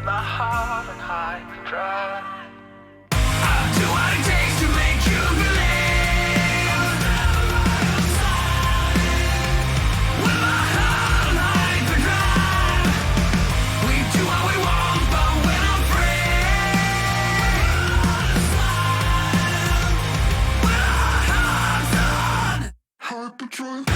my heart and high and dry. I'll do what it takes to make you believe. With my heart and high and dry. We do what we want, but we're not free. With our hearts on hyperdrive.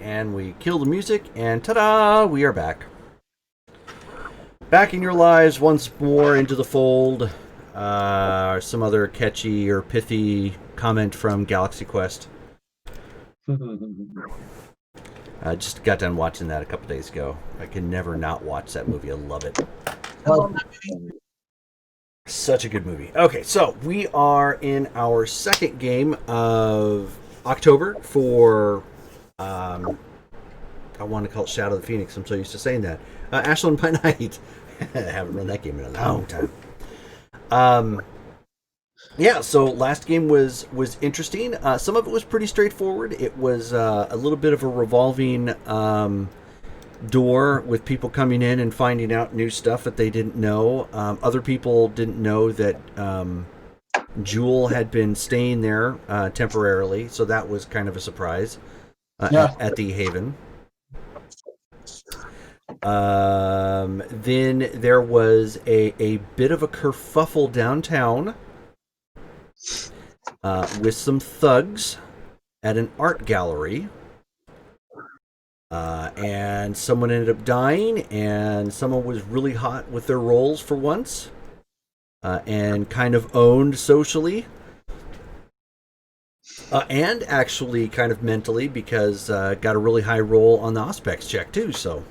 And we kill the music, and ta-da! We are back. Back in your lives once more into the fold. Some other catchy or pithy comment from Galaxy Quest. I just got done watching that a couple days ago. I can never not watch that movie. I love it. Such a good movie. Okay, so we are in our second game of October for... I want to call it Shadow of the Phoenix. I'm so used to saying that. Ashland by Night. I haven't run that game in a long time. Yeah, so last game was interesting. Some of it was pretty straightforward. It was a little bit of a revolving door with people coming in and finding out new stuff that they didn't know. Other people didn't know that Jewel had been staying there temporarily, so that was kind of a surprise at the Haven. Then there was a bit of a kerfuffle downtown with some thugs at an art gallery. And someone ended up dying, and someone was really hot with their roles for once, and kind of owned socially, and actually kind of mentally, because got a really high roll on the Auspex check too, so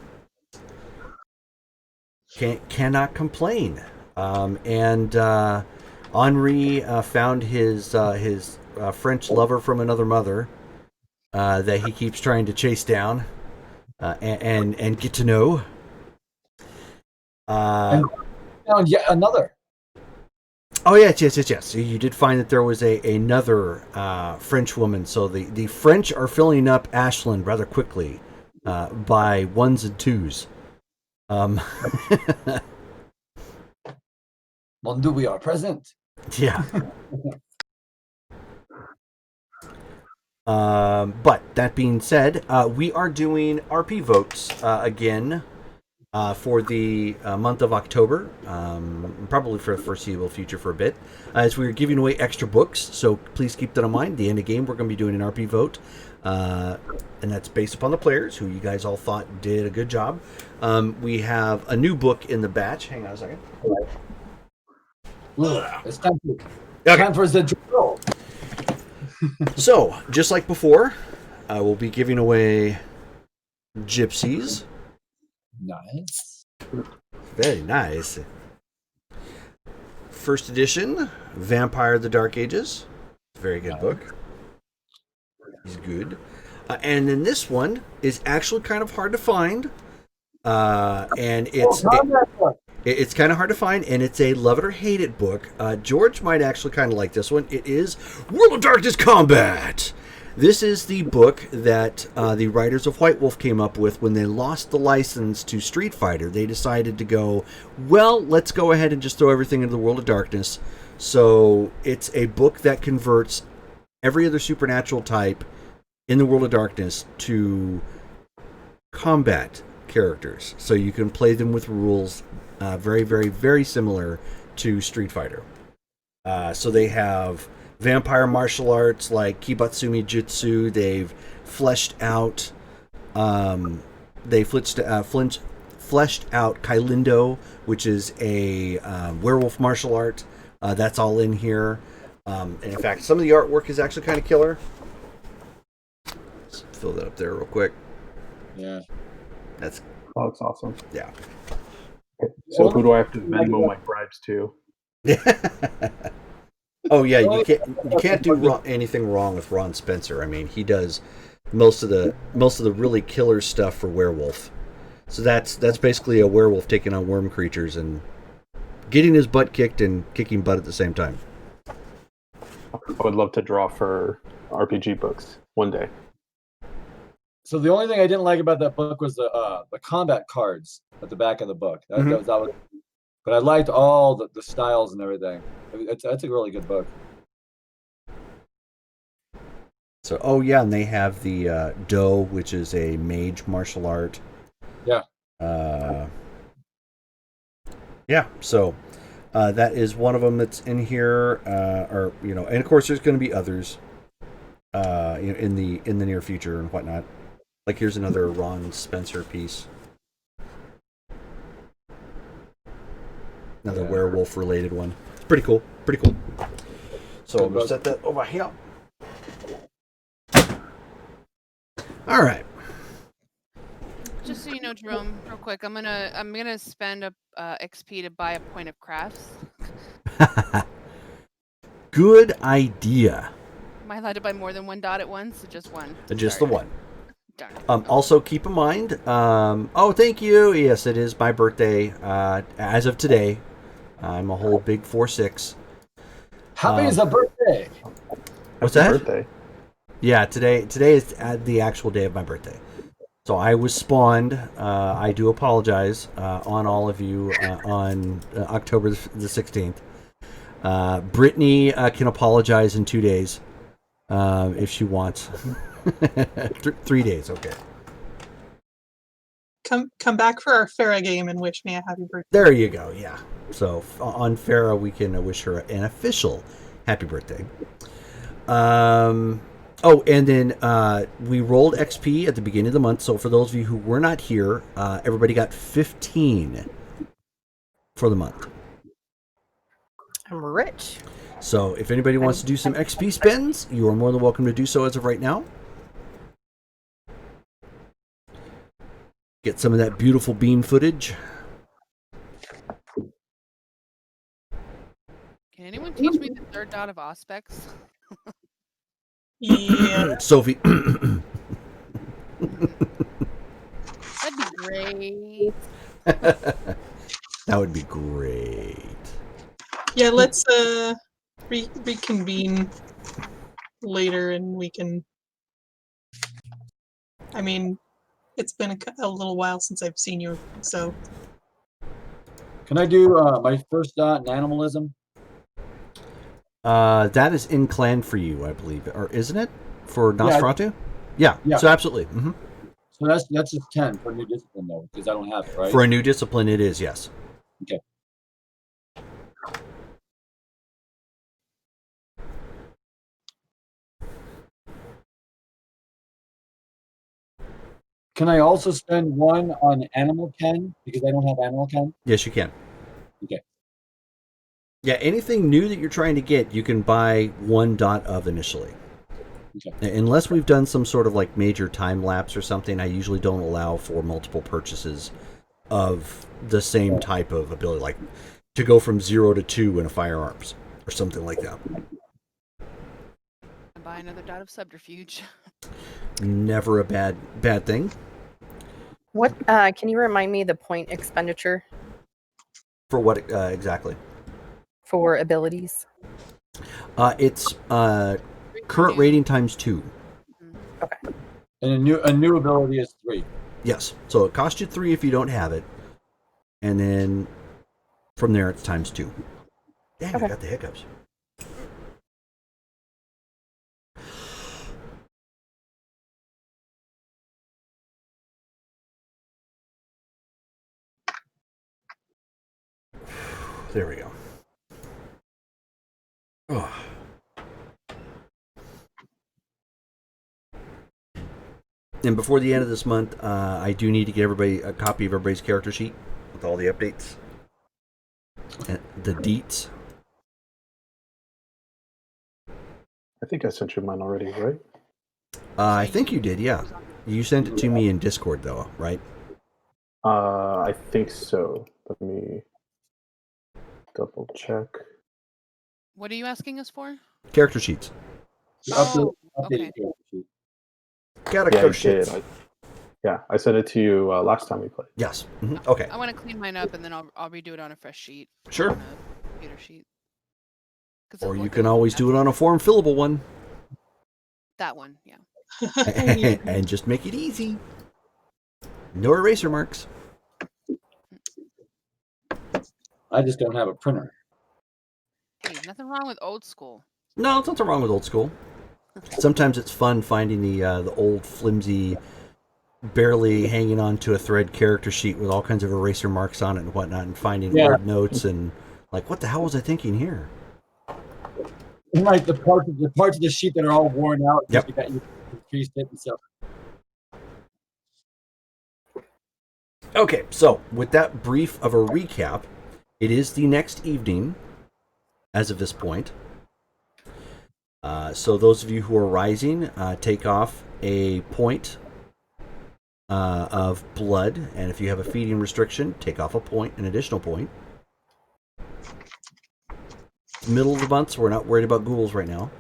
cannot complain. And Henri found his French lover from another mother that he keeps trying to chase down. And get to know. And found yet another. Oh yes. You did find that there was another French woman. So the French are filling up Ashland rather quickly by ones and twos. Mon Dieu, we are present. Yeah. But that being said, we are doing RP votes again for the month of October, probably for the foreseeable future for a bit, as we are giving away extra books. So please keep that in mind. The end of game, we're going to be doing an RP vote, and that's based upon the players who you guys all thought did a good job. We have a new book in the batch. Hang on a second. It's time for the drill. So, just like before, I will be giving away Gypsies. Nice. Very nice. First edition, Vampire the Dark Ages. Very good book. He's good. And then this one is actually kind of hard to find. And it's kind of hard to find, and it's a love it or hate it book. George might actually kind of like this one. It is World of Darkness Combat. This is the book that the writers of White Wolf came up with when they lost the license to Street Fighter. They decided to go, well, let's go ahead and just throw everything into the World of Darkness. So it's a book that converts every other supernatural type in the World of Darkness to combat characters. So you can play them with rules very, very, very similar to Street Fighter. So they have vampire martial arts like Kibatsumi Jutsu. They've fleshed out fleshed out Kailindo, which is a werewolf martial art. That's all in here. And in fact, some of the artwork is actually kind of killer. Let's fill that up there real quick. Yeah. That's awesome. Yeah. So who do I have to Venmo my bribes to? Oh yeah, you can't do anything wrong with Ron Spencer. I mean, he does most of the really killer stuff for werewolf. So that's basically a werewolf taking on worm creatures and getting his butt kicked and kicking butt at the same time. I would love to draw for RPG books one day. So the only thing I didn't like about that book was the combat cards at the back of the book. That was, but I liked all the styles and everything. That's a really good book. So, oh yeah, and they have the Do, which is a mage martial art. Yeah. Yeah. So that is one of them that's in here, and of course there's going to be others, in the near future and whatnot. Like here's another Ron Spencer piece. Another werewolf related one. It's pretty cool. So we'll set that over here. All right. Just so you know, Jerome, real quick, I'm gonna spend a XP to buy a point of crafts. Good idea. Am I allowed to buy more than one dot at once, or just one? Just the one. Darn. Also keep in mind, thank you. Yes, it is my birthday. As of today, I'm a whole big 4-6. Happy is a birthday. What's that? Birthday. Yeah, today is the actual day of my birthday. So I was spawned. I do apologize on all of you on October the 16th. Brittany can apologize in 2 days if she wants. 3 days, okay. Come back for our Farah game and wish me a happy birthday. There you go, yeah. So on Farah, we can wish her an official happy birthday. Oh, and then we rolled XP at the beginning of the month. So for those of you who were not here, everybody got 15 for the month. I'm rich. So if anybody wants to do some XP spends, you are more than welcome to do so as of right now. Get some of that beautiful bean footage. Can anyone teach me the third dot of Auspex? Yeah. Sophie. That'd be great. That would be great. Yeah, let's reconvene later and we can. I mean, it's been a little while since I've seen you, so. Can I do my first dot in animalism? That is in clan for you, I believe, or isn't it for Nosferatu? Yeah. Yeah. So absolutely. Mm-hmm. So that's just 10 for new discipline though, because I don't have it, right? For a new discipline, it is, yes. Okay. Can I also spend one on animal ken because I don't have animal ken? Yes, you can. Okay. Yeah, anything new that you're trying to get, you can buy 1 dot of initially. Okay. Unless we've done some sort of like major time lapse or something, I usually don't allow for multiple purchases of the same type of ability, like to go from 0 to 2 in a firearms or something like that. And buy another dot of subterfuge. Never a bad thing. What can you remind me the point expenditure For what exactly? for abilities? It's current rating times 2. And a new ability is 3. Yes. So it costs you 3 if you don't have it, and then from there it's times 2. Dang, I got the hiccups. There we go. Oh. And before the end of this month, I do need to get everybody a copy of everybody's character sheet with all the updates and the deets. I think I sent you mine already, right? I think you did, yeah. You sent it to me in Discord, though, right? I think so. Let me double check. What are you asking us for? Character sheets. Oh, Updated okay. character sheet. Character Yeah, I sheets. did. I sent it to you last time we played. Yes. Okay. I want to clean mine up and then I'll redo it on a fresh sheet. Sure. On a computer sheet. 'Cause Or it you looked can like always do it on a form fillable one. that one. Yeah. And just make it easy. No eraser marks. I just don't have a printer. Hey, nothing wrong with old school. No, there's nothing wrong with old school. Sometimes it's fun finding the old flimsy, barely hanging on to a thread character sheet with all kinds of eraser marks on it and whatnot, and finding old notes and like, what the hell was I thinking here? And like the parts of the sheet that are all worn out. Yep. You increased it and stuff. Okay, so with that brief of a recap, it is the next evening as of this point. So those of you who are rising, take off a point of blood, and if you have a feeding restriction, take off a point, an additional point. Middle of the month, so we're not worried about ghouls right now.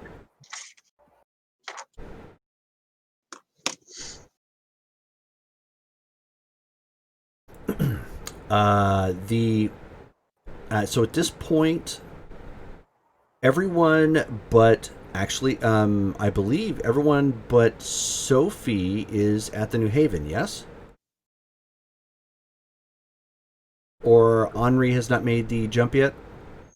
So at this point, everyone but Actually, I believe everyone but Sophie is at the New Haven, yes? Or Henri has not made the jump yet?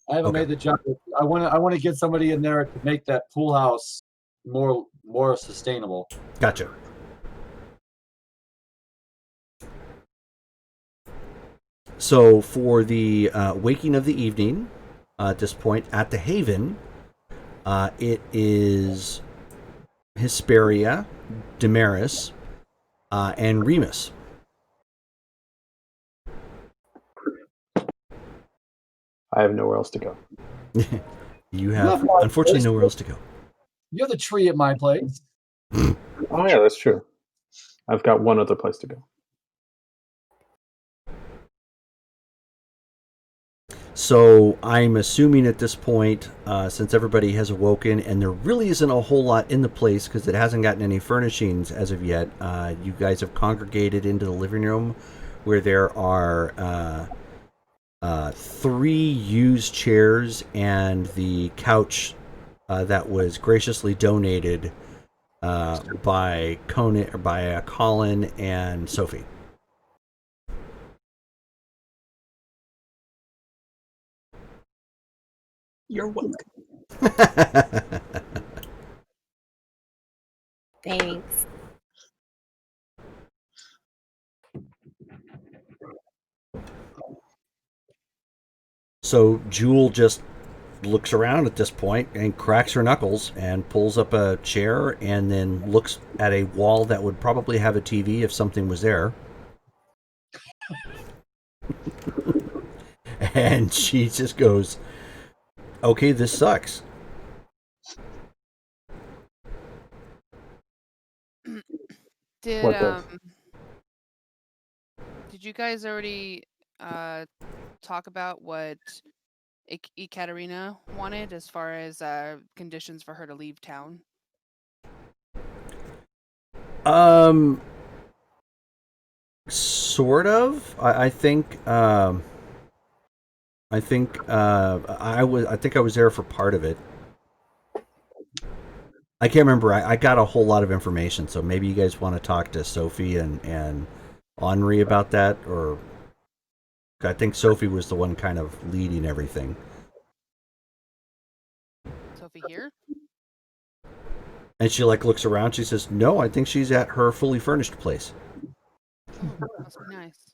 I haven't Okay. made the jump. I want to get somebody in there to make that pool house more sustainable. Gotcha. So for the waking of the evening, at this point at the Haven, it is Hesperia, Damaris, and Remus. I have nowhere else to go. You have my unfortunately place. nowhere else to go. You're the tree at my place. Oh yeah, that's true. I've got one other place to go. So I'm assuming at this point, since everybody has awoken and there really isn't a whole lot in the place because it hasn't gotten any furnishings as of yet, you guys have congregated into the living room where there are 3 used chairs and the couch that was graciously donated by Colin and Sophie. You're welcome. Thanks. So Jewel just looks around at this point and cracks her knuckles and pulls up a chair and then looks at a wall that would probably have a TV if something was there. And she just goes, "Okay, this sucks." Did What does? did you guys already talk about what Ekaterina wanted as far as conditions for her to leave town? Sort of. I think I think I was there for part of it. I can't remember. I got a whole lot of information, so maybe you guys want to talk to Sophie and Henri about that, or I think Sophie was the one kind of leading everything. Sophie here? And she like looks around. She says, "No, I think she's at her fully furnished place." Oh, must be nice.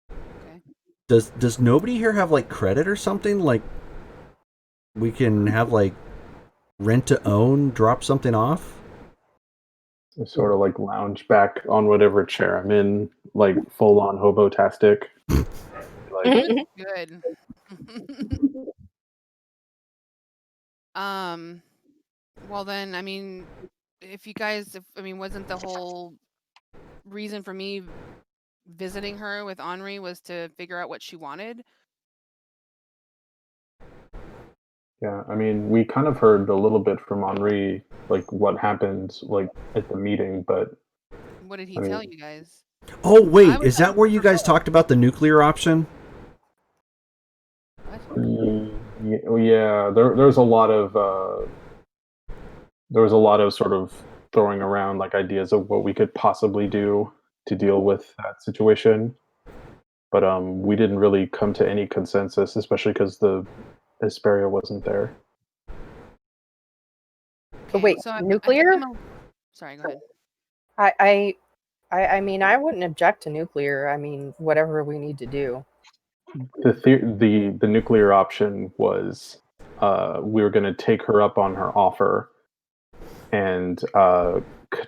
Okay. Does nobody here have like credit or something? Like we can have like rent to own, drop something off? I sort of like lounge back on whatever chair I'm in, like full on hobo-tastic. Like, Good. Well then, I mean, wasn't the whole reason for me visiting her with Henri was to figure out what she wanted? yeah, I mean, we kind of heard a little bit from Henri, like what happened, like at the meeting, but What did he I mean- tell you guys? Oh I wait, was is that where you guys talked about the nuclear option? What? yeah, there's a lot of there was a lot of sort of throwing around like ideas of what we could possibly do to deal with that situation, but we didn't really come to any consensus, especially because the Hesperia wasn't there. But wait, so I nuclear? think sorry, go ahead. I mean, I wouldn't object to nuclear. I mean, whatever we need to do. The nuclear option was we were going to take her up on her offer and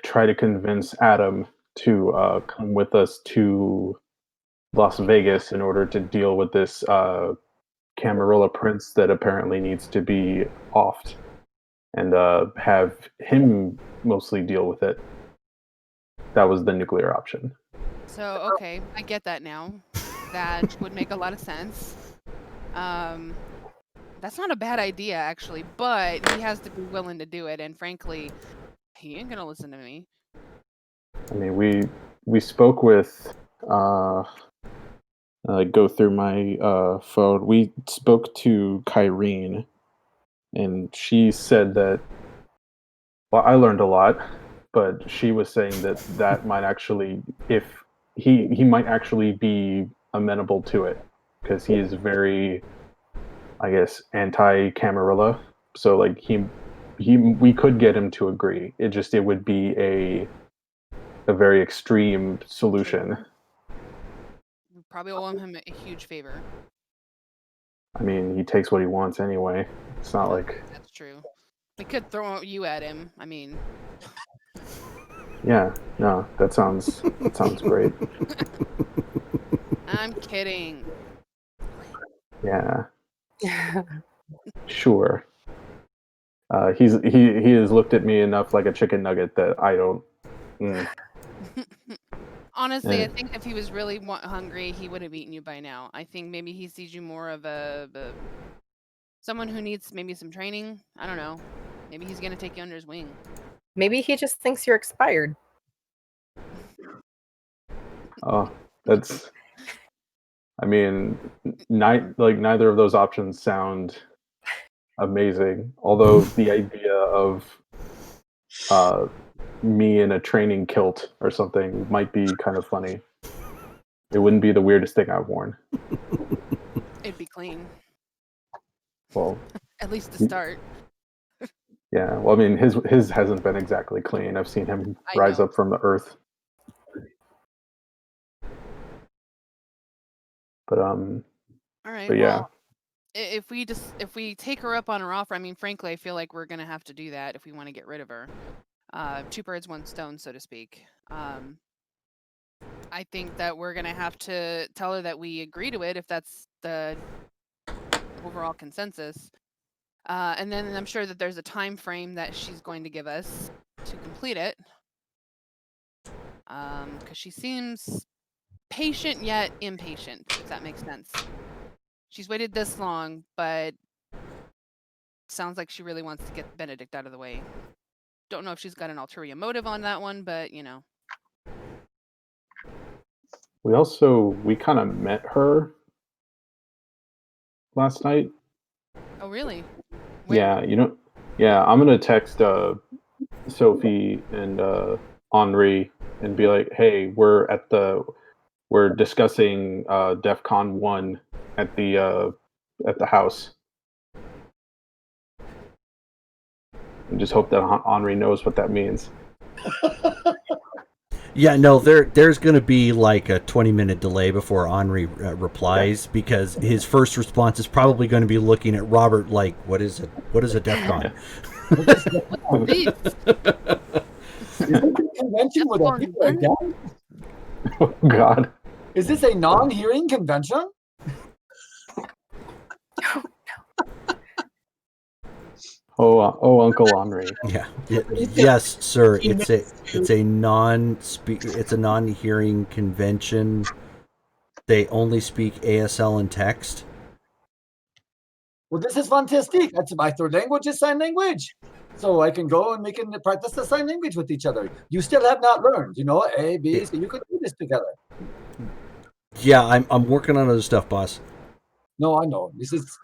try to convince Adam to come with us to Las Vegas in order to deal with this Camarilla prince that apparently needs to be offed, and have him mostly deal with it. That was the nuclear option. So okay, I get that now. That would make a lot of sense. That's not a bad idea actually, but he has to be willing to do it, and frankly, he ain't gonna listen to me. I mean, we spoke with go through my phone. We spoke to Kyrene, and she said that. Well, I learned a lot, but she was saying that that might actually, if he might actually be amenable to it, because he is very, I guess, anti-Camarilla. So like we could get him to agree. It would be a very extreme solution. We probably owe him a huge favor. I mean, he takes what he wants anyway. It's not like, That's true. We could throw you at him. I mean, yeah, no, that sounds great. I'm kidding. Yeah, sure. He has looked at me enough like a chicken nugget that I don't. Honestly, Yeah. I think if he was really hungry, he would have eaten you by now. I think maybe he sees you more of a someone who needs maybe some training. I don't know. Maybe he's gonna take you under his wing. Maybe he just thinks you're expired. Oh, that's. I mean, neither of those options sound amazing. Although the idea of me in a training kilt or something might be kind of funny. It wouldn't be the weirdest thing I've worn. It'd be clean, Well, at least to start. yeah. Well, I mean, his hasn't been exactly clean. I've seen him I rise know. up from the earth. But All right. But yeah. Well, if we take her up on her offer, I mean, frankly, I feel like we're gonna have to do that if we want to get rid of her. Two birds, one stone, so to speak. I think that we're gonna have to tell her that we agree to it if that's the overall consensus. And then I'm sure that there's a time frame that she's going to give us to complete it. Because she seems patient yet impatient, if that makes sense. She's waited this long, but sounds like she really wants to get Benedict out of the way. Don't know if she's got an ulterior motive on that one, but you know. We kind of met her last night. Oh, really? Where? Yeah, I'm gonna text Sophie and Henri and be like, hey, we're discussing DEF CON 1 at the house. And just hope that Henri knows what that means. Yeah, no, there's going to be like a 20-minute delay before Henri replies, because his first response is probably going to be looking at Robert like, what is it? What is a DEF CON? Please. Is this a convention where the people are dead? Oh, God. Is this a non-hearing convention? Oh, Uncle Henri. Yeah. Yes, sir. It's a non-hearing convention. They only speak ASL and text. Well, this is fantastic. That's my third language is sign language. So I can go and we can practice the sign language with each other. You still have not learned, A, B, so you could do this together. Yeah, I'm working on other stuff, boss. No, I know. This is.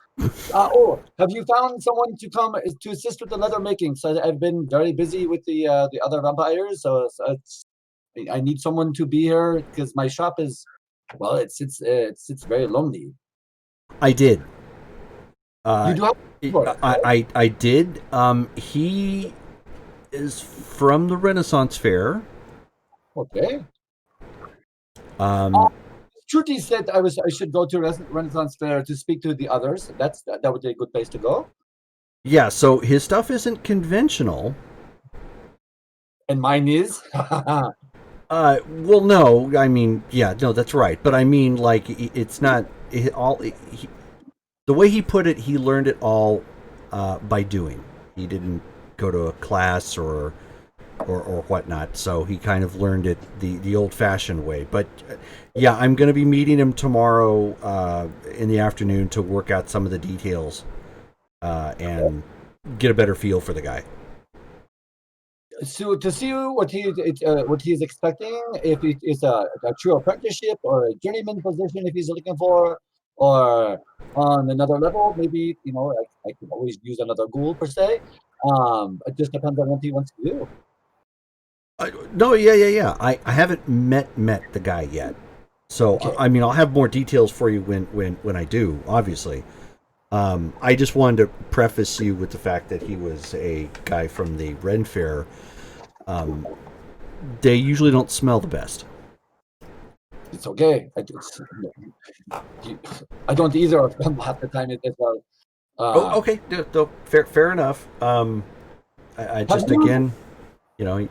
Have you found someone to come to assist with the leather making? So I've been very busy with the other vampires, so I need someone to be here because my shop is, well, it's very lonely. I did. You do have. I did. He is from the Renaissance Fair. Okay. Um, Trudy said I should go to Renaissance Fair to speak to the others. That would be a good place to go. Yeah, so his stuff isn't conventional. And mine is. Well, no, I mean, yeah, no, that's right. But I mean, like, it's not the way he put it. He learned it all by doing. He didn't go to a class or whatnot. So he kind of learned it the old-fashioned way. But yeah, I'm going to be meeting him tomorrow in the afternoon to work out some of the details and get a better feel for the guy. So to see what he is expecting, if it is a true apprenticeship or a journeyman position, if he's looking for, or on another level, maybe I could always use another ghoul per se. It just depends on what he wants to do. No, yeah. I haven't met the guy yet, so Okay. I mean I'll have more details for you when I do. Obviously, I just wanted to preface you with the fact that he was a guy from the Ren Fair. They usually don't smell the best. It's okay. I don't either of them half the time as well. Oh, okay, no, fair enough. I just you- again, you know,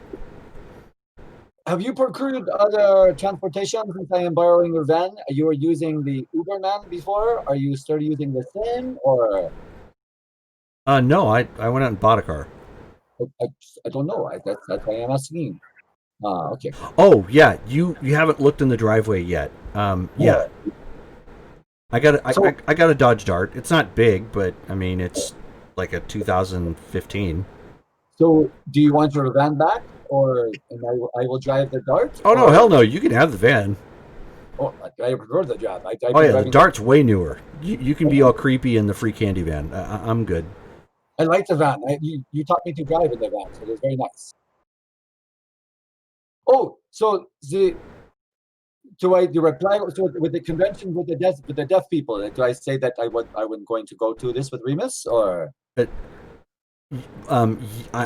Have you procured other transportation since I am borrowing your van? You were using the Uberman before. Are you still using the same, or no, I went out and bought a car. I, I don't know. That's why I'm asking. Okay. Oh yeah, you haven't looked in the driveway yet. Yeah, So- I got a Dodge Dart. It's not big, but I mean it's like a 2015. So, do you want your van back, or and I will drive the Dart? Oh no, or- hell no! You can have the van. Oh, I prefer the job. I've Oh been yeah, the driving Dart's way newer. You can be all creepy in the free candy van. I'm good. I like the van. You taught me to drive in the van, so it was very nice. Oh, so do I reply with the convention with the deaf people? Do I say that I was going to go to this with Remus, or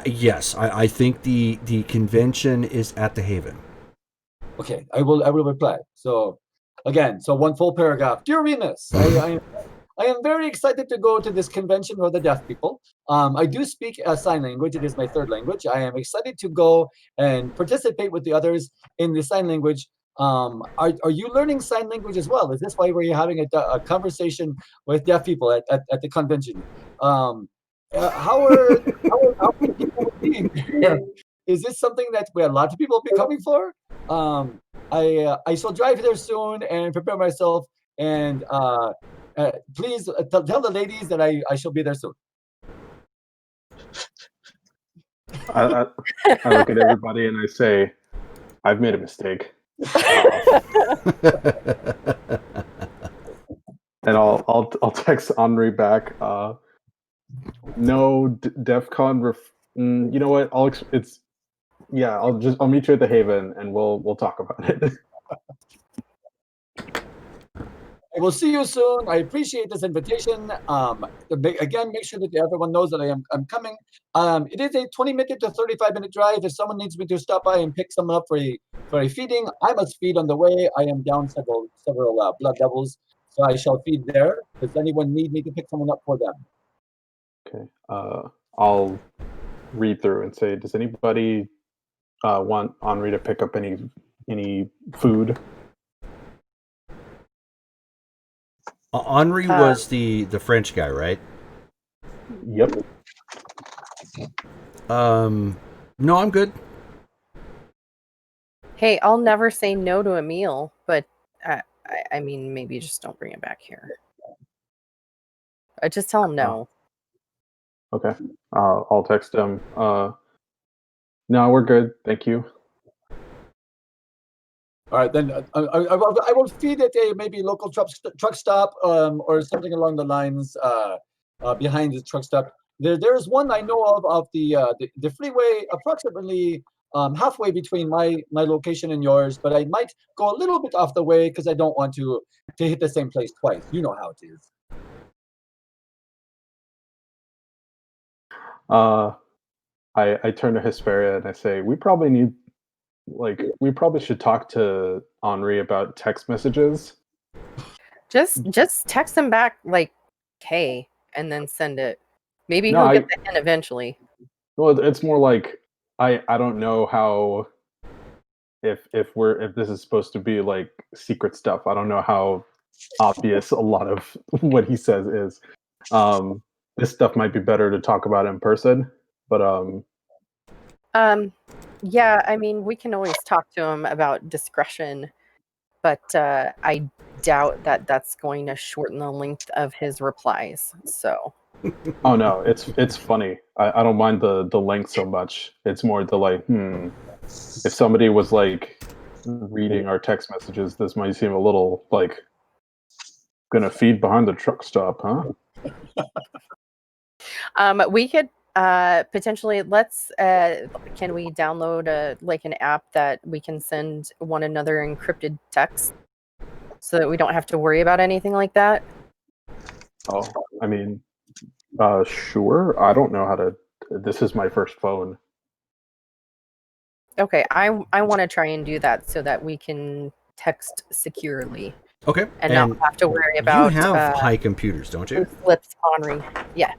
Yes, I think the convention is at the Haven. okay? I will reply. So again, so one full paragraph. Dear Remus, I am very excited to go to this convention for the deaf people. I do speak sign language. It is my third language. I am excited to go and participate with the others in the sign language. Are you learning sign language as well? Is this why we're having a conversation with deaf people at the convention? How are people being there? Is this something that a lot of people will be coming for? I shall drive there soon and prepare myself and please tell the ladies that I shall be there soon. I look at everybody and I say, I've made a mistake. And I'll text Henri back. No, DefCon. You know what? I'll meet you at the Haven and we'll talk about it. I will see you soon. I appreciate this invitation. Again, make sure that everyone knows that I'm coming. It is a 20-minute to 35-minute drive. If someone needs me to stop by and pick someone up for a feeding, I must feed on the way. I am down several blood levels, so I shall feed there. Does anyone need me to pick someone up for them? Okay. I'll read through and say, does anybody want Henri to pick up any food? Henri was the French guy, right? Yep. No, I'm good. Hey, I'll never say no to a meal, but I mean, maybe just don't bring it back here. Just tell him no. Okay. I'll text him. No, we're good. Thank you. All right, then I will feed at a maybe local truck stop or something along the lines behind the truck stop. There's one I know of the freeway approximately halfway between my location and yours, but I might go a little bit off the way because I don't want to hit the same place twice. You know how it is. I turn to Hesperia and I say, we probably should talk to Henri about text messages. Just text him back like, "Hey," and then send it. Maybe No, he'll get the hint eventually. Well, it's more like I don't know how if this is supposed to be like secret stuff. I don't know how obvious a lot of what he says is. This stuff might be better to talk about in person, but Yeah, I mean, we can always talk to him about discretion, but I doubt that that's going to shorten the length of his replies. So, oh no, it's funny. I don't mind the length so much. It's more the like, if somebody was like reading our text messages, this might seem a little like Gonna feed behind the truck stop, huh? We could potentially can we download like an app that we can send one another encrypted text so that we don't have to worry about anything like that? Oh, I mean, sure. I don't know how to. This is my first phone. Okay, I want to try and do that so that we can text securely Okay. and not have to worry about you have high computers, don't you? slips Henri. Yeah.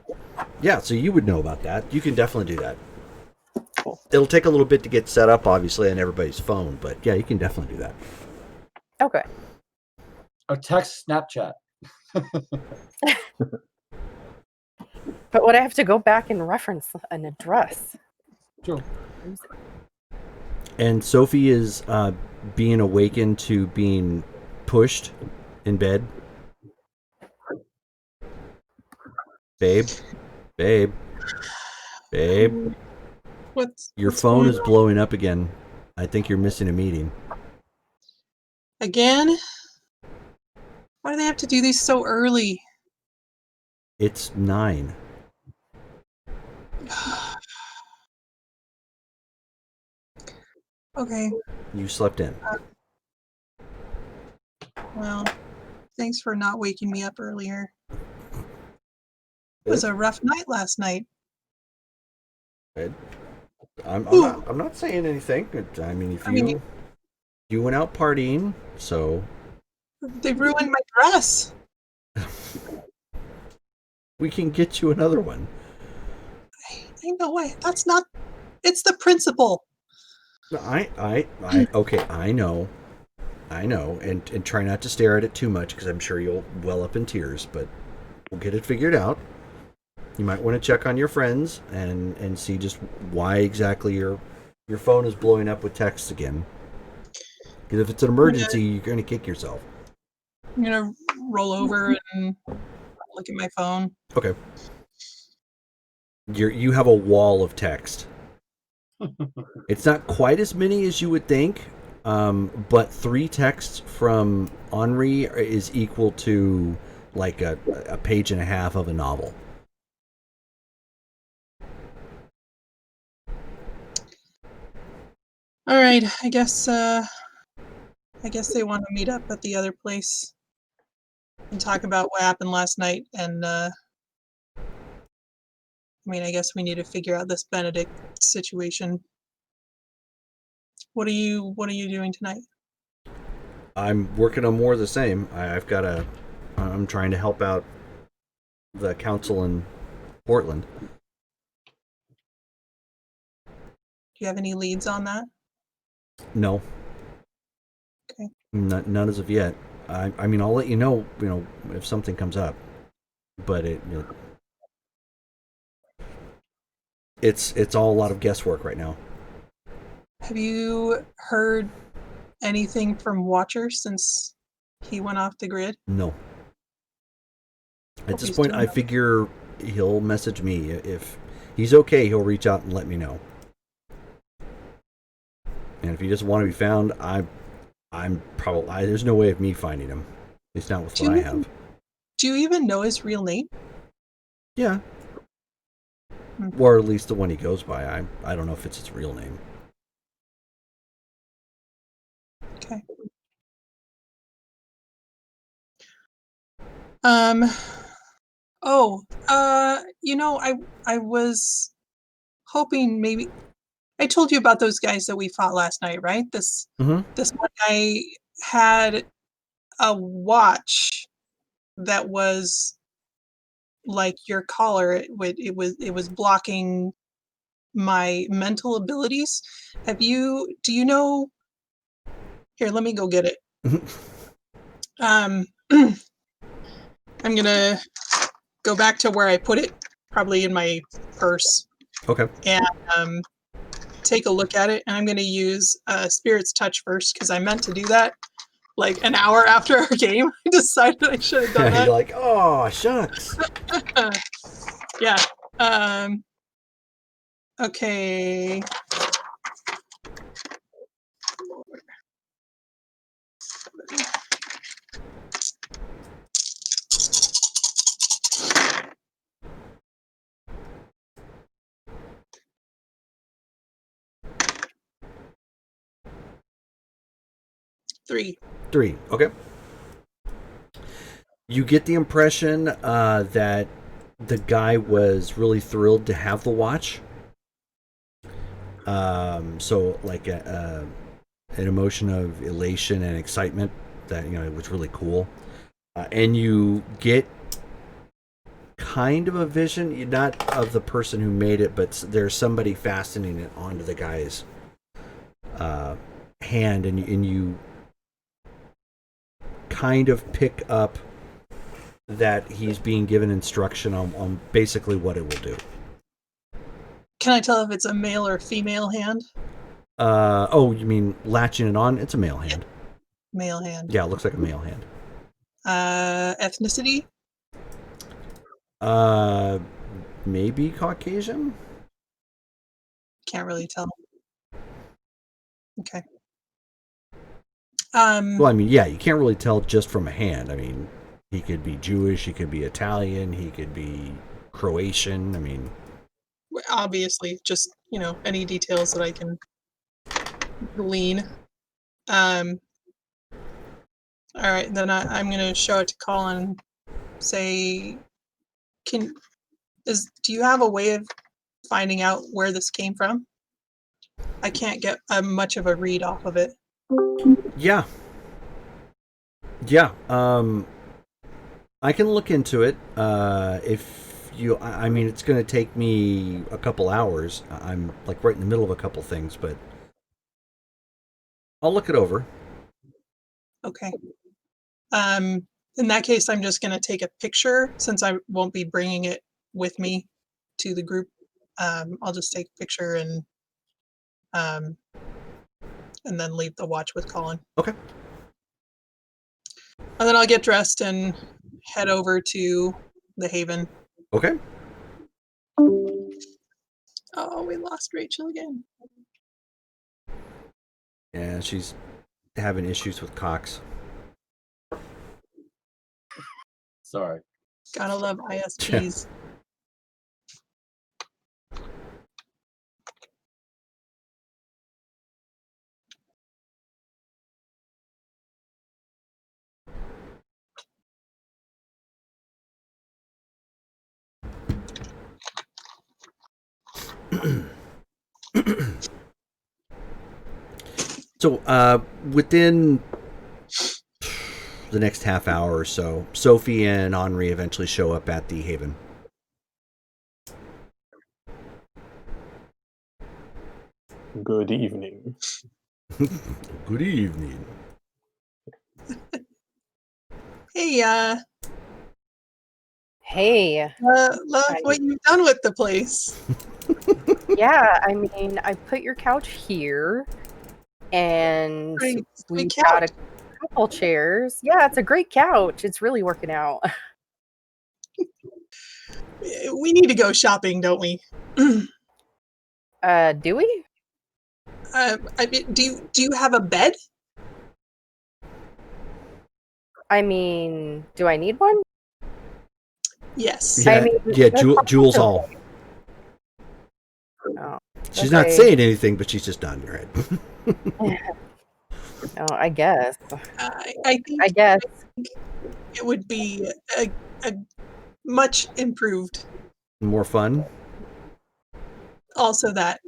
Yeah, so you would know about that. You can definitely do that. Cool. It'll take a little bit to get set up, obviously, on everybody's phone, but yeah, you can definitely do that. Okay. Or text Snapchat. But would I have to go back and reference an address? True. And Sophie is being awakened to being pushed in bed. Babe, babe, babe. Your What's phone going is blowing up again. I think you're missing a meeting. again? Why do they have to do these so early? It's 9. Okay, You slept in. well, thanks for not waking me up earlier. It was a rough night last night. I'm Ooh. not saying anything. I mean, if I mean, you went out partying, so they ruined my dress. we can get you another one. I know that's not. It's the principal. Okay, I know, and try not to stare at it too much because I'm sure you'll well up in tears. But we'll get it figured out. You might want to check on your friends and see just why exactly your phone is blowing up with texts again. Because if it's an emergency, you're going to kick yourself. I'm gonna roll over and look at my phone. Okay. You have a wall of text. It's not quite as many as you would think, but 3 texts from Henri is equal to like a page and a half of a novel. All right, I guess they want to meet up at the other place and talk about what happened last night. And I mean, I guess we need to figure out this Benedict situation. What are you doing tonight? I'm working on more of the same. I'm trying to help out the council in Portland. Do you have any leads on that? No. Okay. None as of yet. I mean, I'll let you know if something comes up. But it's all a lot of guesswork right now. Have you heard anything from Watcher since he went off the grid? No. At Hope this he's point, doing I okay. figure he'll message me. If he's okay, he'll reach out and let me know. And if he doesn't want to be found, I'm probably there's no way of me finding him. At least not with what I have. Do you even know his real name? Yeah. Or at least the one he goes by. I don't know if it's his real name. Okay. I was hoping maybe I told you about those guys that we fought last night, right? This one guy had a watch that was like your collar. It was blocking my mental abilities. Do you know? Here, let me go get it. I'm gonna go back to where I put it, probably in my purse. Okay. And take a look at it. And I'm gonna use Spirit's Touch first because I meant to do that like an hour after our game. I decided I should have done that. You're like, oh shucks. Yeah. Okay. 3. 3. Okay. You get the impression that the guy was really thrilled to have the watch. So like an emotion of elation and excitement that it was really cool, and you get kind of a vision, not of the person who made it, but there's somebody fastening it onto the guy's hand, and you kind of pick up that he's being given instruction on basically what it will do. Can I tell if it's a male or female hand? Oh, you mean latching it on? It's a male hand. Male hand. Yeah, it looks like a male hand. Ethnicity? Maybe Caucasian? Can't really tell. Okay. Well, I mean, yeah, you can't really tell just from a hand. I mean, he could be Jewish, he could be Italian, he could be Croatian. I mean, obviously, just, any details that I can glean. All right, then I'm going to show it to Colin and say, do you have a way of finding out where this came from? I can't get much of a read off of it. yeah. I can look into it. If you, I mean, it's going to take me a couple hours. I'm like right in the middle of a couple things, but I'll look it over. Okay. In that case, I'm just going to take a picture since I won't be bringing it with me to the group. I'll just take a picture and then leave the watch with Colin. Okay. And then I'll get dressed and head over to the Haven. Okay. Oh, we lost Rachel again. Yeah, she's having issues with Cox. Sorry. Gotta love ISPs. So, within the next half hour or so, Sophie and Henri eventually show up at the Haven. Good evening. Good evening. Hey, Hey, love Hi. what you've done with the place. yeah, I mean, I put your couch here, and Great we've got a couch. couple chairs. Yeah, it's a great couch. It's really working out. We need to go shopping, don't we? Do we? I mean, do you have a bed? I mean, do I need one? Yes. Yeah, I mean, yeah, they're Jules possible. Hall. Oh, She's not okay. saying anything, but she's just nodding her head. Oh, I guess. I think I guess. it would be a much improved. More fun. Also that.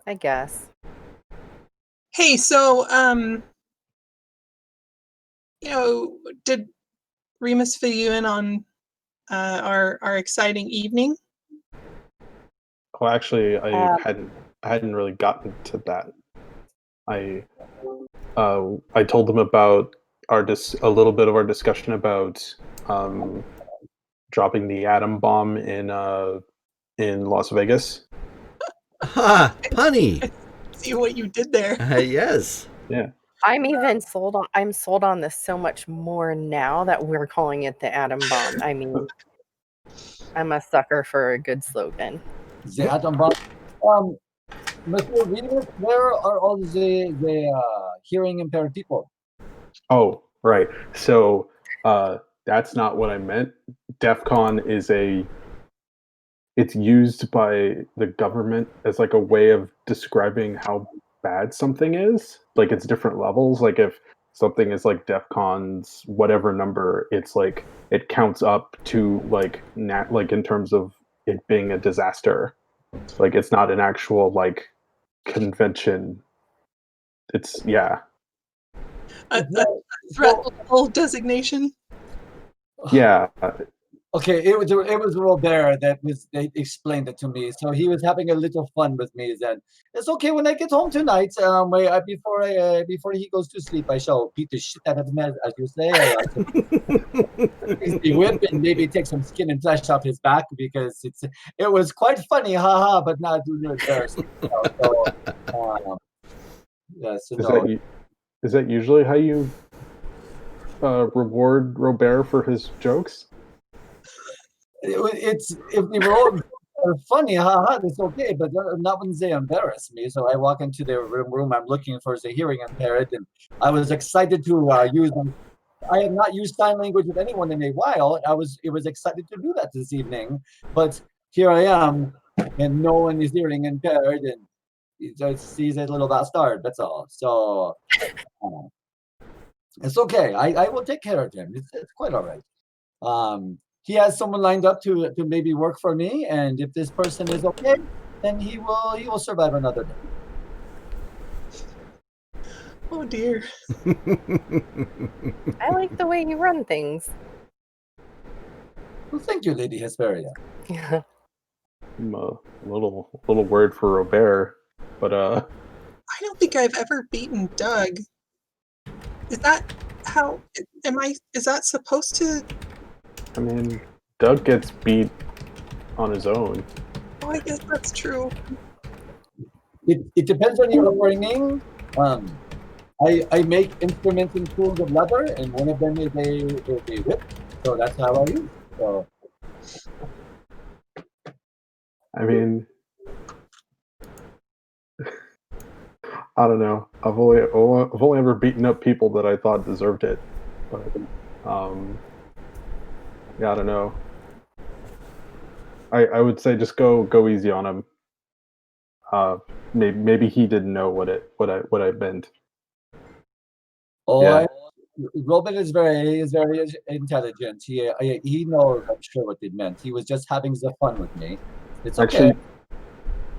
I guess. Hey, so did Remus fill you in on our exciting evening? Well, actually, Uh, I hadn't really gotten to that. I told them about a little bit of our discussion about dropping the atom bomb in Las Vegas. Ha! Punny! See what you did there. Yes. Yeah. I'm sold on this so much more now that we're calling it the atom bomb. I mean, I'm a sucker for a good slogan. The atom bomb. Mr. Remus, where are all the hearing impaired people? Oh, right. So that's not what I meant. DEF CON is it's used by the government as like a way of describing how bad something is. Like it's different levels. Like if something is like DEFCON's whatever number, it's like it counts up to like like in terms of it being a disaster. Like it's not an actual like convention. It's A threat level designation. yeah. Okay, it was Robert that they explained it to me. So he was having a little fun with me. Then it's okay when I get home tonight. Before he goes to sleep, I shall beat the shit out of him, as you say. The whip and maybe take some skin and flesh off his back because it was quite funny, haha, but not too embarrassing. Is that usually how you reward Robert for his jokes? If they were all funny, haha, it's okay, but not when they embarrass me. So I walk into the room I'm looking for the hearing impaired, and I was excited to use them. I have not used sign language with anyone in a while. It was excited to do that this evening, but here I am, and no one is hearing impaired, and he just sees a little bastard. That's all. So it's okay. I will take care of him. It's quite all right. He has someone lined up to maybe work for me, and if this person is okay, then he will survive another day. Oh dear. I like the way you run things. Well, thank you, Lady Hesperia. I'm a little word for Robert, but I don't think I've ever beaten Doug. Is that how? Is that supposed to? I mean, Doug gets beat on his own. Oh, I guess that's true. It depends on your upbringing. I make instruments and tools of leather, and one of them is a whip. So that's how I use. So. I mean, I don't know. I've only ever beaten up people that I thought deserved it, but yeah, I don't know. I would say just go easy on him. Maybe he didn't know what I meant. Oh, Yeah. Robin is very intelligent. He knows, I'm sure, what it meant. He was just having the fun with me. It's okay.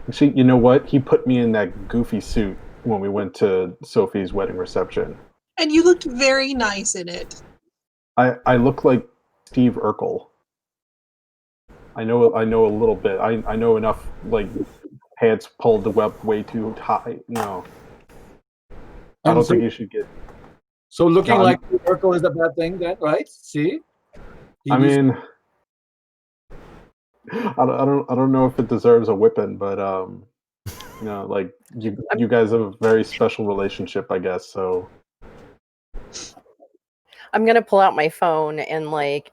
Actually, you know what? He put me in that goofy suit when we went to Sophie's wedding reception. And you looked very nice in it. I look like Steve Urkel. I know a little bit. I know enough, like, pants pulled the web way too high. No. I don't think you should get... So looking like Urkel is a bad thing then, right? See? I mean... I don't know if it deserves a whipping, but you know, like you guys have a very special relationship, I guess. So I'm gonna pull out my phone and like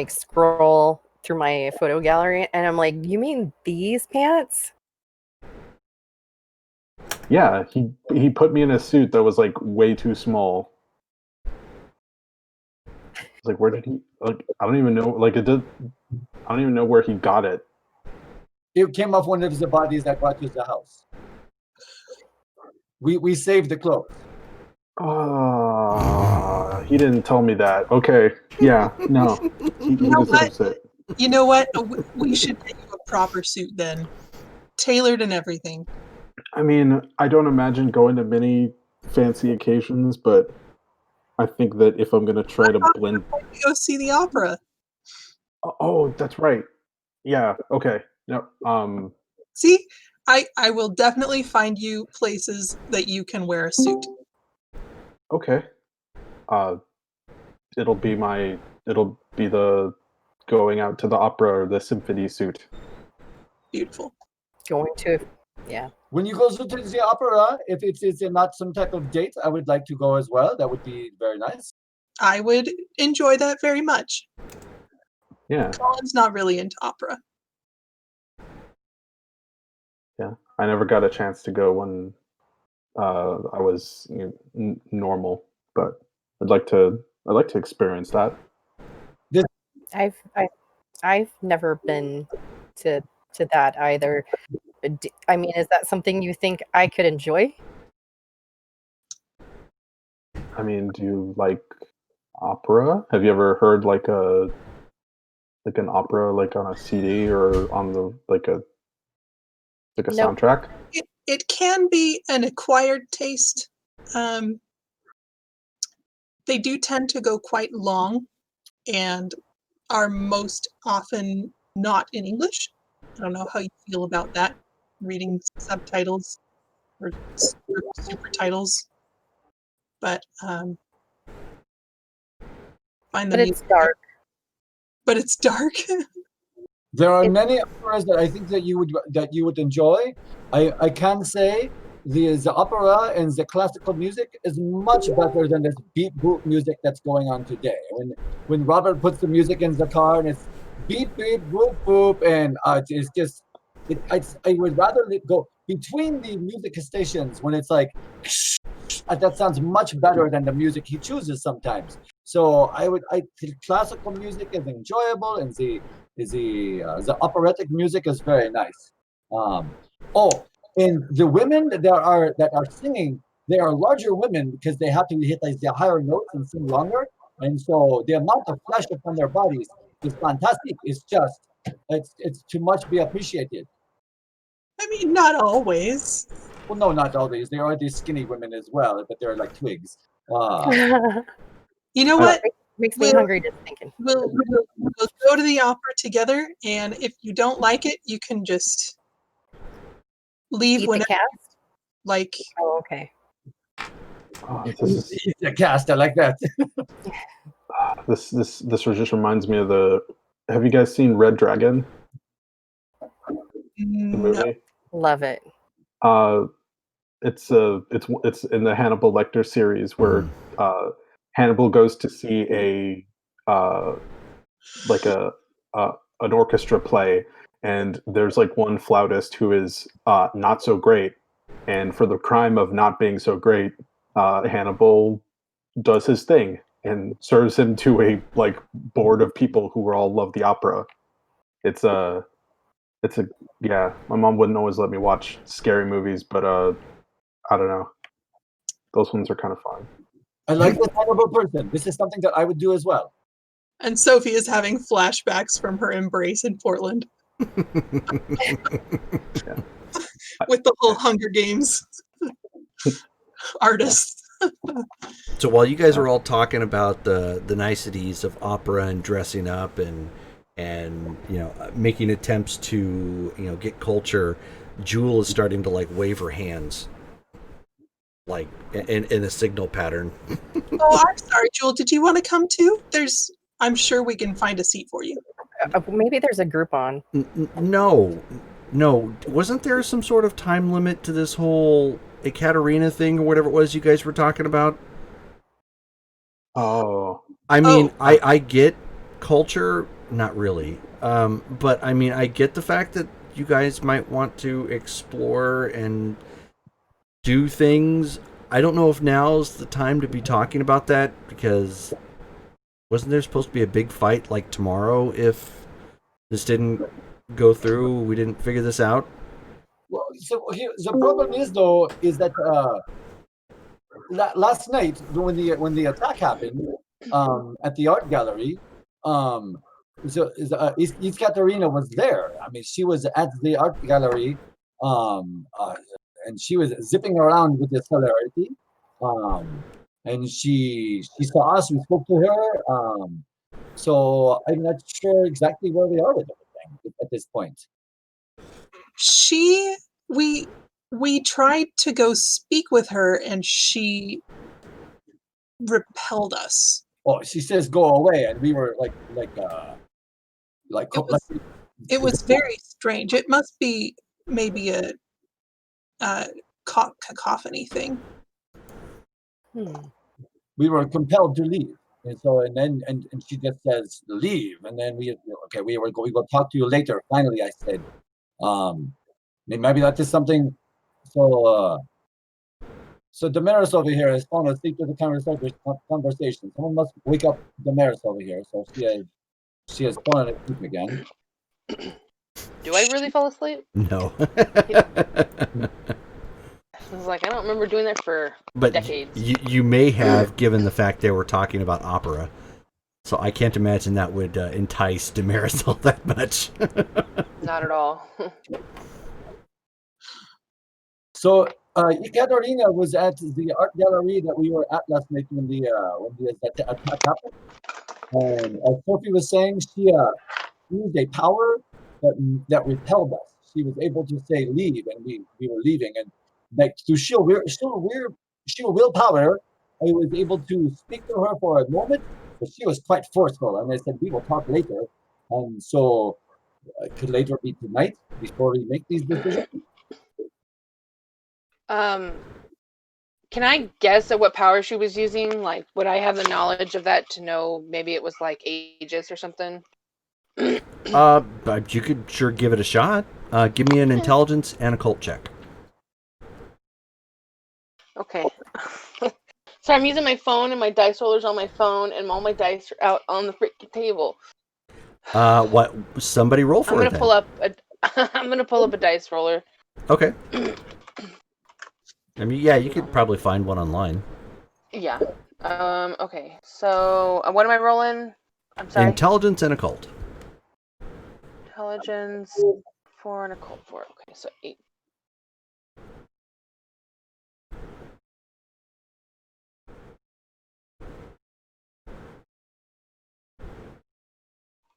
scroll through my photo gallery, and I'm like, "You mean these pants?" yeah, he put me in a suit that was like way too small. Like, where did he? Like, I don't even know. Like, it did. I don't even know where he got it. It came off one of the bodies that brought you to the house. We saved the clothes. He didn't tell me that. Okay, yeah, no, he deserves it. You know what? We should get you a proper suit then, tailored and everything. I mean, I don't imagine going to many fancy occasions, but I think that if I'm going to try to blend... Go see the opera. Oh, that's right. Yeah, okay. Yep. See, I will definitely find you places that you can wear a suit. Okay. It'll be the going out to the opera or the symphony suit. Beautiful. Going to, yeah. When you go to the opera, if it's not some type of date, I would like to go as well. That would be very nice. I would enjoy that very much. Yeah. Colin's not really into opera. Yeah, I never got a chance to go when I was normal, but I'd like to experience that. I've never been to that either. I mean, is that something you think I could enjoy? I mean, do you like opera? Have you ever heard like an opera like on a CD or on the like a Nope. soundtrack? It can be an acquired taste. They do tend to go quite long and are most often not in English. I don't know how you feel about that, reading subtitles or super titles, but find the But it's music. dark. But it's dark. There are It- many operas that I think that you would enjoy. I can say the opera and the classical music is much better than this beat boop music that's going on today. When Robert puts the music in the car and it's beep beep boop boop and it's just I would rather go between the music stations when it's like that sounds much better than the music he chooses sometimes. So I think classical music is enjoyable and the operatic music is very nice. And the women that are singing, they are larger women because they have to hit like the higher notes and sing longer. And so the amount of flesh upon their bodies is fantastic. It's just it's too much to be appreciated. I mean, not always. Well, no, not always. There are these skinny women as well, but they're like twigs. You know what? Makes me We'll- hungry just thinking. We'll go to the opera together, and if you don't like it, you can just leave Eat the whenever. cast? Like, Oh, okay. This is The cast, I like that. this just reminds me of the. Have you guys seen Red Dragon, the no. movie? Love it. It's in the Hannibal Lecter series where Hannibal goes to see an orchestra play, and there's like one flautist who is not so great, and for the crime of not being so great, Hannibal does his thing and serves him to a like board of people who all love the opera. It's a yeah. My mom wouldn't always let me watch scary movies, but I don't know. Those ones are kind of fun. I like this kind of a person. This is something that I would do as well. And Sophie is having flashbacks from her embrace in Portland. With the whole Hunger Games artists. So while you guys are all talking about the niceties of opera and dressing up and making attempts to get culture, Jewel is starting to like wave her hands like in a signal pattern. Oh, I'm sorry, Jewel. Did you want to come too? I'm sure we can find a seat for you. Maybe there's a Groupon. No, wasn't there some sort of time limit to this whole Ekaterina thing or whatever it was you guys were talking about? Oh, I mean, I get culture, not really, but I mean, I get the fact that you guys might want to explore and do things. I don't know if now's the time to be talking about that, because wasn't there supposed to be a big fight like tomorrow if this didn't go through, we didn't figure this out? Well, so the problem is though is that last night when the attack happened at the art gallery, East Katerina was there. I mean, she was at the art gallery, and she was zipping around with this hilarity. And she saw us. We spoke to her. So I'm not sure exactly where we are with everything at this point. We tried to go speak with her and she repelled us. Oh, she says go away, and we were like It was very strange. It must be maybe a cacophony thing. we were compelled to leave. And so, and then she just says leave, and then we will talk to you later. Finally, I said, maybe that is something. So Damaris over here has fallen asleep to the conversation. Someone must wake up Damaris over here. So she has fallen asleep again. Do I really fall asleep? No. I was like, I don't remember doing that for But decades. you may have, given the fact they were talking about opera. So I can't imagine that would entice Damaris all that much. Not at all. So Ekaterina was at the art gallery that we were at last night when the attack happened. And as Sophie was saying, she used a power that repelled us. She was able to say leave, and we were leaving. And like through sheer willpower, I was able to speak to her for a moment, but she was quite forceful. And I said, we will talk later. And so could later be tonight before we make these decisions. Can I guess at what power she was using? Like, would I have the knowledge of that to know maybe it was like Aegis or something? But you could sure give it a shot. Give me an intelligence and occult check. Okay. So I'm using my phone and my dice roller's on my phone and all my dice are out on the freaking table. What? Somebody roll for it. I'm gonna pull up a dice roller. Okay. I mean, yeah, you could probably find one online. Yeah. Okay. So what am I rolling? I'm sorry. Intelligence and occult. Intelligence 4 and occult 4. Okay, so 8.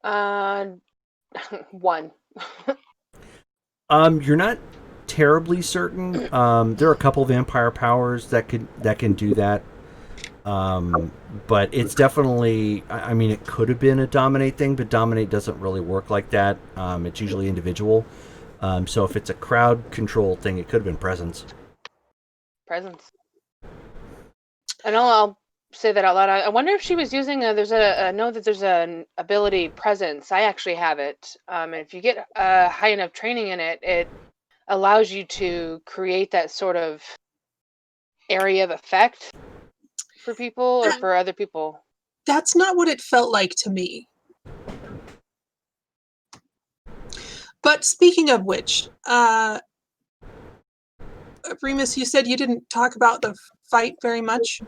Uh, 1. You're not terribly certain. There are a couple vampire powers that can do that. But it's definitely, I mean, it could have been a dominate thing, but dominate doesn't really work like that. It's usually individual. So if it's a crowd control thing, it could have been presence. Presence. And I'll say that out loud. I wonder if she was using I know that there's an ability presence. I actually have it. And if you get high enough training in it, it allows you to create that sort of area of effect for people or for other people. That's not what it felt like to me. But speaking of which, Remus, you said you didn't talk about the fight very much?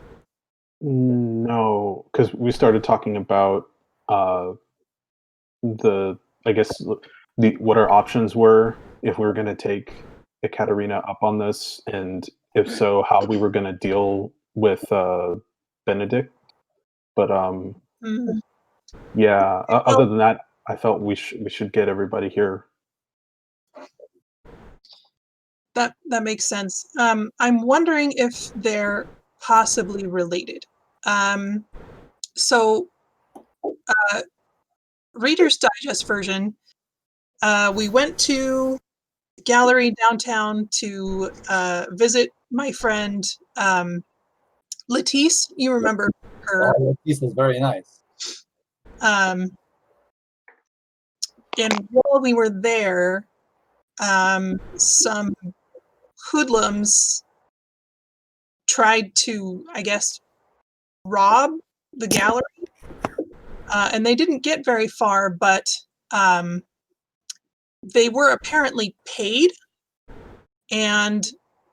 No, because we started talking about what our options were if we were going to take Ekaterina up on this, and if so, how we were going to deal with Benedict. But yeah. Other than that, I felt we should get everybody here. That makes sense. I'm wondering if they're possibly related. So, Reader's Digest version, we went to the gallery downtown to visit my friend Latisse. You remember her? Oh, this is very nice. And while we were there, some hoodlums tried to, I guess, rob the gallery. And they didn't get very far, but they were apparently paid, and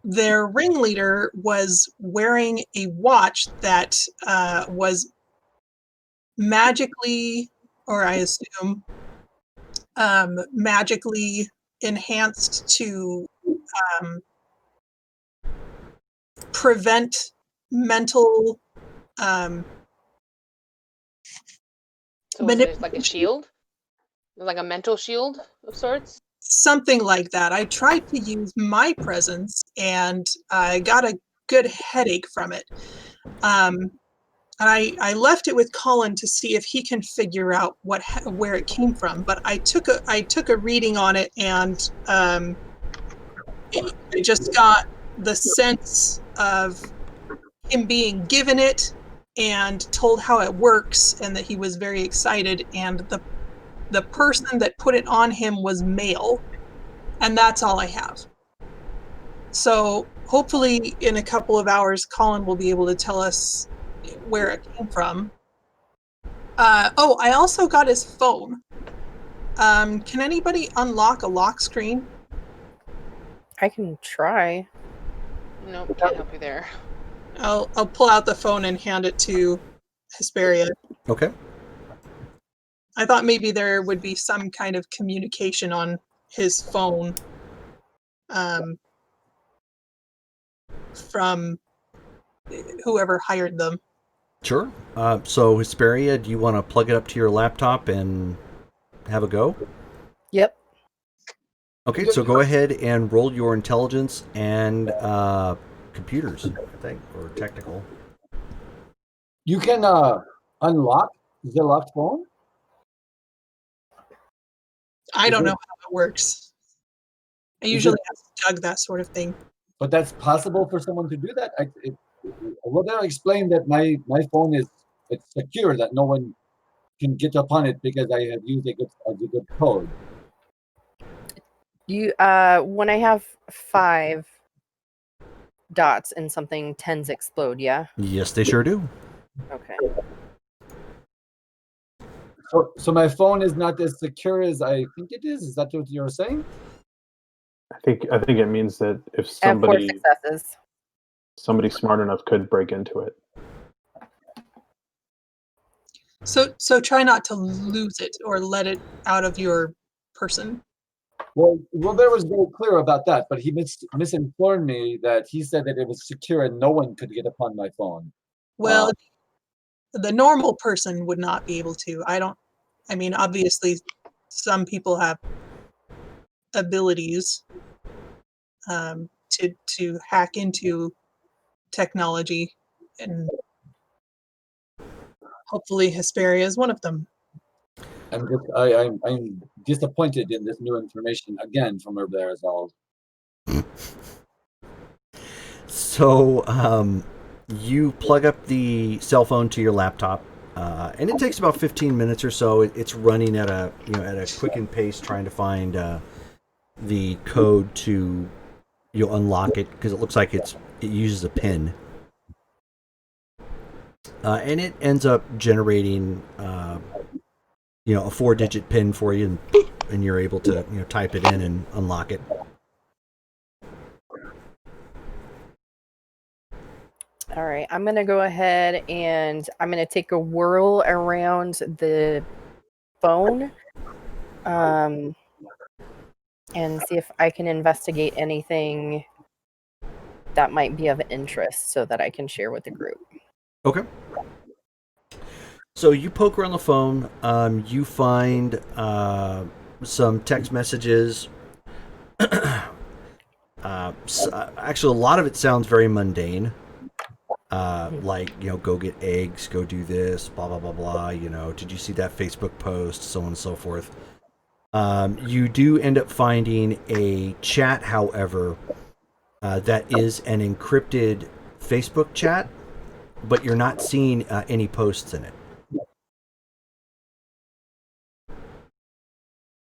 their ringleader was wearing a watch that was magically, or I assume, magically enhanced to prevent mental So was it like a shield? Like a mental shield of sorts? something like that. I tried to use my presence, and I got a good headache from it. I left it with Colin to see if he can figure out where it came from. But I took a reading on it, and I just got the sense of him being given it and told how it works, and that he was very excited. And the person that put it on him was male, and that's all I have. So hopefully in a couple of hours, Colin will be able to tell us where it came from. I also got his phone. Can anybody unlock a lock screen? I can try. Nope, can't help you there. I'll pull out the phone and hand it to Hesperia. Okay. I thought maybe there would be some kind of communication on his phone from whoever hired them. Sure. So Hesperia, do you want to plug it up to your laptop and have a go? Yep. Okay, so go ahead and roll your intelligence and computers, I think, or technical. You can unlock the locked phone. I don't know how it works. I usually have to Doug that sort of thing. But that's possible for someone to do that. Rodero explained that my phone it's secure, that no one can get upon it because I have used a good code. You when I have 5 dots and something, 10s explode, yeah? Yes, they sure do. Okay. So my phone is not as secure as I think it is. Is that what you're saying? I think it means that if I have 4 somebody successes. smart enough could break into it. So try not to lose it or let it out of your person. Well, Robert was very clear about that, but he misinformed me that he said that it was secure and no one could get upon my phone. Well, the normal person would not be able to. I mean, obviously, some people have abilities to hack into technology, and hopefully Hesperia is one of them. I'm disappointed in this new information again from Robert as all. So you plug up the cell phone to your laptop, and it takes about 15 minutes or so. It's running at a quickened pace, trying to find the code to unlock it, because it looks like it uses a pin, and it ends up generating a 4-digit pin for you, and you're able to type it in and unlock it. All right, I'm going to go ahead and I'm going to take a whirl around the phone and see if I can investigate anything that might be of interest so that I can share with the group. Okay. So you poke around the phone. You find some text messages. Actually, a lot of it sounds very mundane. Like, go get eggs, go do this, blah, blah, blah, blah. Did you see that Facebook post, so on and so forth. You do end up finding a chat, however, that is an encrypted Facebook chat, but you're not seeing any posts in it.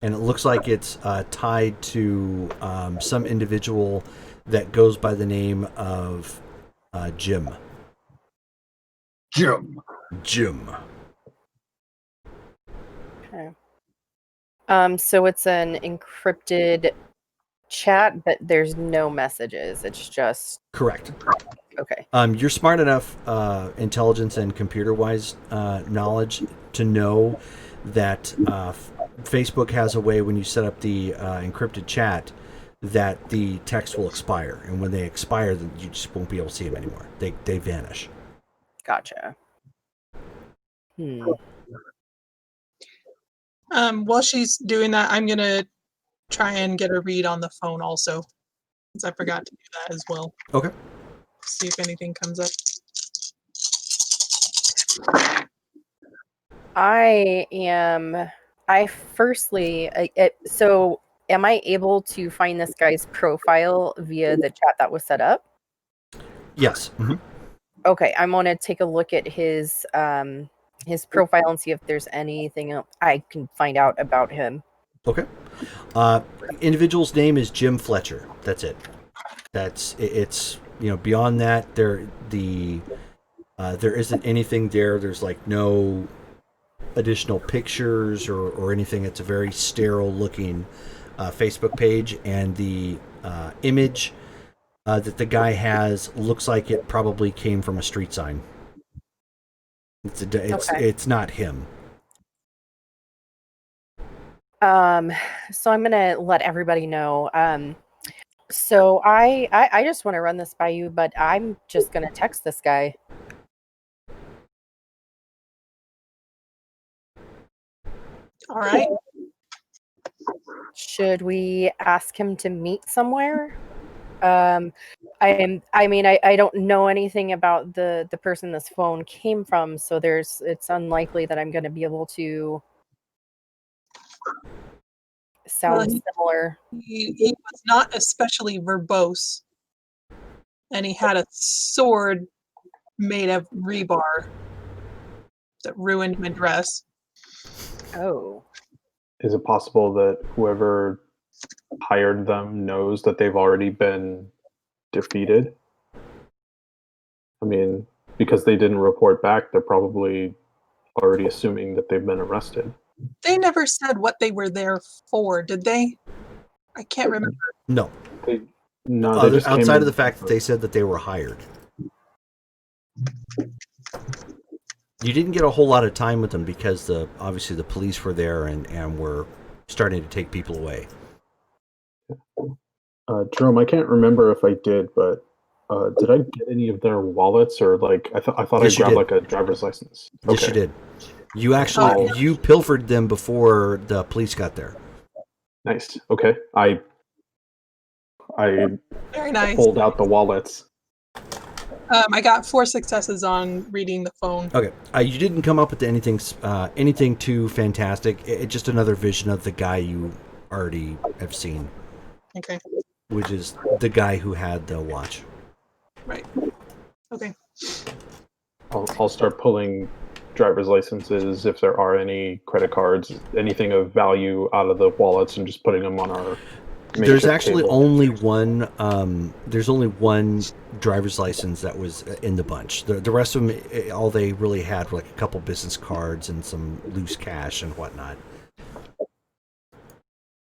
And it looks like it's tied to some individual that goes by the name of Jim. Jim. Okay. So it's an encrypted chat, but there's no messages. It's just Correct. okay. You're smart enough, intelligence and computer-wise knowledge, to know that Facebook has a way, when you set up the encrypted chat, that the text will expire, and when they expire, then you just won't be able to see them anymore. They vanish. Gotcha. While she's doing that, I'm gonna try and get a read on the phone also, since I forgot to do that as well. Okay. See if anything comes up. So am I able to find this guy's profile via the chat that was set up? Yes. Mm-hmm. Okay, I'm gonna take a look at his profile and see if there's anything else I can find out about him. Okay. Individual's name is Jim Fletcher. That's it. It's beyond that there isn't anything there. There's like no additional pictures or anything. It's a very sterile looking Facebook page, and the image that the guy has looks like it probably came from a street sign. It's not him. So I'm gonna let everybody know. So I just want to run this by you, but I'm just gonna text this guy. All right. Should we ask him to meet somewhere? I don't know anything about the person this phone came from, so it's unlikely that I'm going to be able to sound similar. He was not especially verbose, and he had a sword made of rebar that ruined my dress. Oh. Is it possible that whoever hired them knows that they've already been defeated? I mean, because they didn't report back, they're probably already assuming that they've been arrested. They never said what they were there for, did they? I can't remember. No. They just came outside in of the fact that they said that they were hired. You didn't get a whole lot of time with them because obviously the police were there and were starting to take people away. Jerome, I can't remember if I did, but did I get any of their wallets or like I thought Yes, I grabbed you like a driver's license. Yes, you did. You actually you pilfered them before the police got there. Nice. Okay. I Very nice. pulled out the wallets. I got 4 successes on reading the phone. Okay, you didn't come up with anything too fantastic. It's just another vision of the guy you already have seen. Okay. Which is the guy who had the watch. Right. Okay. I'll start pulling driver's licenses if there are any, credit cards, anything of value out of the wallets, and just putting them on our. There's actually table. only one. There's only one driver's license that was in the bunch. The rest of them, all they really had were like a couple business cards and some loose cash and whatnot.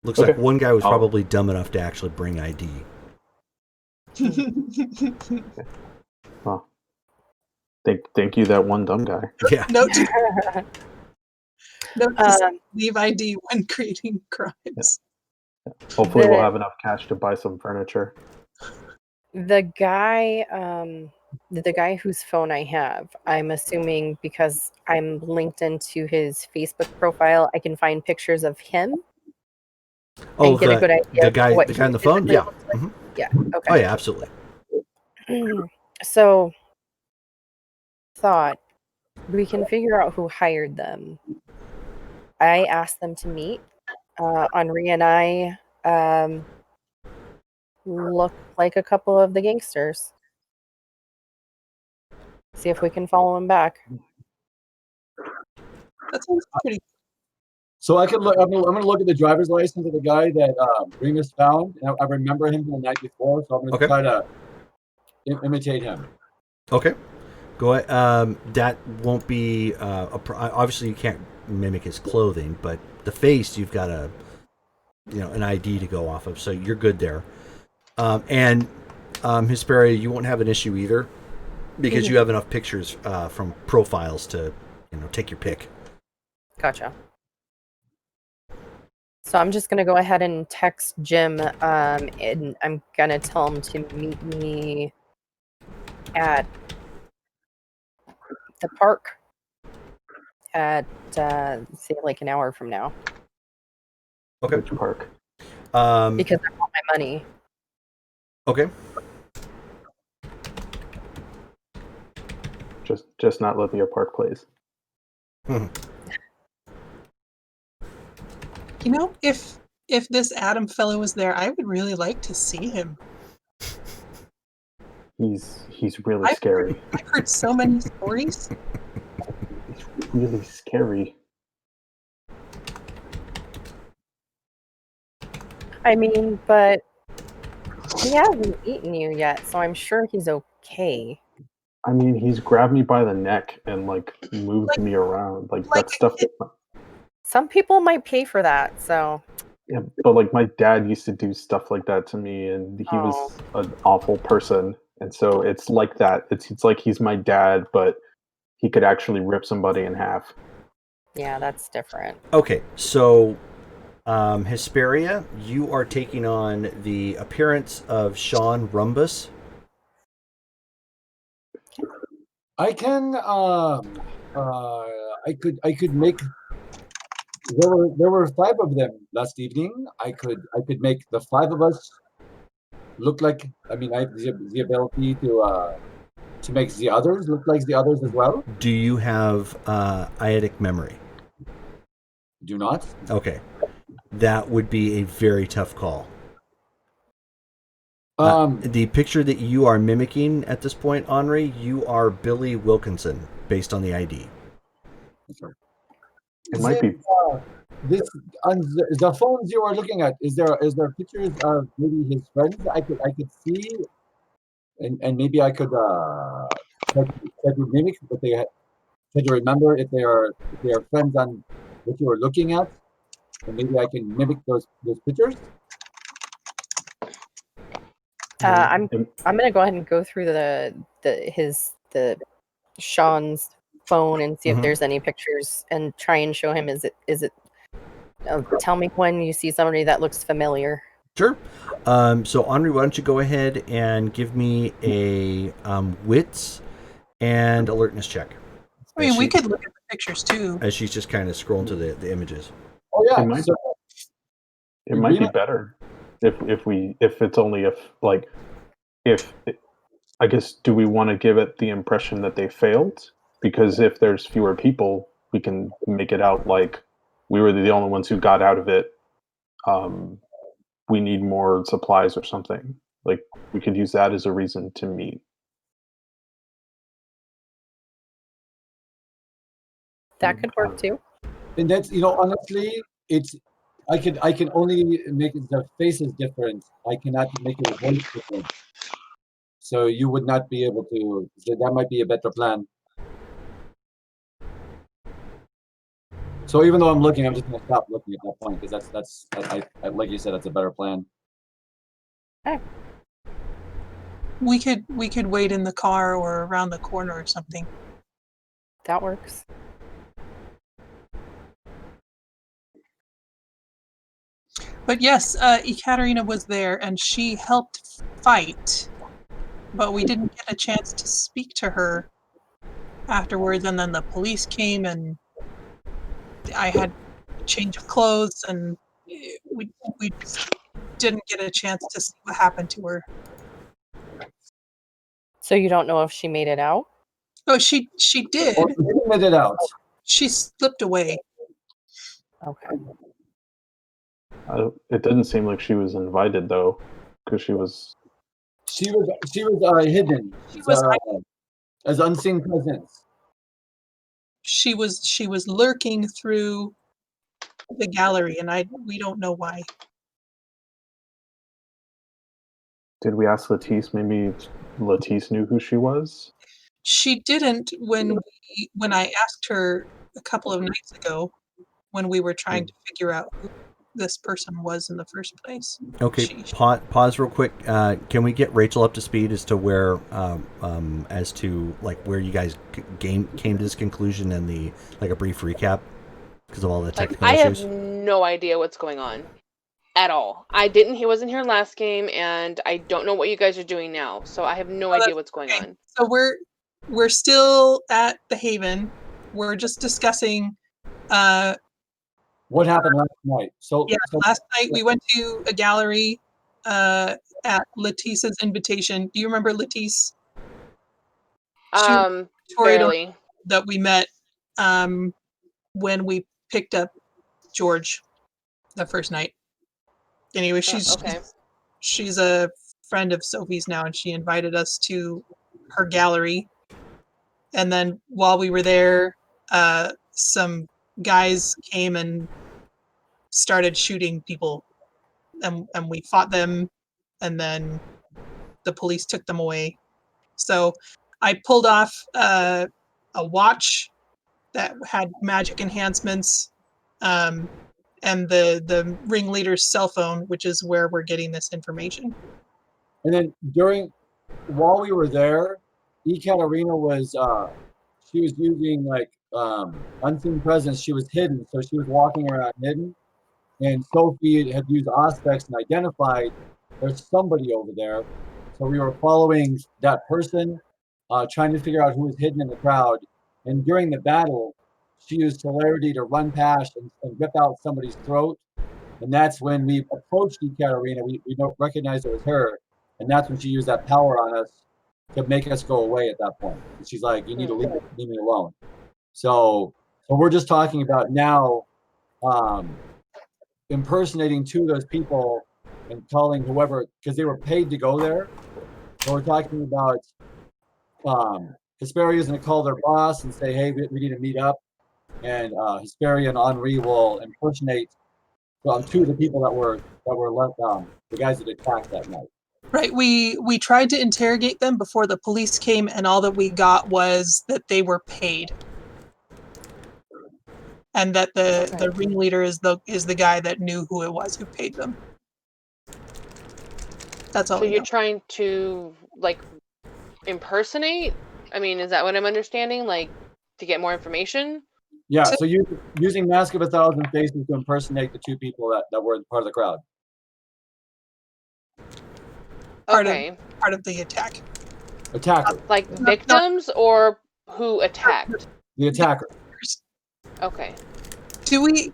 Looks like one guy was probably dumb enough to actually bring ID. Huh. Thank you, that one dumb guy. Yeah. Note to leave ID when creating crimes. Yeah. Hopefully we'll have enough cash to buy some furniture. The guy whose phone I have, I'm assuming because I'm linked into his Facebook profile, I can find pictures of him. Oh, and get a good idea the guy of what on the phone? Yeah. Mm-hmm. Yeah. Okay. Oh, yeah, absolutely. So, thought we can figure out who hired them. I asked them to meet. Henri and I look like a couple of the gangsters. See if we can follow him back. That sounds pretty. So I could look. I'm gonna look at the driver's license of the guy that Remus found. And I remember him from the night before, so I'm gonna try to imitate him. Okay, go ahead. That won't be obviously you can't mimic his clothing, but the face you've got an ID to go off of, so you're good there. And Hesperia, you won't have an issue either because you have enough pictures from profiles to take your pick. Gotcha. So I'm just gonna go ahead and text Jim, and I'm gonna tell him to meet me at the park at say like an hour from now. Okay. Which park? Because I want my money. Okay. Just not Lithia Park, please. If this Adam fellow was there, I would really like to see him. He's really scary. I've heard so many stories. He's really scary. I mean, but he hasn't eaten you yet, so I'm sure he's okay. I mean, he's grabbed me by the neck and moved me around. That stuff. Some people might pay for that, so. Yeah, but like my dad used to do stuff like that to me, and he Oh. was an awful person. And so it's like that. It's like he's my dad, but he could actually rip somebody in half. Yeah, that's different. Okay, so Hesperia, you are taking on the appearance of Sean Rumbus. I can I could make there were 5 of them last evening. I could make the 5 of us look like, I mean, I have the ability to make the others look like the others as well. Do you have eidetic memory? Do not. Okay, that would be a very tough call. Um The picture that you are mimicking at this point, Henri, you are Billy Wilkinson, based on the ID. It might be. this on the phones you are looking at, is there pictures of maybe his friends I could see, and maybe I could try to mimic what they try to remember if they are friends on what you are looking at, and maybe I can mimic those pictures. I'm it- gonna go ahead and go through the Sean's phone and see if Mhm. there's any pictures and try and show him. Is it? Tell me when you see somebody that looks familiar. Sure. So, Henri, why don't you go ahead and give me a wits and alertness check. I mean, As we she- could look at the pictures too. As she's just kind of scrolling to the images. Oh yeah, It might- so It might be agreement- better if it's only if I guess, do we want to give it the impression that they failed? Because if there's fewer people, we can make it out like we were the only ones who got out of it. We need more supplies or something. Like we could use that as a reason to meet. That could work too. and that's, honestly, it's I can only make the faces different. I cannot make it voice different. So you would not be able to. So that might be a better plan. So even though I'm looking, I'm just gonna stop looking at that point, because I like you said, that's a better plan. We could wait in the car or around the corner or something. That works. But yes, Ekaterina was there and she helped fight, but we didn't get a chance to speak to her afterwards. And then the police came and I had a change of clothes, and we didn't get a chance to see what happened to her. So you don't know if she made it out? Oh, she did. Or you made it out. She slipped away. Okay. It didn't seem like she was invited though, because she was. She was hidden. She was As unseen presence. she was lurking through the gallery, and we don't know why. Did we ask Latisse? Maybe Latisse knew who she was. She didn't when I asked her a couple of nights ago, when we were trying to figure out who this person was in the first place. Okay, She- pause real quick. Can we get Rachel up to speed as to where, as to like where you guys came to this conclusion and a brief recap because of all the Like, technical I have issues? no idea what's going on at all. He wasn't here last game, and I don't know what you guys are doing now. So I have no Oh, idea what's going okay. on. So we're still at the Haven. We're just discussing. What happened last night? So Last night we went to a gallery at Latisse's invitation. Do you remember Latisse? Victoria Barely. that we met when we picked up George the first night. Anyway, Okay. she's a friend of Sophie's now, and she invited us to her gallery. And then while we were there, some guys came and started shooting people, and we fought them, and then the police took them away. So I pulled off a watch that had magic enhancements, and the ringleader's cell phone, which is where we're getting this information. And then while we were there, Ekaterina was she was using like unseen presence. She was hidden, so she was walking around hidden. And Sophie had used Auspex and identified there's somebody over there. So we were following that person, trying to figure out who was hidden in the crowd. And during the battle, she used celerity to run past and rip out somebody's throat. And that's when we approached Ekaterina. We don't recognize it was her. And that's when she used that power on us to make us go away at that point. And she's like, you need to leave me alone. So we're just talking about now impersonating two of those people and calling whoever, because they were paid to go there. So we're talking about Hesperia is going to call their boss and say, hey, we need to meet up. And Hesperia and Henri will impersonate two of the people that were left, the guys that attacked that night. Right. We tried to interrogate them before the police came, and all that we got was that they were paid, and that the ringleader is the guy that knew who it was who paid them. That's all. So you're trying to like impersonate? I mean, is that what I'm understanding? Like to get more information? Yeah. So using Mask of 1,000 Faces to impersonate the two people that were part of the crowd. Part of the attack. Attacker. Like victims or who attacked? The attacker. Okay. Do we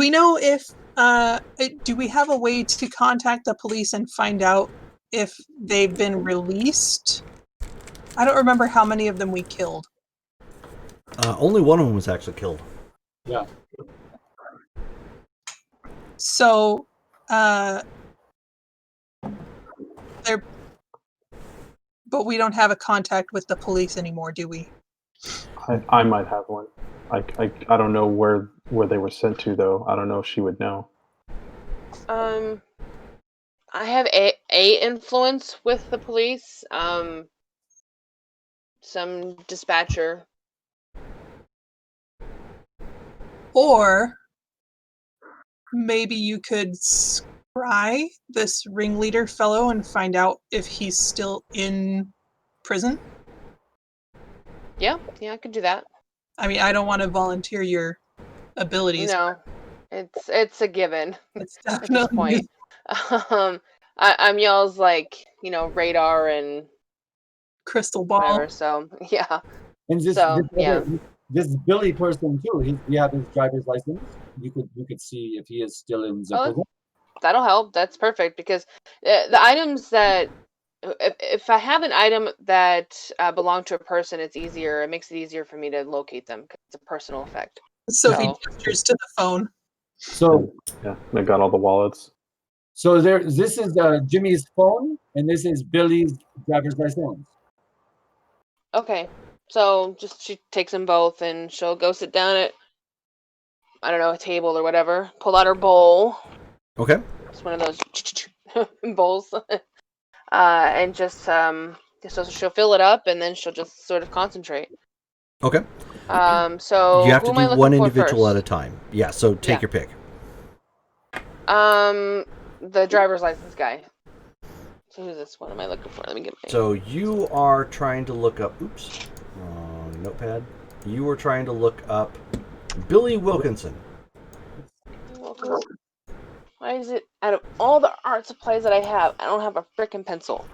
know if do we have a way to contact the police and find out if they've been released? I don't remember how many of them we killed. Only one of them was actually killed. Yeah. So but we don't have a contact with the police anymore, do we? I might have one. I don't know where they were sent to though. I don't know if she would know. I have a influence with the police. Some dispatcher. Or maybe you could scry this ringleader fellow and find out if he's still in prison. Yeah, I could do that. I mean, I don't want to volunteer your abilities. No, it's a given. It's At this definitely point. I'm y'all's like radar and crystal ball. whatever. So yeah. And this Billy person too. You have his driver's license. You could see if he is still in the prison. That'll help. That's perfect because the items that if I have an item that belong to a person, it's easier. It makes it easier for me to locate them because it's a personal effect. Sophie gestures to the phone. So yeah, they got all the wallets. So this is Jimmy's phone, and this is Billy's driver's license. Okay, so she takes them both, and she'll go sit down at a table or whatever. Pull out her bowl. Okay. It's one of those bowls, and just so she'll fill it up, and then she'll just sort of concentrate. Okay. So you have to do one individual first? at a time. Yeah. So take your pick. The driver's license guy. So who's this? What am I looking for? Let me get my... So you are trying to look up. Oops. Notepad. You were trying to look up Billy Wilkinson. Why is it out of all the art supplies that I have, I don't have a frickin' pencil?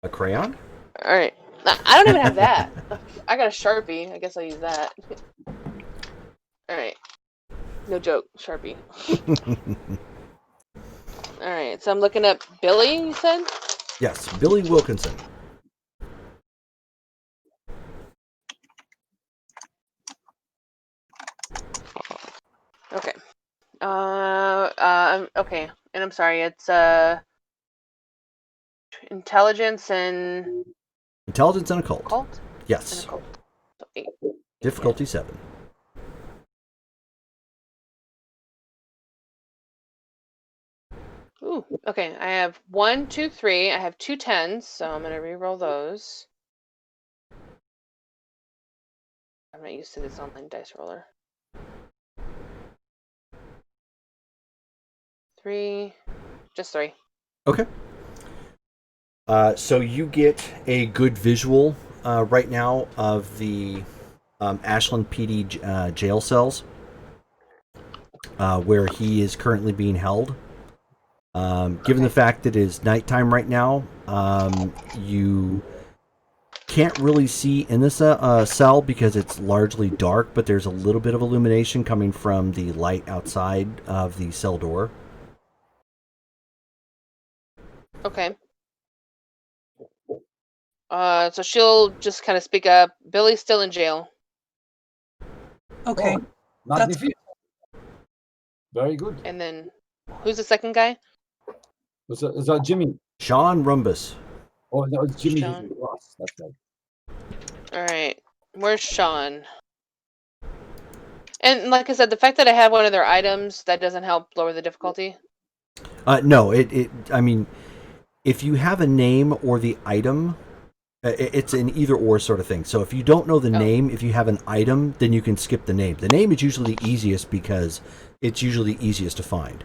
A crayon? All right. I don't even have that. I got a Sharpie. I guess I'll use that. All right. No joke, Sharpie. All right. So I'm looking up Billy, you said? Yes, Billy Wilkinson. Okay. Okay. And I'm sorry, it's intelligence and occult. Occult? Yes. And occult. So 8. Difficulty 7. Ooh, okay. I have 1, 2, 3. I have 2 10s, so I'm gonna re-roll those. I'm not used to this online dice roller. 3. Just 3. Okay. So you get a good visual right now of the Ashland PD jail cells where he is currently being held. Given the fact that it is nighttime right now, you can't really see in the cell because it's largely dark, but there's a little bit of illumination coming from the light outside of the cell door. Okay. So she'll just kind of speak up. Billy's still in jail. Okay. Magnifique. Very good. And then, who's the second guy? Was that Jimmy? Sean Rumbus. Oh, that was Jimmy. Sean. Ross. That's right. All right. Where's Sean? And like I said, the fact that I have one of their items, that doesn't help lower the difficulty. No, I mean, if you have a name or the item, it's an either or sort of thing. So if you don't know the name, if you have an item, then you can skip the name. The name is usually the easiest because it's usually the easiest to find.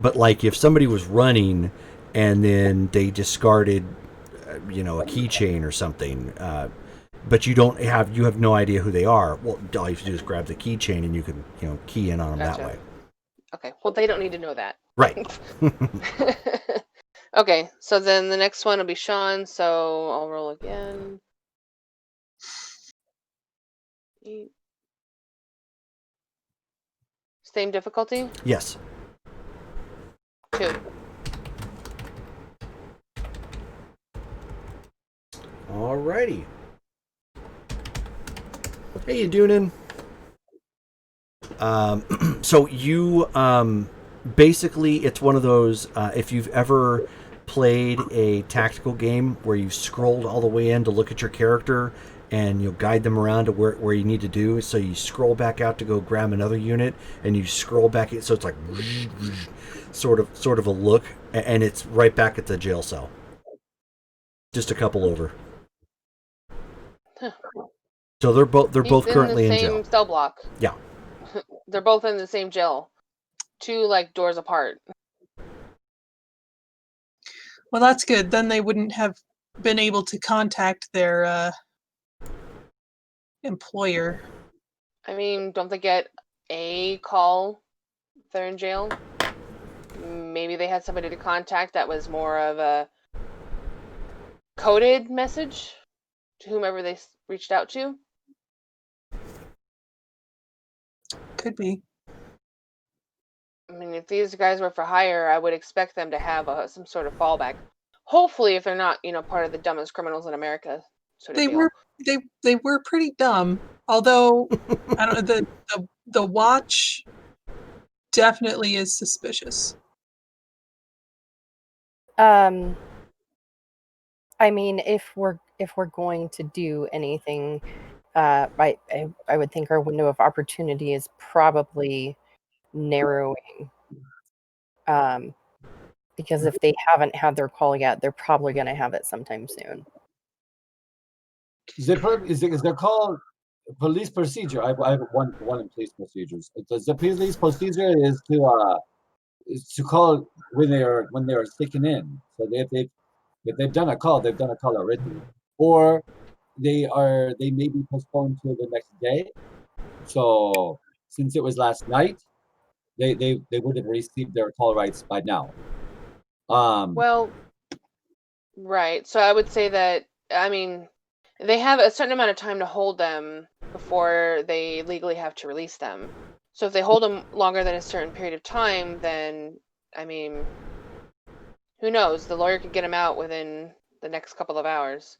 But like if somebody was running and then they discarded, a keychain or something, but you have no idea who they are. Well, all you have to do is grab the keychain and you can, key in on them that way. Okay. Well, they don't need to know that. Right. Okay. So then the next one will be Sean. So I'll roll again. 8. Same difficulty? Yes. 2. Alrighty. Hey, you doing? So you basically, it's one of those. If you've ever played a tactical game where you scrolled all the way in to look at your character and you'll guide them around to where you need to do. So you scroll back out to go grab another unit, and you scroll back in. So it's like sort of a look, and it's right back at the jail cell. Just a couple over. Huh. So they're both He's currently in in the jail. same cell block. Yeah. They're both in the same jail. 2 doors apart. Well, that's good. Then they wouldn't have been able to contact their employer. I mean, don't they get a call if they're in jail? Maybe they had somebody to contact that was more of a coded message to whomever they reached out to. Could be. I mean, if these guys were for hire, I would expect them to have some sort of fallback. Hopefully, if they're not, part of the dumbest criminals in America. Sort of They deal. were they were pretty dumb. Although I don't know, the watch definitely is suspicious. I mean, if we're going to do anything, I would think our window of opportunity is probably narrowing. Because if they haven't had their call yet, they're probably going to have it sometime soon. Is there called police procedure? I have one in police procedures. The police procedure is to call when they are taken in. So if they've done a call, they've done a call already, or they may be postponed to the next day. So since it was last night, they would have received their call rights by now. Well, right. So I would say that, I mean, they have a certain amount of time to hold them before they legally have to release them. So if they hold them longer than a certain period of time, then, I mean, who knows? The lawyer could get them out within the next couple of hours.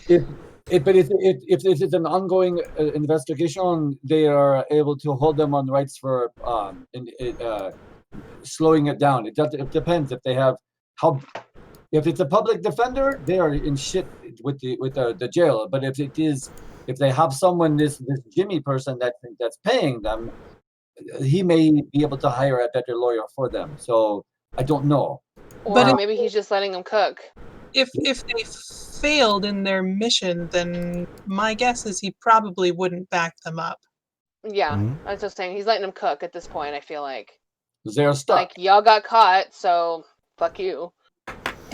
If it's an ongoing investigation, they are able to hold them on rights for slowing it down. It depends if they have if it's a public defender, they are in shit with the jail. But if they have someone, this Jimmy person that's paying them, he may be able to hire a better lawyer for them. So I don't know. Or maybe he's just letting them cook. If they failed in their mission, then my guess is he probably wouldn't back them up. Yeah, I was just saying he's letting them cook at this point. I feel like. They're stuck. Like y'all got caught, so fuck you.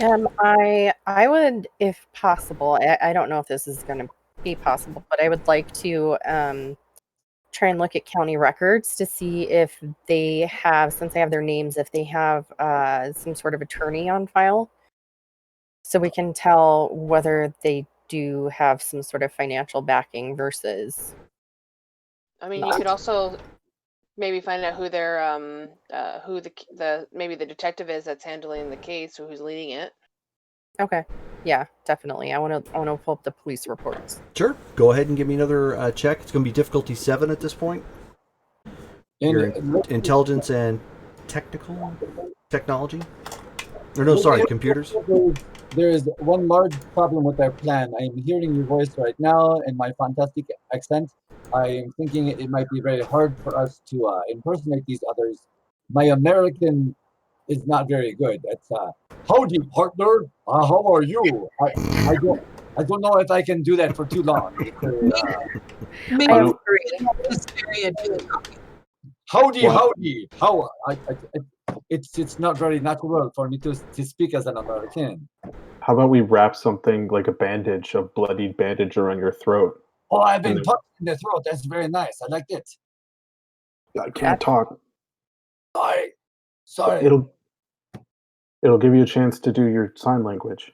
I would, if possible, I don't know if this is going to be possible, but I would like to try and look at county records to see if they have, since I have their names, if they have some sort of attorney on file, so we can tell whether they do have some sort of financial backing versus. I mean, you could also maybe find out who their who the maybe the detective is that's handling the case or who's leading it. Okay, yeah, definitely. I want to pull up the police reports. Sure. Go ahead and give me another check. It's going to be difficulty 7 at this point. Your intelligence and technology. Or no, sorry, computers. There is one large problem with our plan. I am hearing your voice right now in my fantastic accent. I am thinking it might be very hard for us to impersonate these others. My American is not very good. It's howdy, partner. How are you? I don't know if I can do that for too long. Maybe I don't- we can have Hysteria do the talking. Howdy, What? howdy. How? It's not very natural for me to speak as an American. How about we wrap something like a bandage, a bloodied bandage around your throat? Oh, I've been And- punched in the throat. That's very nice. I like it. I can't talk. Sorry. It'll give you a chance to do your sign language.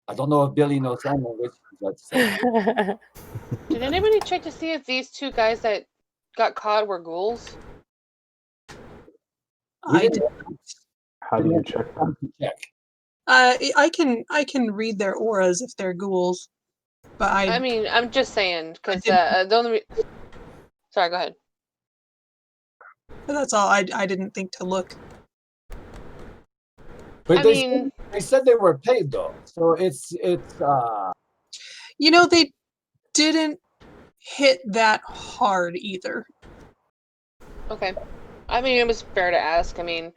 I don't know if Billy knows sign language. But Did anybody check to see if these two guys that got caught were ghouls? we I didn't did. How do you check that? have to check. I can read their auras if they're ghouls, but I mean, I'm just saying because didn't- the only. Sorry, go ahead. that's all. I didn't think to look. But I they, mean, they said they were paid though, so it's You know, they didn't hit that hard either. okay. I mean, it was fair to ask. I mean,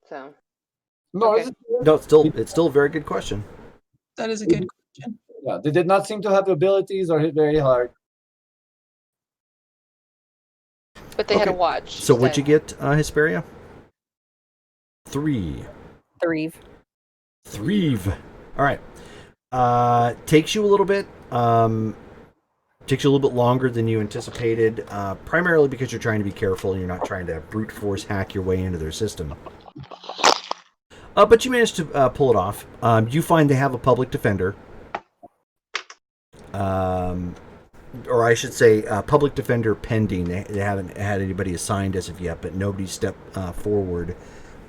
so no. Okay. No, it's still a very good question. That is a good question. Yeah, they did not seem to have abilities or hit very hard. but they had a Okay. watch. So what'd you instead. get, Hesperia? 3. Three. All right. Takes you a little bit. Takes you a little bit longer than you anticipated, primarily because you're trying to be careful and you're not trying to brute force hack your way into their system. But you managed to pull it off. You find they have a public defender. Or I should say, public defender pending. They haven't had anybody assigned as of yet, but nobody's stepped forward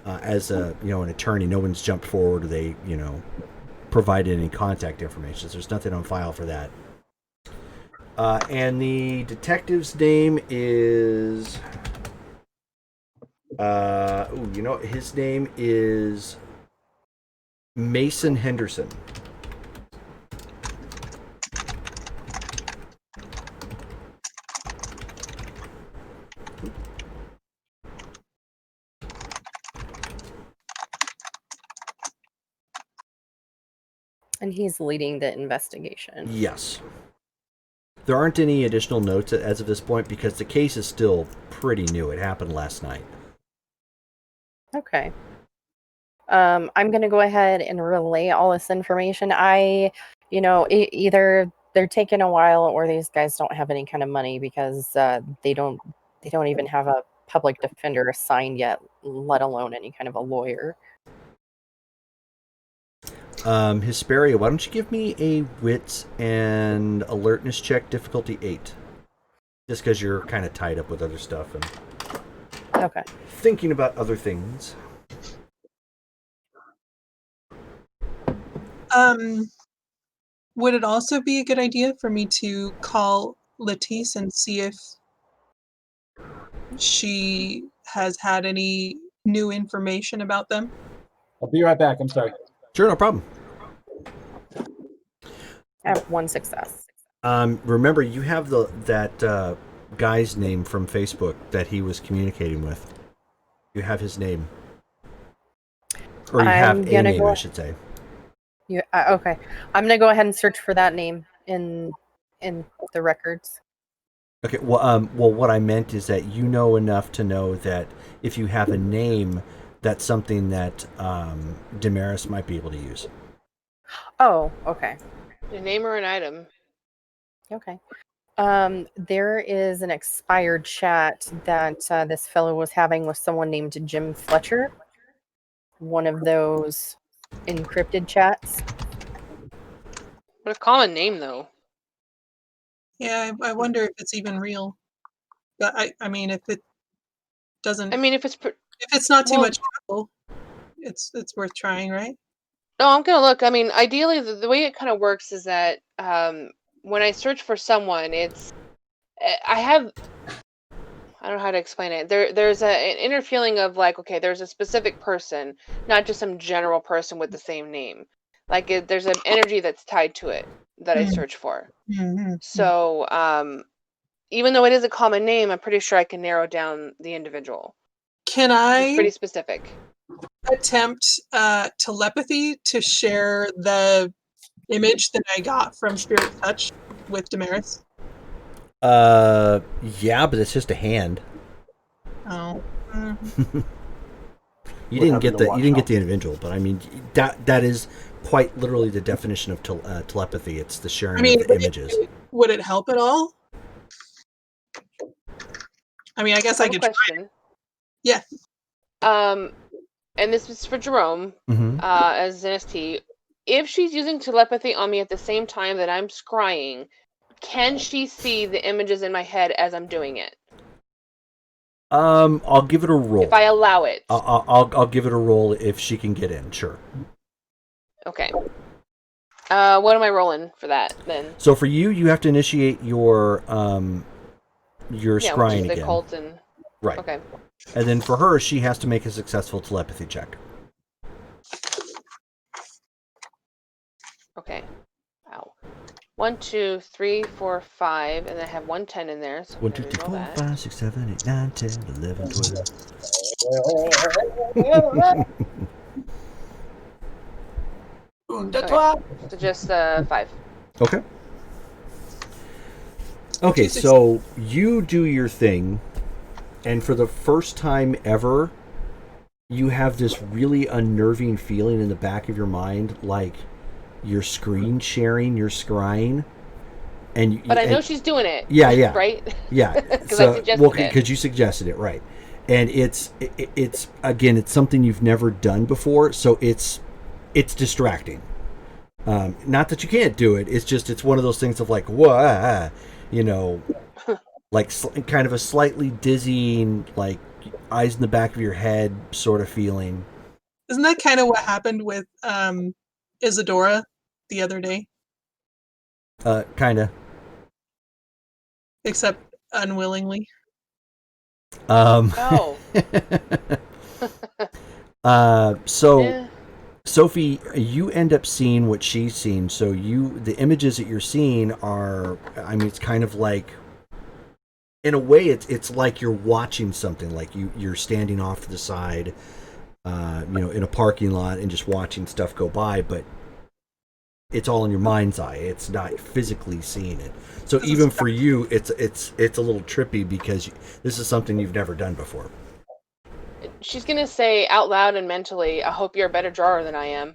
as an attorney. No one's jumped forward or they provided any contact information. So there's nothing on file for that. And the detective's name is his name is Mason Henderson. And he's leading the investigation. Yes. There aren't any additional notes as of this point because the case is still pretty new. It happened last night. Okay. I'm going to go ahead and relay all this information. Either they're taking a while or these guys don't have any kind of money because they don't even have a public defender assigned yet, let alone any kind of a lawyer. Hesperia, why don't you give me a wits and alertness check, difficulty 8. Just because you're kind of tied up with other stuff and Okay. thinking about other things. Would it also be a good idea for me to call Latisse and see if she has had any new information about them? I'll be right back. I'm sorry. Sure, no problem. I have one success. Remember, you have that guy's name from Facebook that he was communicating with. You have his name. Or you have a name, I should say. Okay. I'm going to go ahead and search for that name in the records. Okay. Well, what I meant is that you know enough to know that if you have a name, that's something that Damaris might be able to use. Oh, okay. A name or an item. Okay. There is an expired chat that this fellow was having with someone named Jim Fletcher. One of those encrypted chats. What a common name, though. Yeah, I wonder if it's even real. But I mean, if it doesn't, I mean, if it's if it's not too well- much trouble, it's worth trying, right? No, I'm gonna look. I mean, ideally, the way it kind of works is that when I search for someone, I don't know how to explain it. There's an inner feeling of like, okay, there's a specific person, not just some general person with the same name. Like there's an energy that's tied to it that I search for. Mm-hmm. So even though it is a common name, I'm pretty sure I can narrow down the individual. Can It's pretty I specific. attempt telepathy to share the image that I got from Spirit Touch with Damaris? Yeah, but it's just a hand. Oh. You What didn't happened get to the watch individual, but I mean that is quite literally the definition of telepathy. It's the sharing I mean, of the images. would it help at all? I mean, I guess I I have a could try. question. Yeah. And this is for Jerome, Mm-hmm. as an ST. If she's using telepathy on me at the same time that I'm scrying, can she see the images in my head as I'm doing it? I'll give it a roll. If I allow it. I'll give it a roll if she can get in. Sure. Okay. What am I rolling for that then? So for you, you have to initiate your Yeah, which scrying is the again. cult and Right. okay. And then for her, she has to make a successful telepathy check. Okay. Ow. 1, 2, 3, 4, 5, and I have 1 10 in there. So 1, 2, I'm 3, gonna reroll 4, that. 5, 6, 7, 8, 9, 10, 11, 12. So just 5. Okay. Okay, so you do your thing, and for the first time ever, you have this really unnerving feeling in the back of your mind, like you're screen sharing, you're scrying, and But I know she's doing it. Yeah. Right? Yeah, Because I suggested it. because you suggested it, right? And it's again, it's something you've never done before, so it's distracting. Not that you can't do it. It's one of those things of like, whoa, like kind of a slightly dizzying, like eyes in the back of your head sort of feeling. Isn't that kind of what happened with Isadora the other day? Kind of. Except unwillingly. Oh. So Eh. Sophie, you end up seeing what she's seen. So the images that you're seeing are, I mean, it's kind of like, in a way, it's like you're watching something. Like you're standing off to the side, in a parking lot and just watching stuff go by. But it's all in your mind's eye. It's not physically seeing it. So even for you, it's a little trippy because this is something you've never done before. She's gonna say out loud and mentally, "I hope you're a better drawer than I am."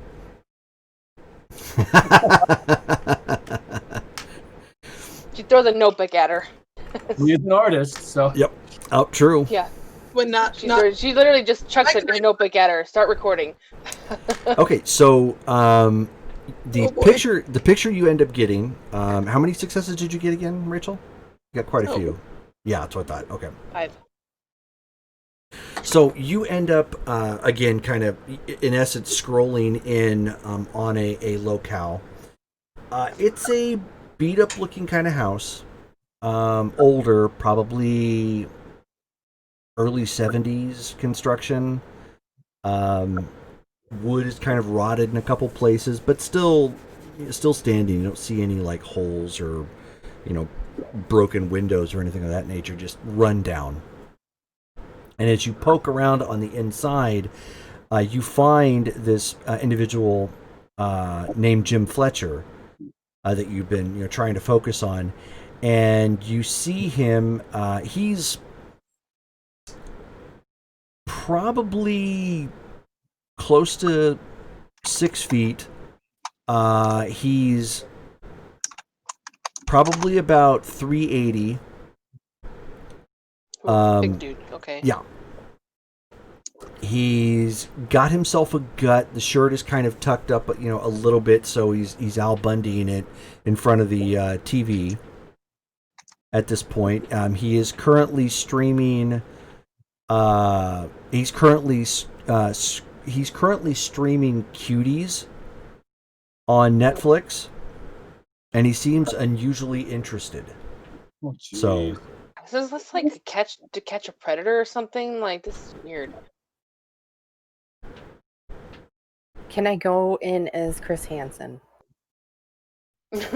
She throws a notebook at her. He's an artist, so. Yep. Oh, true. Yeah. But not She literally just chucks her notebook at her. Start recording. Okay, so the Oh, boy. picture you end up getting. How many successes did you get again, Rachel? You got quite a few. Yeah, that's what I thought. Okay. 5. So you end up again, kind of in essence, scrolling in on a locale. It's a beat up looking kind of house, older, probably early 70s construction. Wood is kind of rotted in a couple places, but still standing. You don't see any like holes or broken windows or anything of that nature. Just run down. And as you poke around on the inside, you find this individual named Jim Fletcher that you've been trying to focus on. and you see him. He's probably close to 6 feet. He's probably about 380. Ooh, big dude. Okay. Yeah. He's got himself a gut. The shirt is kind of tucked up, a little bit, so he's Al Bundying it in front of the TV. At this point, he is currently streaming. He's currently streaming Cuties on Netflix, and he seems unusually interested. Oh, So, So is this like to catch a predator or something? Like, this is weird. Can I go in as Chris Hansen? Can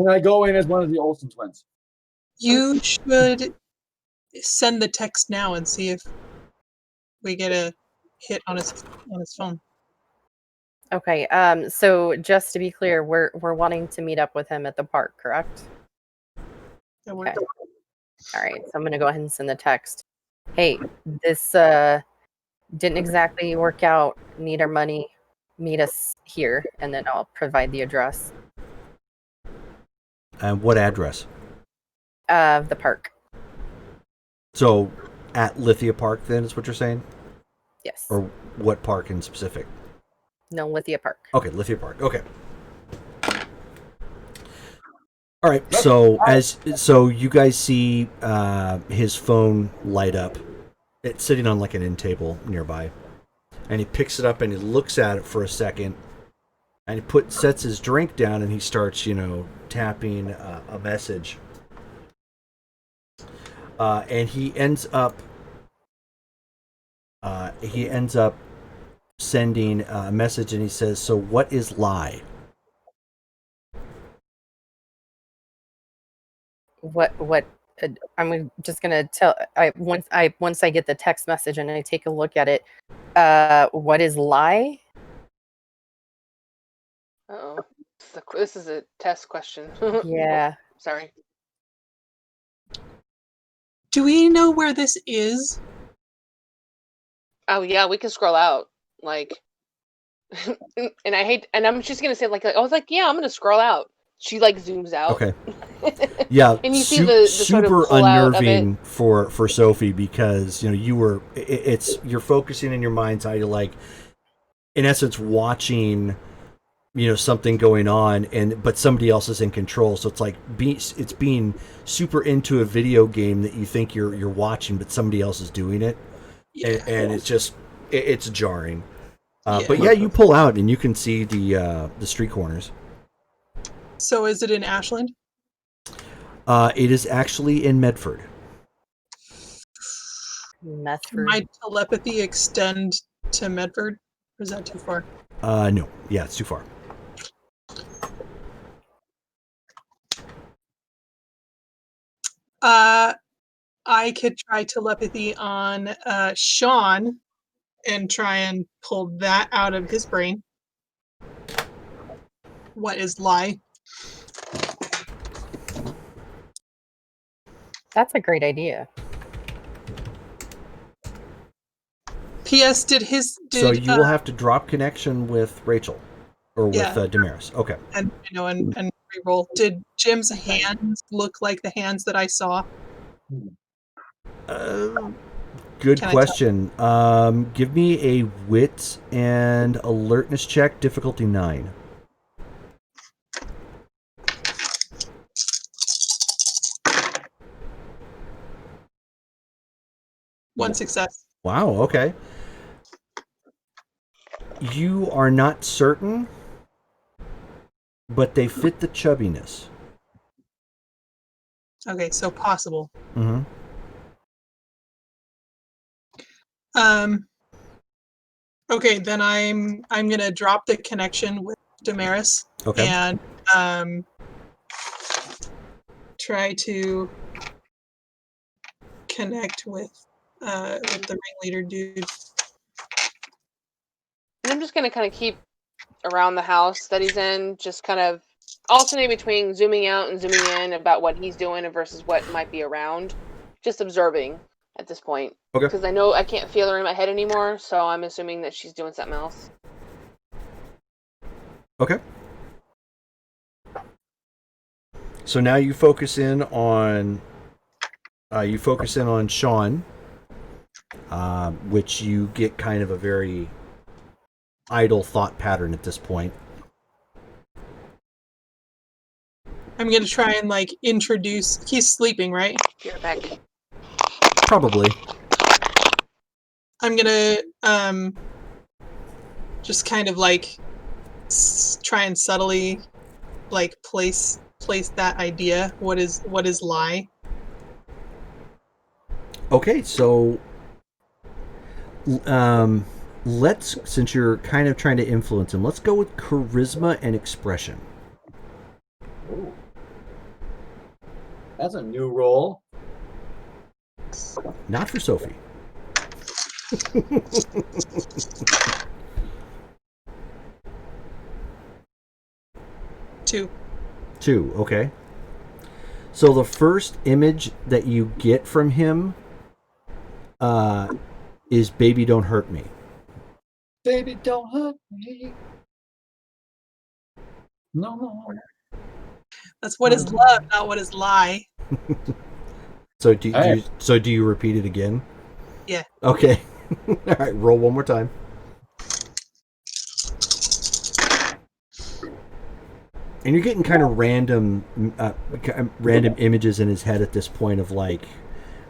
I go in as one of the Olsen twins? You should send the text now and see if we get a hit on his phone. Okay. So just to be clear, we're wanting to meet up with him at the park, correct? That works. Okay. All right. So I'm gonna go ahead and send the text. Hey, this didn't exactly work out. Need our money. Meet us here, and then I'll provide the address and what address? of the park. So, at Lithia Park, then, is what you're saying? Yes. Or what park in specific? No, Lithia Park. Okay, Lithia Park. Okay. All right. So you guys see his phone light up. It's sitting on like an end table nearby, and he picks it up and he looks at it for a second, and he sets his drink down and he starts, tapping a message. And he ends up sending a message, and he says, "So what is lie?" What I'm just gonna tell. Once I get the text message and I take a look at it. What is lie? Uh-oh. This is a test question. Yeah. Oh, sorry. Do we know where this is? Oh yeah, we can scroll out. Like, and I'm just gonna say like I was like, yeah, I'm gonna scroll out. She like zooms out. Okay. Yeah, and you see the sort of super pull out of unnerving it. for Sophie, because you're focusing in your mind's eye, like, in essence, watching something going on, but somebody else is in control. So it's like it's being super into a video game that you think you're watching, but somebody else is doing it, and it's just it's jarring. But yeah, you pull out and you can see the street corners. So is it in Ashland? It is actually in Medford. Medford. Might telepathy extend to Medford? Or is that too far? No. Yeah, it's too far. I could try telepathy on Sean and try and pull that out of his brain. What is lie? That's a great idea. P.S. So you will have to drop connection with Rachel, or with Damaris. Okay. And re-roll. Did Jim's hands look like the hands that I saw? Good question. Give me a wit and alertness check, difficulty 9. One success. Wow, okay. You are not certain, but they fit the chubbiness. Okay, so possible. Mm-hmm. Okay, then I'm gonna drop the connection with Damaris. Okay. And try to connect with the ringleader dude. And I'm just gonna kind of keep around the house that he's in, just kind of Alternating between zooming out and zooming in about what he's doing versus what might be around. Just observing at this point. Okay. Because I know I can't feel her in my head anymore, so I'm assuming that she's doing something else. Okay. So now you focus in on Sean, which you get kind of a very idle thought pattern at this point. I'm gonna try and like introduce. He's sleeping, right? You're back. Probably. I'm gonna just kind of like try and subtly like place that idea. What is lie? Okay, so let's, since you're kind of trying to influence him, let's go with charisma and expression. Ooh. That's a new roll. Not for Sophie. Two. 2, okay. So the first image that you get from him is "Baby, Don't Hurt Me." Baby, don't hurt me. No. That's what is love, not what is lie. So do you repeat it again? Yeah. Okay. All right, roll one more time. And you're getting kind of random images in his head at this point of like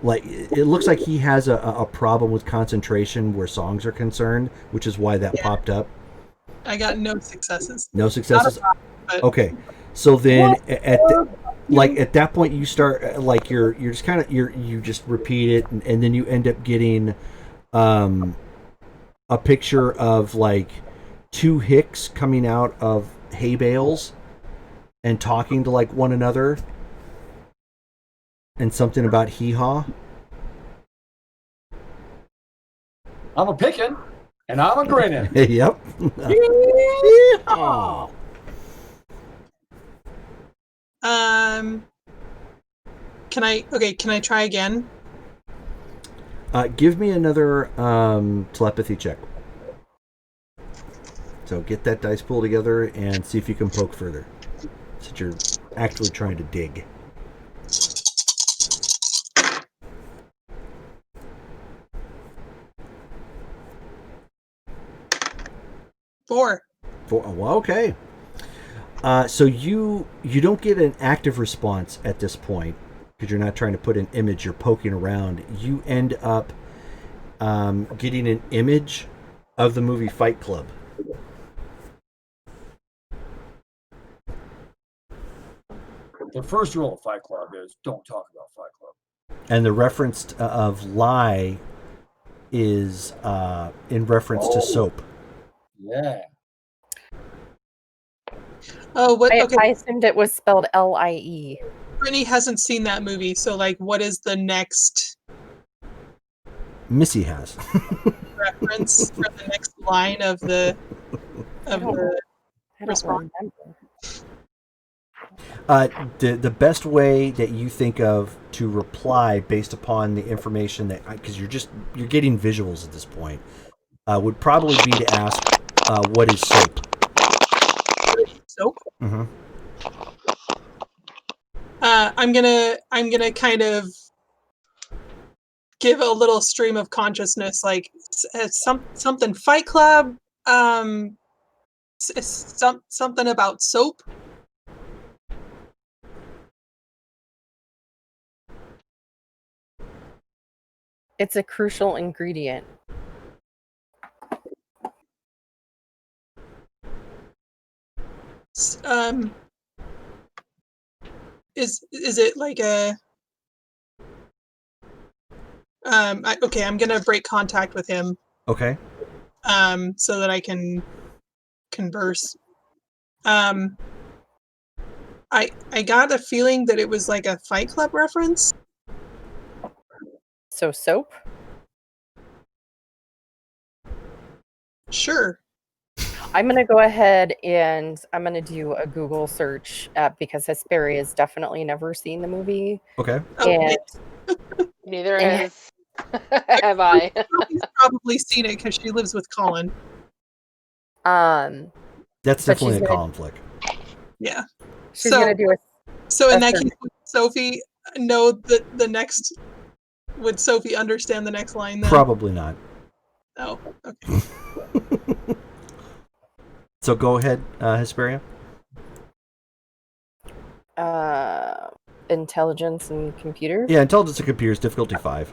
it looks like he has a problem with concentration where songs are concerned, which is why that popped up. I got no successes. No successes. But Okay, so then at that point you start like you're just kind of you just repeat it, and then you end up getting a picture of like two hicks coming out of hay bales and talking to like one another, and something about hee-haw. I'm a picking, and I'm a grinning. Yep. Hee-haw. Can I try again? Give me another telepathy check. So get that dice pool together and see if you can poke further, since you're actually trying to dig. Four. Well, okay. So you don't get an active response at this point because you're not trying to put an image. You're poking around. You end up getting an image of the movie Fight Club. The first rule of Fight Club is don't talk about Fight Club. And the reference of lie is in reference to soap. Yeah. Oh, what? Okay. I assumed it was spelled L-I-E. Brittany hasn't seen that movie, so like, what is the next Missy has. reference for the next line of the response? The best way that you think of to reply based upon the information that, because you're getting visuals at this point, would probably be to ask, what is soap? Soap. Mm-hmm. I'm gonna kind of give a little stream of consciousness, like something Fight Club, something about soap. It's a crucial ingredient. Is it like a okay, I'm gonna break contact with him Okay. so that I can converse. I got a feeling that it was like a Fight Club reference. So soap? Sure. I'm gonna go ahead and I'm gonna do a Google search because Hesperia has definitely never seen the movie, Okay. Okay. and Neither And- has have I. She's probably seen it because she lives with Colin. um, That's But definitely she's a gonna- Colin flick. Yeah. she's So- gonna do a So in that That's case, would Sophie know the next? Would Sophie understand the next line then? Probably not. Oh, okay. So go ahead, Hesperia. intelligence and computer. Yeah, Intelligence and Computers, difficulty 5.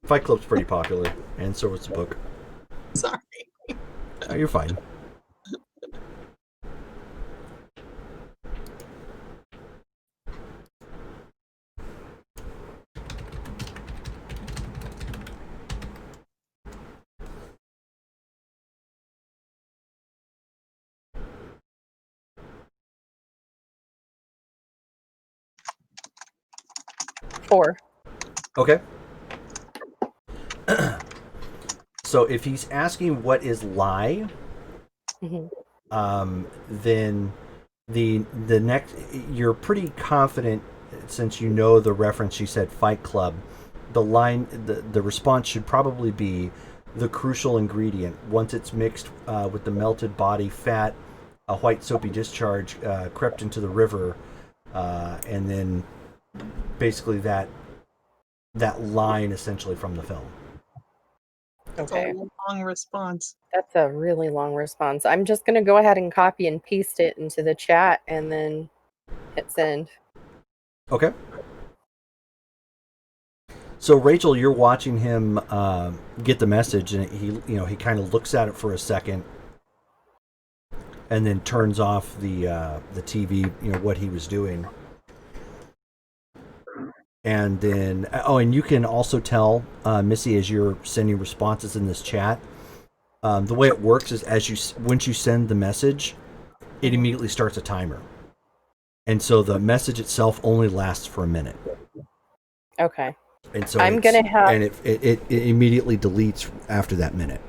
Fight Club's pretty popular, and so was the book. Sorry. Oh, you're fine. Four. Okay. So if he's asking what is lie, Mhm. then the next, you're pretty confident since you know the reference. She said Fight Club. The line, the response should probably be the crucial ingredient. Once it's mixed with the melted body fat, a white soapy discharge crept into the river, and then basically that line essentially from the film. That's Okay. a long response. That's a really long response. I'm just gonna go ahead and copy and paste it into the chat and then hit send. Okay. So Rachel, you're watching him get the message, and he kind of looks at it for a second, and then turns off the TV. What he was doing, and then and you can also tell Missy, as you're sending responses in this chat. The way it works is once you send the message, it immediately starts a timer, and so the message itself only lasts for a minute. Okay. And so I'm gonna have- and it immediately deletes after that minute.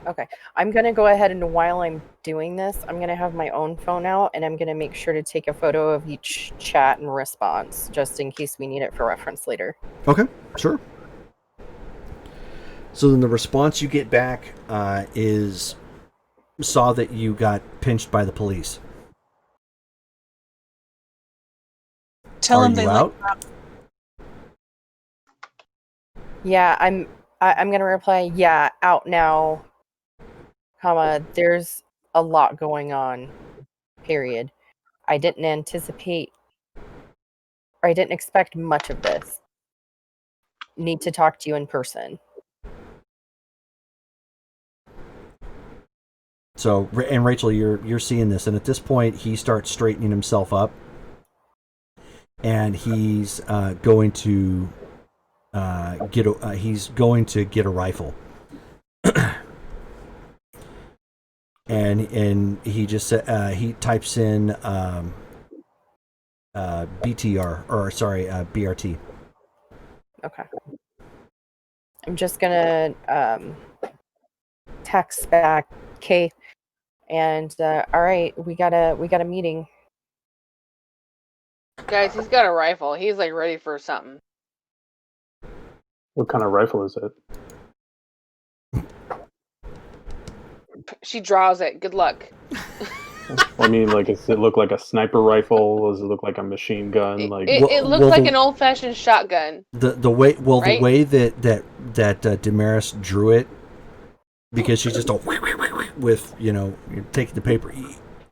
Okay. I'm gonna go ahead and while I'm doing this, I'm gonna have my own phone out and I'm gonna make sure to take a photo of each chat and response just in case we need it for reference later. Okay, sure. So then the response you get back is, saw that you got pinched by the police. Tell Are them you they out? like Yeah, I'm gonna reply, yeah, out now, comma, there's a lot going on, period. I didn't expect much of this. Need to talk to you in person. So, and Rachel, you're seeing this, and at this point, he starts straightening himself up, and he's going to get a rifle, and he just he types in BTR or sorry BRT. Okay. I'm just gonna text back, Kate, and all right, we got a meeting. Guys, he's got a rifle. He's like ready for something. What kind of rifle is it? She draws it. Good luck. I mean, like, does it look like a sniper rifle? Does it look like a machine gun? It, Like, it, Well- it looks well, like the- an old-fashioned shotgun. The way Right? the way that Damaris drew it, because she's just with you're taking the paper.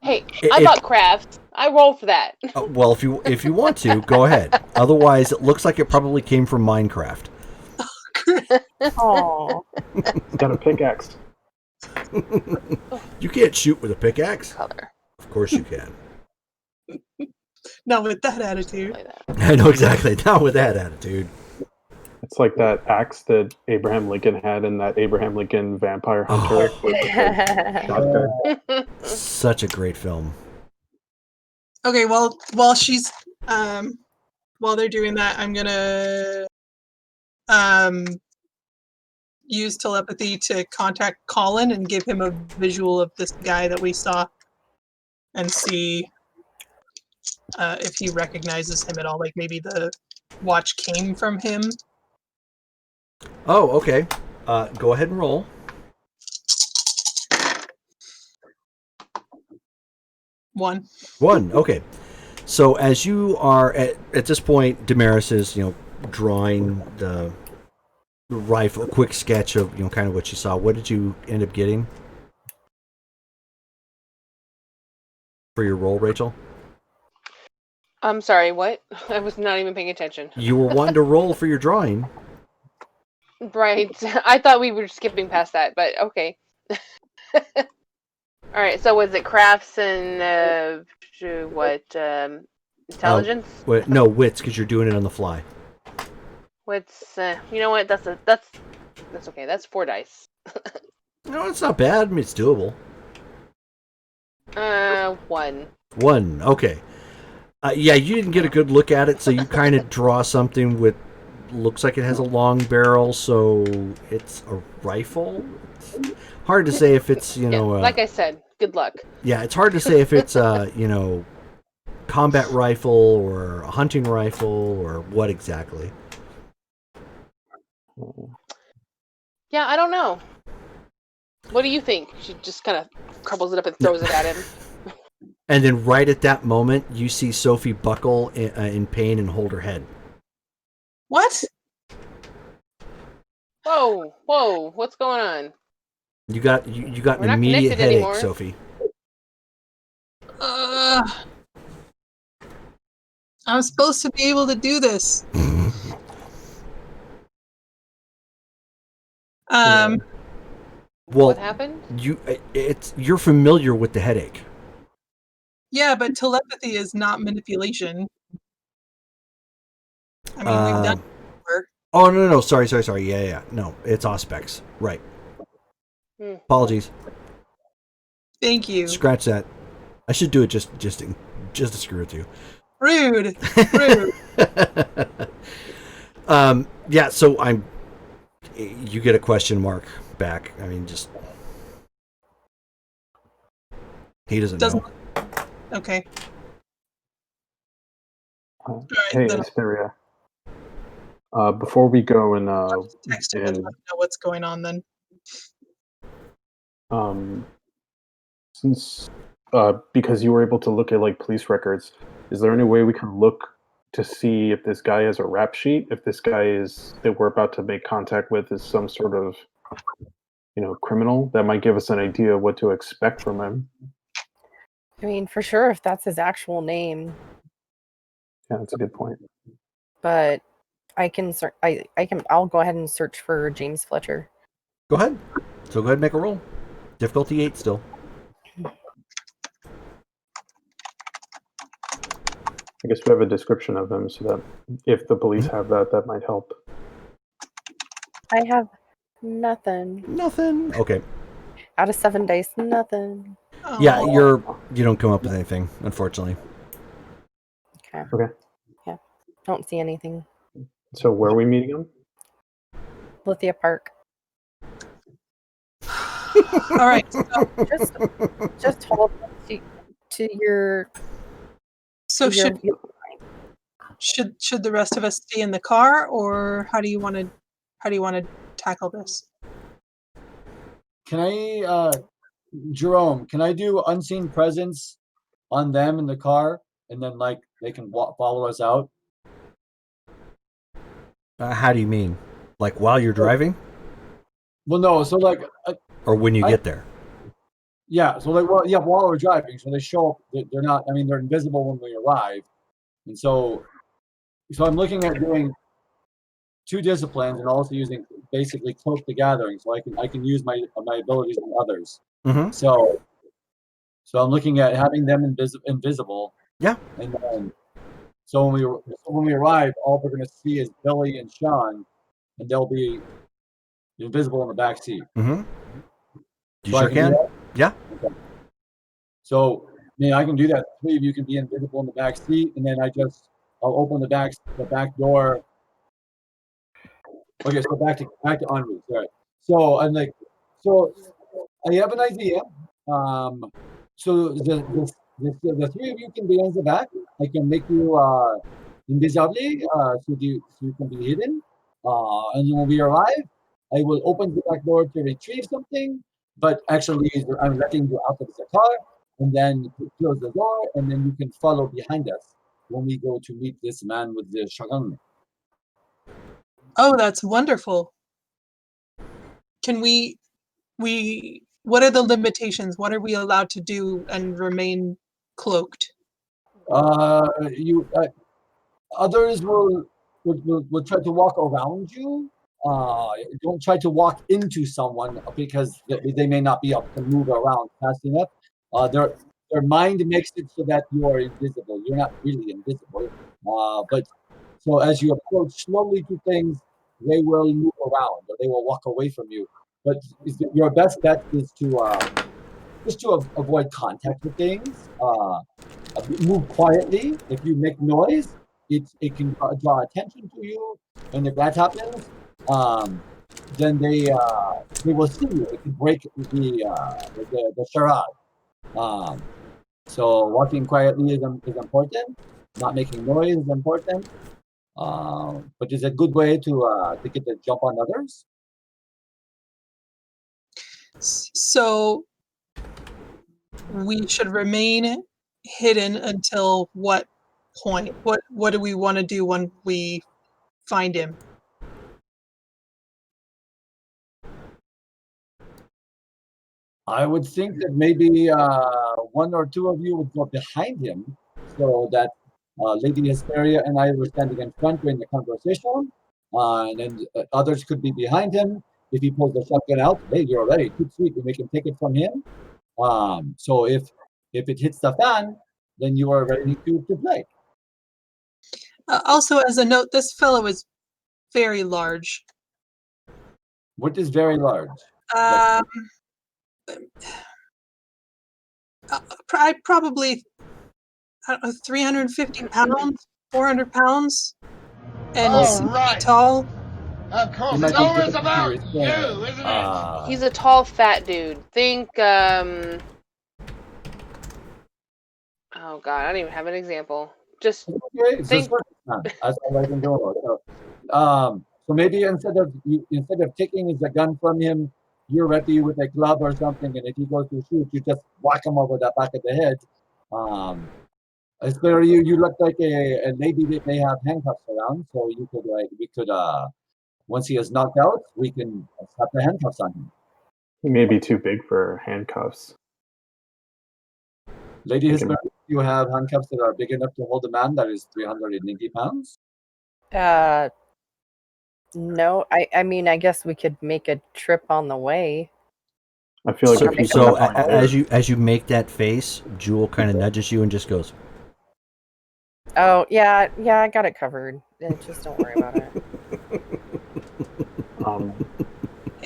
Hey, It- I it- bought crafts. I roll for that. Well, if you want to, go ahead. Otherwise, it looks like it probably came from Minecraft. Oh, it's got a pickaxe. You can't shoot with a pickaxe. Color. Of course you can. not with that attitude. Like that. I know exactly. Not with that attitude. It's like that axe that Abraham Lincoln had in that Abraham Lincoln Vampire Hunter. with the shotgun. Such a great film. Okay, well, while she's while they're doing that, I'm gonna use telepathy to contact Colin and give him a visual of this guy that we saw and see if he recognizes him at all. Like maybe the watch came from him. Oh, okay. Go ahead and roll. 1. 1. Okay. So as you are at this point, Damaris is drawing the rifle, a quick sketch of kind of what you saw. What did you end up getting for your roll, Rachel? I'm sorry, what? I was not even paying attention. You were wanting to roll for your drawing. Right. I thought we were skipping past that, but okay. All right. So was it crafts and intelligence? No, wits, because you're doing it on the fly. What's you know what? That's okay. That's 4 dice. No, it's not bad. I mean, it's doable. 1. 1. Okay. Yeah, you didn't get a good look at it, so you kind of draw something with looks like it has a long barrel, so it's a rifle. It's hard to say if it's like I said, good luck. Yeah, it's hard to say if it's combat rifle or a hunting rifle or what exactly. Yeah, I don't know. What do you think? She just kind of crumbles it up and throws it at him. And then right at that moment, you see Sophie buckle in pain and hold her head. What? Whoa, what's going on? You got We're an not immediate connected headache, anymore. Sophie. I was supposed to be able to do this. Well, What happened? You're familiar with the headache. Yeah, but telepathy is not manipulation. I mean, we've done it before. Oh, no. Sorry. Yeah. No, it's Auspex. Right. Apologies. Thank you. Scratch that. I should do it just to screw with you. Rude. Yeah, so you get a question mark back. I mean, just he doesn't know. Okay. Hey, then Asperia. Before we go and text him and let him know what's going on then. Since because you were able to look at like police records, is there any way we can look to see if this guy has a rap sheet? If this guy that we're about to make contact with is some sort of criminal, that might give us an idea of what to expect from him. I mean, for sure, if that's his actual name. Yeah, that's a good point. But I can I'll go ahead and search for James Fletcher. Go ahead. So go ahead and make a roll. Difficulty 8 still. I guess we have a description of him, so that if the police have that might help. I have nothing. Nothing. Okay. Out of 7 dice, nothing. Yeah, you don't come up with anything, unfortunately. Okay. Yeah. Don't see anything. So where are we meeting him? Lithia Park. All right. Just hold to your. So should the rest of us stay in the car, or how do you want to tackle this? Can I, Jerome? Can I do unseen presence on them in the car, and then like they can follow us out? How do you mean? Like while you're driving? Well, no. So like, or when you get there? Yeah. So like, well, yeah, while we're driving, so they show up. They're not. I mean, they're invisible when we arrive, and so I'm looking at doing 2 disciplines and also using basically cloak the gathering, so I can use my abilities on others. Mm-hmm. So I'm looking at having them invisible. Yeah. And then, so when we arrive, all we're going to see is Billy and Sean, and they'll be invisible in the back seat. Mm-hmm. You So sure can? Yeah. Okay. So I can do that. 3 of you can be invisible in the back seat, and then I'll open the back door. Okay, so back to Henri. Sorry. So I'm like, so I have an idea. So the three of you can be on the back. I can make you invisible, so you can be hidden. And when we arrive, I will open the back door to retrieve something. But actually, I'm letting you out of the car, and then close the door, and then you can follow behind us when we go to meet this man with the shotgun. Oh, that's wonderful. Can what are the limitations? What are we allowed to do and remain cloaked? You others will try to walk around you. Don't try to walk into someone because they may not be able to move around fast enough. Their mind makes it so that you are invisible. You're not really invisible. But so as you approach slowly to things, they will move around or they will walk away from you. But your best bet is to avoid contact with things. Move quietly. If you make noise, it can draw attention to you, and if that happens, then they will see you. It can break the charade. So walking quietly is important. Not making noise is important. But it's a good way to get the jump on others. So we should remain hidden until what point? What do we want to do when we find him? I would think that maybe one or two of you would go behind him so that Lady Hysteria and I were standing in front during the conversation, and then others could be behind him. If he pulls the shotgun out, hey, you're already too sweet, and we can take it from him. So if it hits the fan, then you are ready to play. Also, as a note, this fellow is very large. What is very large? Um, I probably, I don't know, 350 pounds, 400 pounds, and Oh, 6 feet right. tall. Of He course, might it's be always difficult to about restrain. you, isn't it? He's a tall, fat dude. Think, oh god, I don't even have an example. Just Okay, it's think. just that's all I can do. So maybe instead of taking the gun from him, you're ready with a club or something, and if he goes to shoot, you just whack him over the back of the head. Especially you look like a lady that may have handcuffs around, so we could once he is knocked out, we can slap the handcuffs on him. He may be too big for handcuffs. Lady Hysteria, you have handcuffs that are big enough to hold a man that is 380 pounds? No, I mean, I guess we could make a trip on the way. I feel like Or if you make put a So him on as you make that face, Jewel kind of nudges you and just goes, Oh, yeah, I got it covered. Just don't worry about it.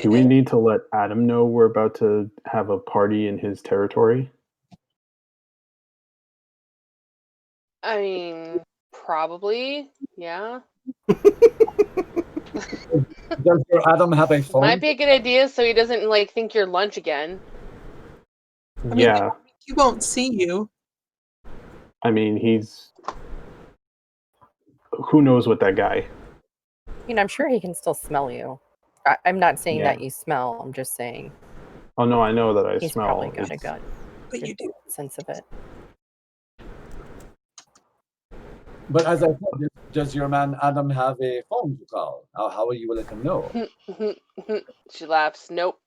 do we need to let Adam know we're about to have a party in his territory? I mean, probably, yeah. Does your Adam have a phone? Might be a good idea so he doesn't like think you're lunch again. I mean, Yeah, he won't see you. I mean, he's... Who knows what that guy... I mean, I'm sure he can still smell you. I'm not saying Yeah. that you smell. I'm just saying Oh, no, I know that I he's smell. probably got a It's- good, But you do. sense of it. But as I said, does your man Adam have a phone to call? How will you let him know? She laughs. Nope.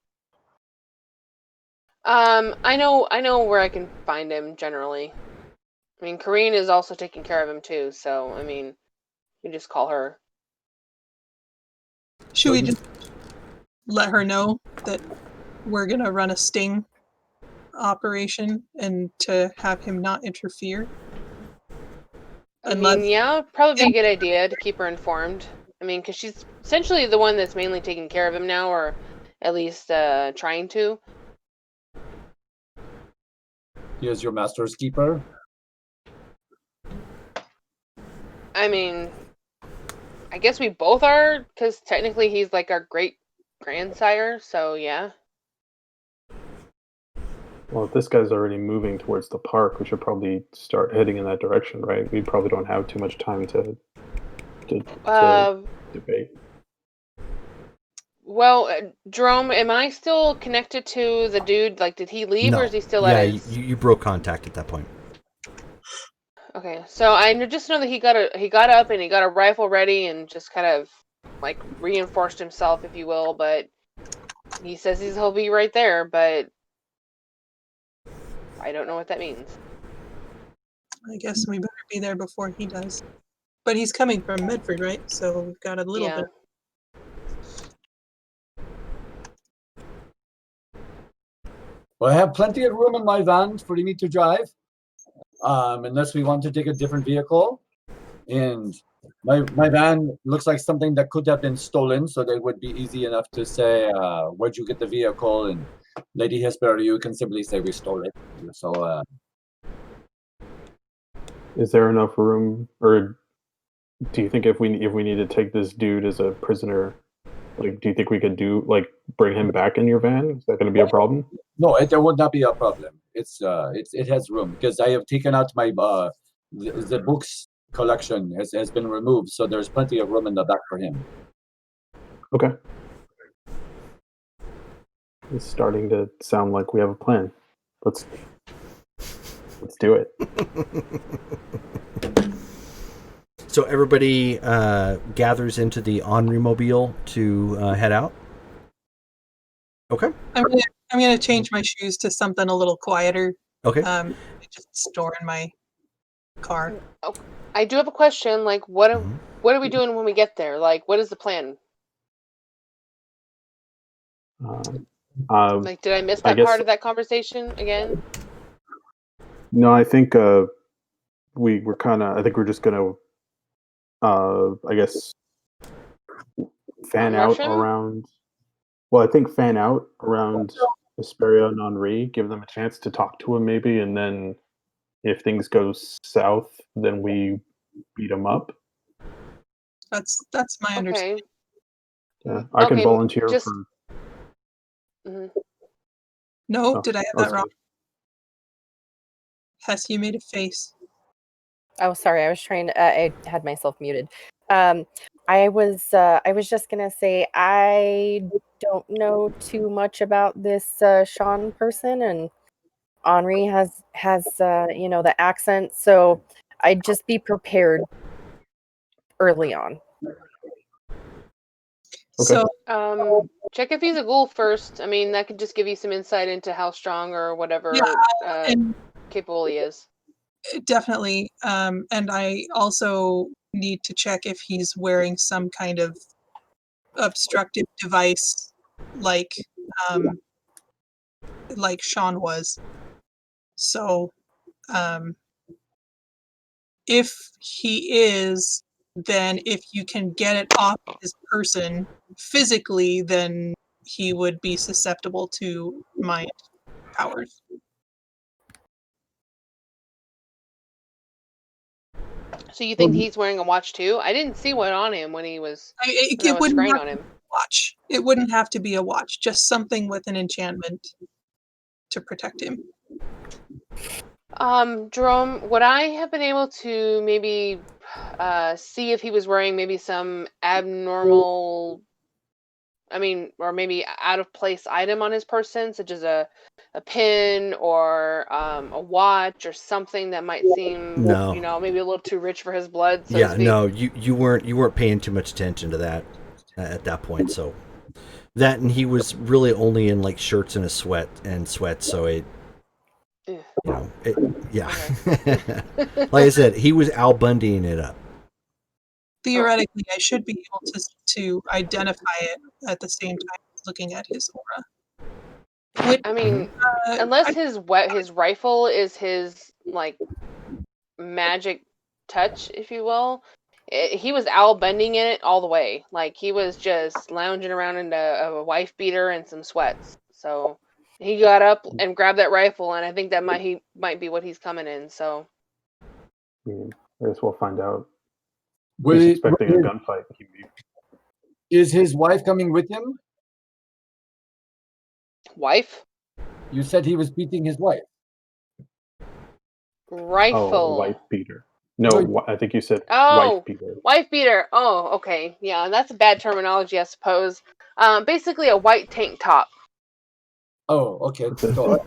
I know where I can find him generally. I mean, Kareen is also taking care of him too, so I mean, you just call her. Should we just let her know that we're gonna run a sting operation and to have him not interfere? I mean, yeah, probably be a good idea to keep her informed. I mean, because she's essentially the one that's mainly taking care of him now, or at least trying to. He is your master's keeper. I mean, I guess we both are, because technically he's like our great grandsire, so yeah. Well, if this guy's already moving towards the park, we should probably start heading in that direction, right? We probably don't have too much time to debate. Well, Jerome, am I still connected to the dude? Like, did he leave, or is he still yeah, at his? you broke contact at that point. Okay, so I just know that he got up and he got a rifle ready and just kind of like reinforced himself, if you will. But he says he'll be right there, but I don't know what that means. I guess we better be there before he does. But he's coming from Medford, right? So we've got a little Yeah. bit. Well, I have plenty of room in my van for me to drive, unless we want to take a different vehicle. And my van looks like something that could have been stolen, so that would be easy enough to say, where'd you get the vehicle? And Lady Hesper, you can simply say we stole it. So, Is there enough room, or do you think if we need to take this dude as a prisoner, like, do you think we could bring him back in your van? Is that going to be a problem? no, there would not be a problem. It has room because I have taken out my the books collection has been removed, so there's plenty of room in the back for him. Okay. It's starting to sound like we have a plan. Let's do it. So everybody gathers into the Henri mobile to head out. Okay. I'm gonna change my shoes to something a little quieter. Okay. Just store in my car. Oh, I do have a question. Like, what are Mhm. we doing when we get there? Like, what is the plan? Like, did I miss that part of that conversation again? No, I think we're kind of. I think we're just gonna. I guess fan out around. Well, I think fan out around Hesperia and Henri, give them a chance to talk to him, maybe, and then if things go south, then we beat them up. That's my understanding. Yeah, I can volunteer for. No, did I have that wrong? Hess, you made a face. Oh, sorry. I was trying to. I had myself muted. I was just gonna say I don't know too much about this Sean person, and Henri has the accent, so I'd just be prepared early on. Okay. So, check if he's a ghoul first. I mean, that could just give you some insight into how strong or whatever capable he is. Definitely. And I also need to check if he's wearing some kind of obstructive device like Sean was. So if he is, then if you can get it off his person physically, then he would be susceptible to mind powers. So you think he's wearing a watch too? I didn't see one on him when he was. It wouldn't have to be a watch. It wouldn't have to be a watch. Just something with an enchantment to protect him. Jerome, would I have been able to maybe see if he was wearing maybe some abnormal, or maybe out of place item on his person, such as a pin or a watch or something that might seem, maybe a little too rich for his blood, so to speak? No, you weren't paying too much attention to that at that point. So that, and he was really only in like shirts and sweats, so it. Yeah. Like I said, he was Al Bundying it up. Theoretically, I should be able to identify it at the same time as looking at his aura. Unless his rifle is his like magic touch, if you will, he was Al Bending in it all the way. Like he was just lounging around in a wife beater and some sweats. So he got up and grabbed that rifle, and I think that might be what he's coming in. So I guess we'll find out. He's expecting a gunfight. Is his wife coming with him? Wife? You said he was beating his wife. Rifle. Oh, wife beater. No, No, I think you said wife Oh, beater. wife beater. Oh, okay. Yeah, that's a bad terminology, I suppose. Basically a white tank top. Oh, okay. So,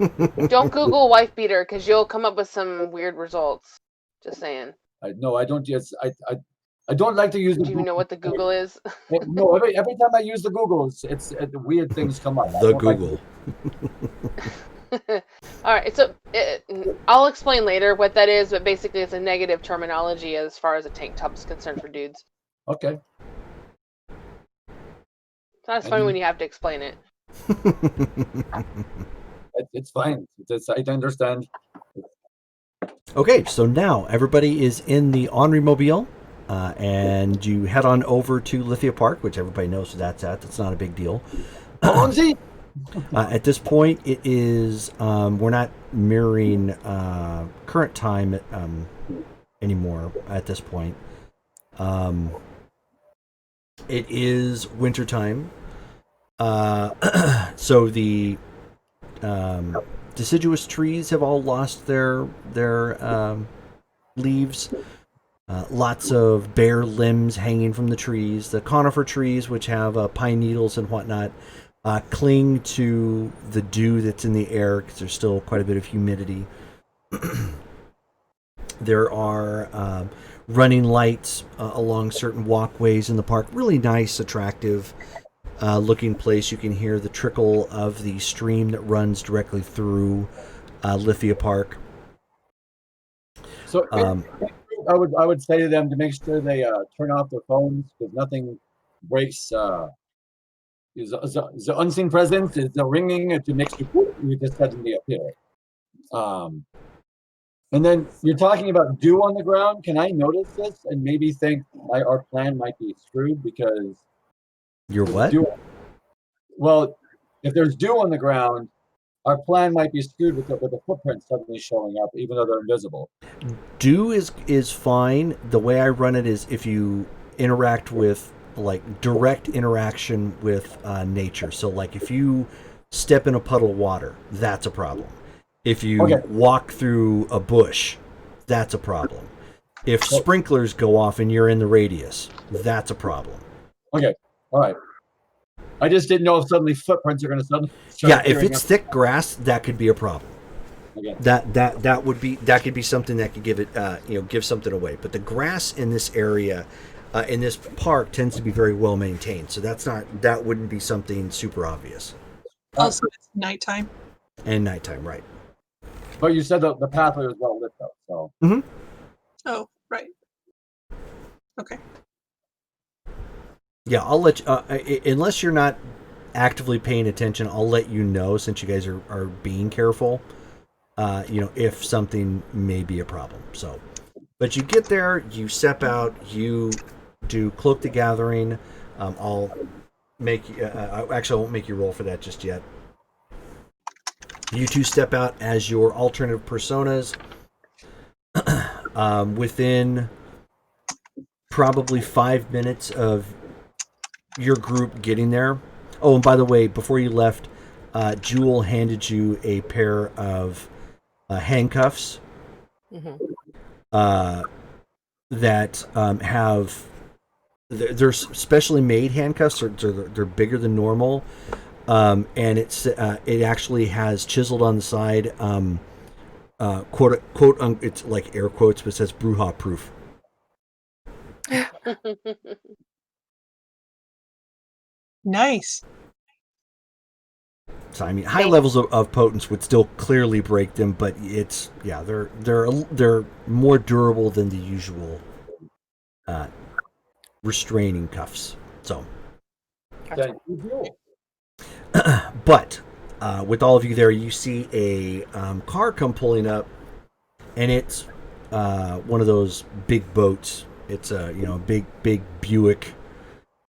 Don't Google wife beater because you'll come up with some weird results. Just saying. no, I don't. Yes, I don't like to use the Do you even know Google. what the Google is? No, every time I use the Google, it's weird things come up. I The don't like Google. All right, so I'll explain later what that is, but basically it's a negative terminology as far as a tank top is concerned for dudes. Okay. It's not as And funny you- when you have to explain it. It's fine. I understand. Okay, so now everybody is in the Henri Mobile, and you head on over to Lithia Park, which everybody knows where that's at. That's not a big deal. Onzi? At this point, it is we're not mirroring current time anymore. At this point, it is wintertime. So the deciduous trees have all lost their leaves. Lots of bare limbs hanging from the trees. The conifer trees, which have pine needles and whatnot, cling to the dew that's in the air because there's still quite a bit of humidity. There are running lights along certain walkways in the park. Really nice, attractive looking place. You can hear the trickle of the stream that runs directly through Lithia Park. So I would say to them to make sure they turn off their phones because nothing breaks. The unseen presence is the ringing to make you just suddenly appear. And then you're talking about dew on the ground. Can I notice this and maybe think our plan might be screwed because Your what? well, if there's dew on the ground, our plan might be screwed with the footprints suddenly showing up, even though they're invisible. Dew is fine. The way I run it is if you interact with like direct interaction with nature. So like if you step in a puddle of water, that's a problem. If you Okay. walk through a bush, that's a problem. If sprinklers go off and you're in the radius, that's a problem. Okay, all right. I just didn't know if suddenly footprints are going to suddenly start Yeah, if appearing it's up. thick grass, that could be a problem. Okay. That could be something that could give it give something away. But the grass in this area, in this park, tends to be very well maintained. So that wouldn't be something super obvious. Also, it's nighttime. And nighttime, right? But you said the pathway was well lit though, so Oh, right. Okay. Yeah, I'll let you, unless you're not actively paying attention, I'll let you know since you guys are being careful. If something may be a problem. So, but you get there, you step out, you do Cloak the Gathering. I'll make actually I won't make you roll for that just yet. You two step out as your alternative personas. Within probably 5 minutes of your group getting there. Oh, and by the way, before you left, Jewel handed you a pair of handcuffs that have they're specially made handcuffs. They're bigger than normal, and it actually has chiseled on the side quote it's like air quotes, but it says Bruja proof. Nice. So I mean, high levels of potence would still clearly break them, but they're more durable than the usual restraining cuffs. So, thank you. but with all of you there, you see a car come pulling up, and it's one of those big boats. It's a big Buick,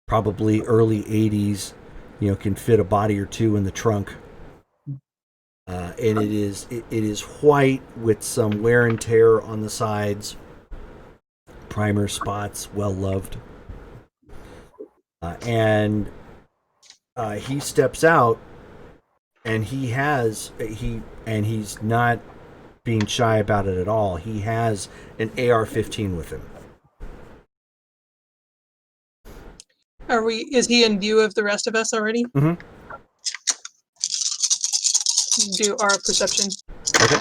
probably early '80s. Can fit a body or two in the trunk. And it is white with some wear and tear on the sides, primer spots, well loved. And he steps out, and he's not being shy about it at all. He has an AR-15 with him. Is he in view of the rest of us already? Mhm. Do our perception. Okay.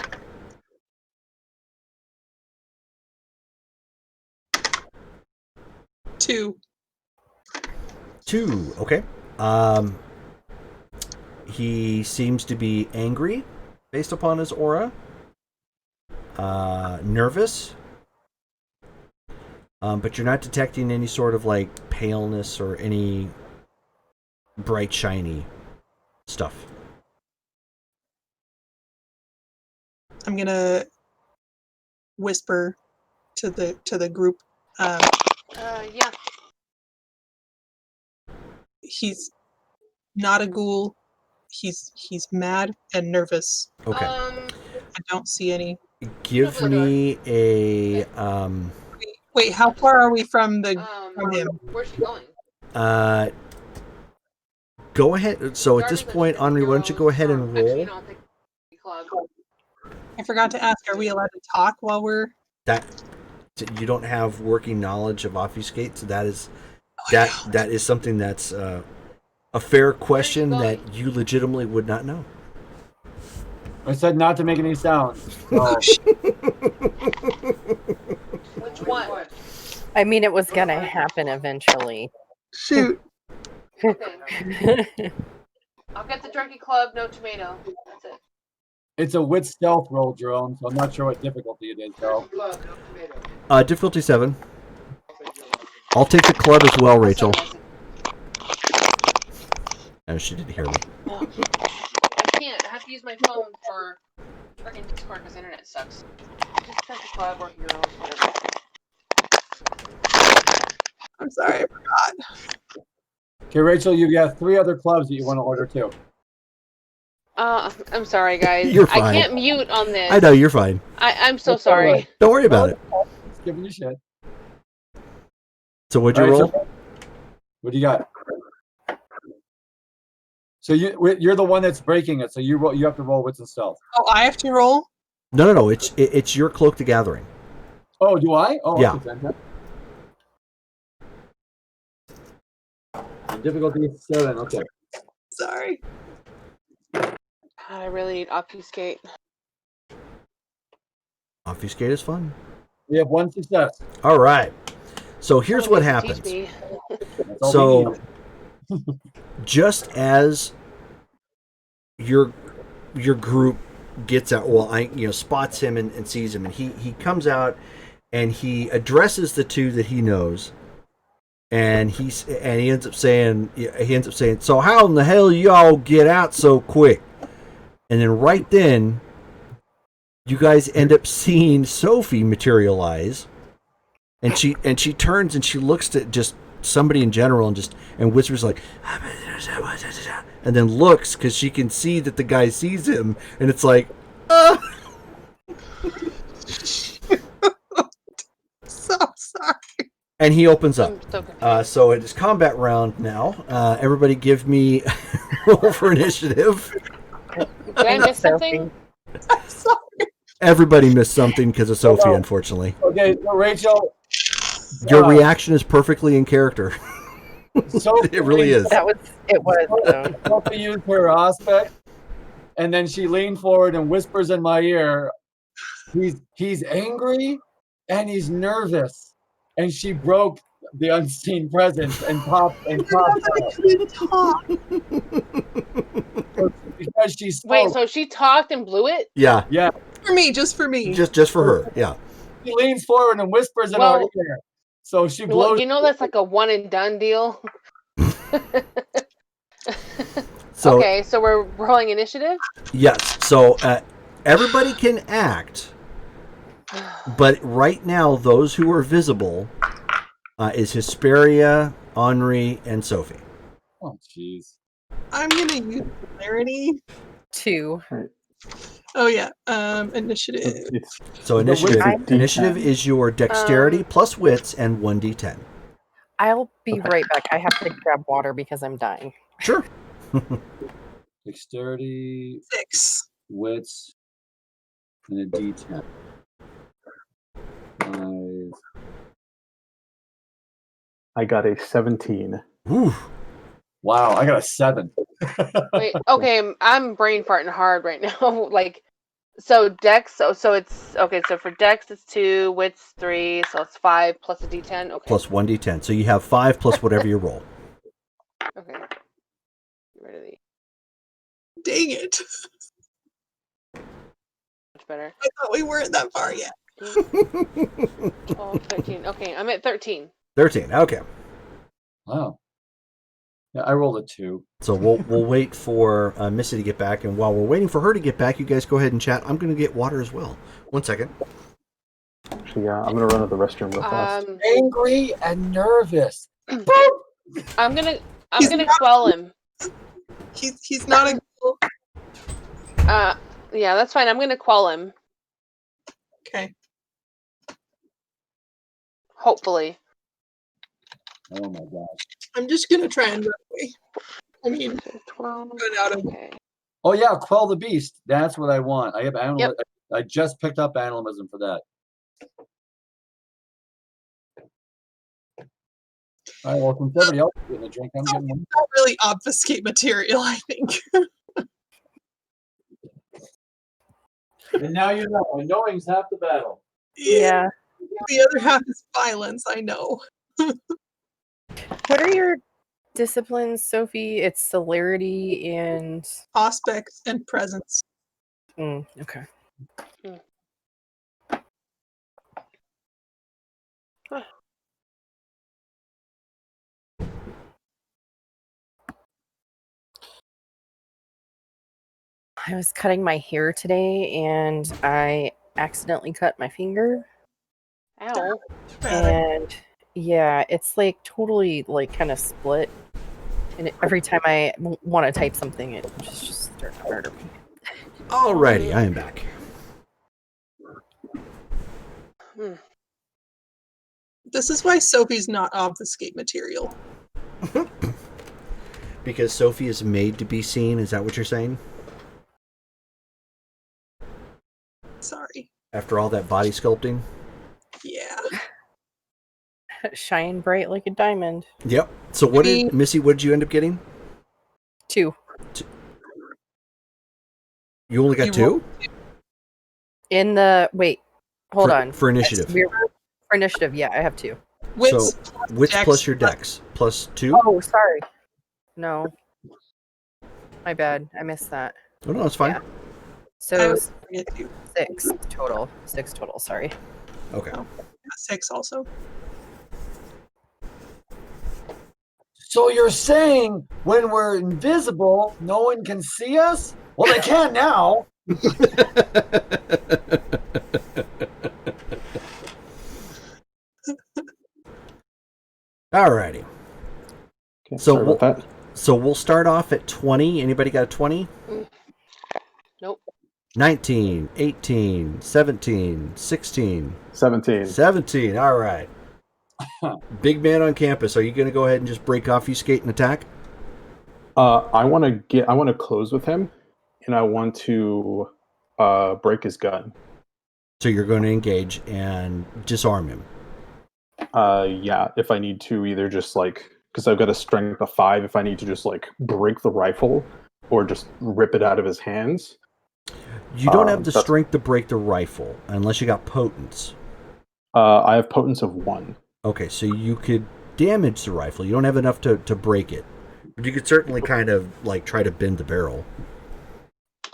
Two. 2. Okay. He seems to be angry based upon his aura. Nervous. But you're not detecting any sort of like paleness or any bright shiny stuff. I'm gonna whisper to the group. Yeah. He's not a ghoul. He's mad and nervous. Okay. I don't see any. Give me a Wait, how far are we from him? Where's she going? go ahead. So at this point, Henri, why don't you go ahead and roll? I forgot to ask. Are we allowed to talk while we're? That you don't have working knowledge of obfuscate, so that is something that's a fair question that you legitimately would not know. I said not to make any sound. So. Which one? I mean, it was gonna happen eventually. Shoot. Okay. I'll get the Drunky Club, no tomato. That's it. It's a wit stealth roll, Jerome, so I'm not sure what difficulty it is, though. Difficulty 7. I'll take the club as well, Rachel. Oh, she didn't hear me. No. I can't. I have to use my phone for freaking Discord because internet sucks. Just Drunky Club or Heroes, whatever. I'm sorry, I forgot. Okay, Rachel, you got 3 other clubs that you want to order too. I'm sorry, guys. You're fine. I can't mute on this. I know, you're fine. I'm so That's all sorry. right. Don't worry about it. Just giving you shit. So what'd you All right, roll? so what do you got? So you're the one that's breaking it, so you have to roll wits and stealth. Oh, I have to roll? No. It's your Cloak the Gathering. Oh, do I? Oh, Yeah. Okay. And difficulty is 7. Okay. Sorry. I really need obfuscate. Obfuscate is fun. We have 1 success. All right. So here's what Someone needs happens. to teach me. That's all we So need. just as your group gets out, spots him and sees him, and he comes out and he addresses the 2 that he knows, and he ends up saying, so how in the hell y'all get out so quick? And then right then, you guys end up seeing Sophie materialize, and she turns and she looks at just somebody in general and whispers like, and then looks because she can see that the guy sees him, and it's like, So sorry. and he opens up. I'm so confused. So it is combat round now. Everybody give me roll for initiative. Did I miss something? I'm sorry. Everybody missed something because of Sophie, no. unfortunately. Okay, so Rachel. Your reaction is perfectly in character. Sophie, It really is. It was. Sophie used her aspect, and then she leaned forward and whispers in my ear, he's angry and he's nervous. And she broke the unseen presence and popped I couldn't talk. because she spoke. Wait, so she talked and blew it? Yeah, Yeah, For me, just for me. just for her. Yeah. she leans forward and whispers in our ear. So she Well, blows. that's like a one and done deal. So Okay, so we're rolling initiative? yes. So everybody can act, but right now those who are visible is Hesperia, Henri, and Sophie. Oh, jeez. I'm gonna use clarity. 2. Oh yeah. Initiative. So The initiative wits- initiative is your dexterity plus wits and 1d10. I'll be right back. I have to grab water because I'm dying. Sure. Dexterity, 6. wits, and a D10. 5. I got a 17. Ooh. Wow, I got a 7. Wait, okay, I'm brain farting hard right now. Like, so Dex, so it's okay. So for Dex, it's 2, Wits 3, so it's 5 plus a D10. Okay. Plus 1d10. So you have 5 plus whatever you roll. Okay. Get rid of the Dang it. much better. I thought we weren't that far yet. 12, 13. Okay, I'm at 13. 13. Okay. Wow. Yeah, I rolled a 2. So we'll wait for Missy to get back, and while we're waiting for her to get back, you guys go ahead and chat. I'm going to get water as well. 1 second. Actually, yeah, I'm gonna run to the restroom real fast. Angry and nervous. I'm gonna He's quell him. He's not a ghoul. Yeah, that's fine. I'm gonna quell him. Okay. Hopefully. Oh my gosh. I'm just gonna try and run away. I mean, 12. run out of. Okay. Oh yeah, quell the beast. That's what I want. I have animal. I just picked up animalism for that. All right. Well, since everybody else is getting a drink, I'm getting one. Not really obfuscate material, I think. And now you know. Knowing's half the battle. Yeah. The other half is violence, I know. What are your disciplines, Sophie? It's celerity and Aspect and presence. okay. I was cutting my hair today and I accidentally cut my finger. Ow. And yeah, it's like totally like kind of split. And every time I want to type something, it just starts to murder me. Alrighty, I am back. This is why Sophie's not obfuscate material. Because Sophie is made to be seen, is that what you're saying? Sorry. After all that body sculpting? Yeah. Shine bright like a diamond. Yep. So what did Missy, what did you end up getting? 2. You only got 2? In the hold on. For initiative. For initiative, yeah, I have 2. Wits, So wits plus your dex. Plus 2? Oh, sorry. No. My bad. I missed that. Oh no, that's fine. Yeah. So 6 total. 6 total, sorry. Okay. 6 also. So you're saying when we're invisible, no one can see us? Well, they can now. Alrighty. Okay, So sorry about that. So we'll start off at 20. Anybody got a 20? Nope. 19, 18, 17, 16. 17. 17, all right. Big man on campus, are you going to go ahead and just break off, you skate and attack? I want to close with him, and I want to break his gun. So you're going to engage and disarm him? Yeah, if I need to, either just like, because I've got a strength of 5, if I need to just like break the rifle or just rip it out of his hands. You don't have the strength to break the rifle unless you got potence. I have potence of 1. Okay, so you could damage the rifle. You don't have enough to break it. But you could certainly kind of like try to bend the barrel.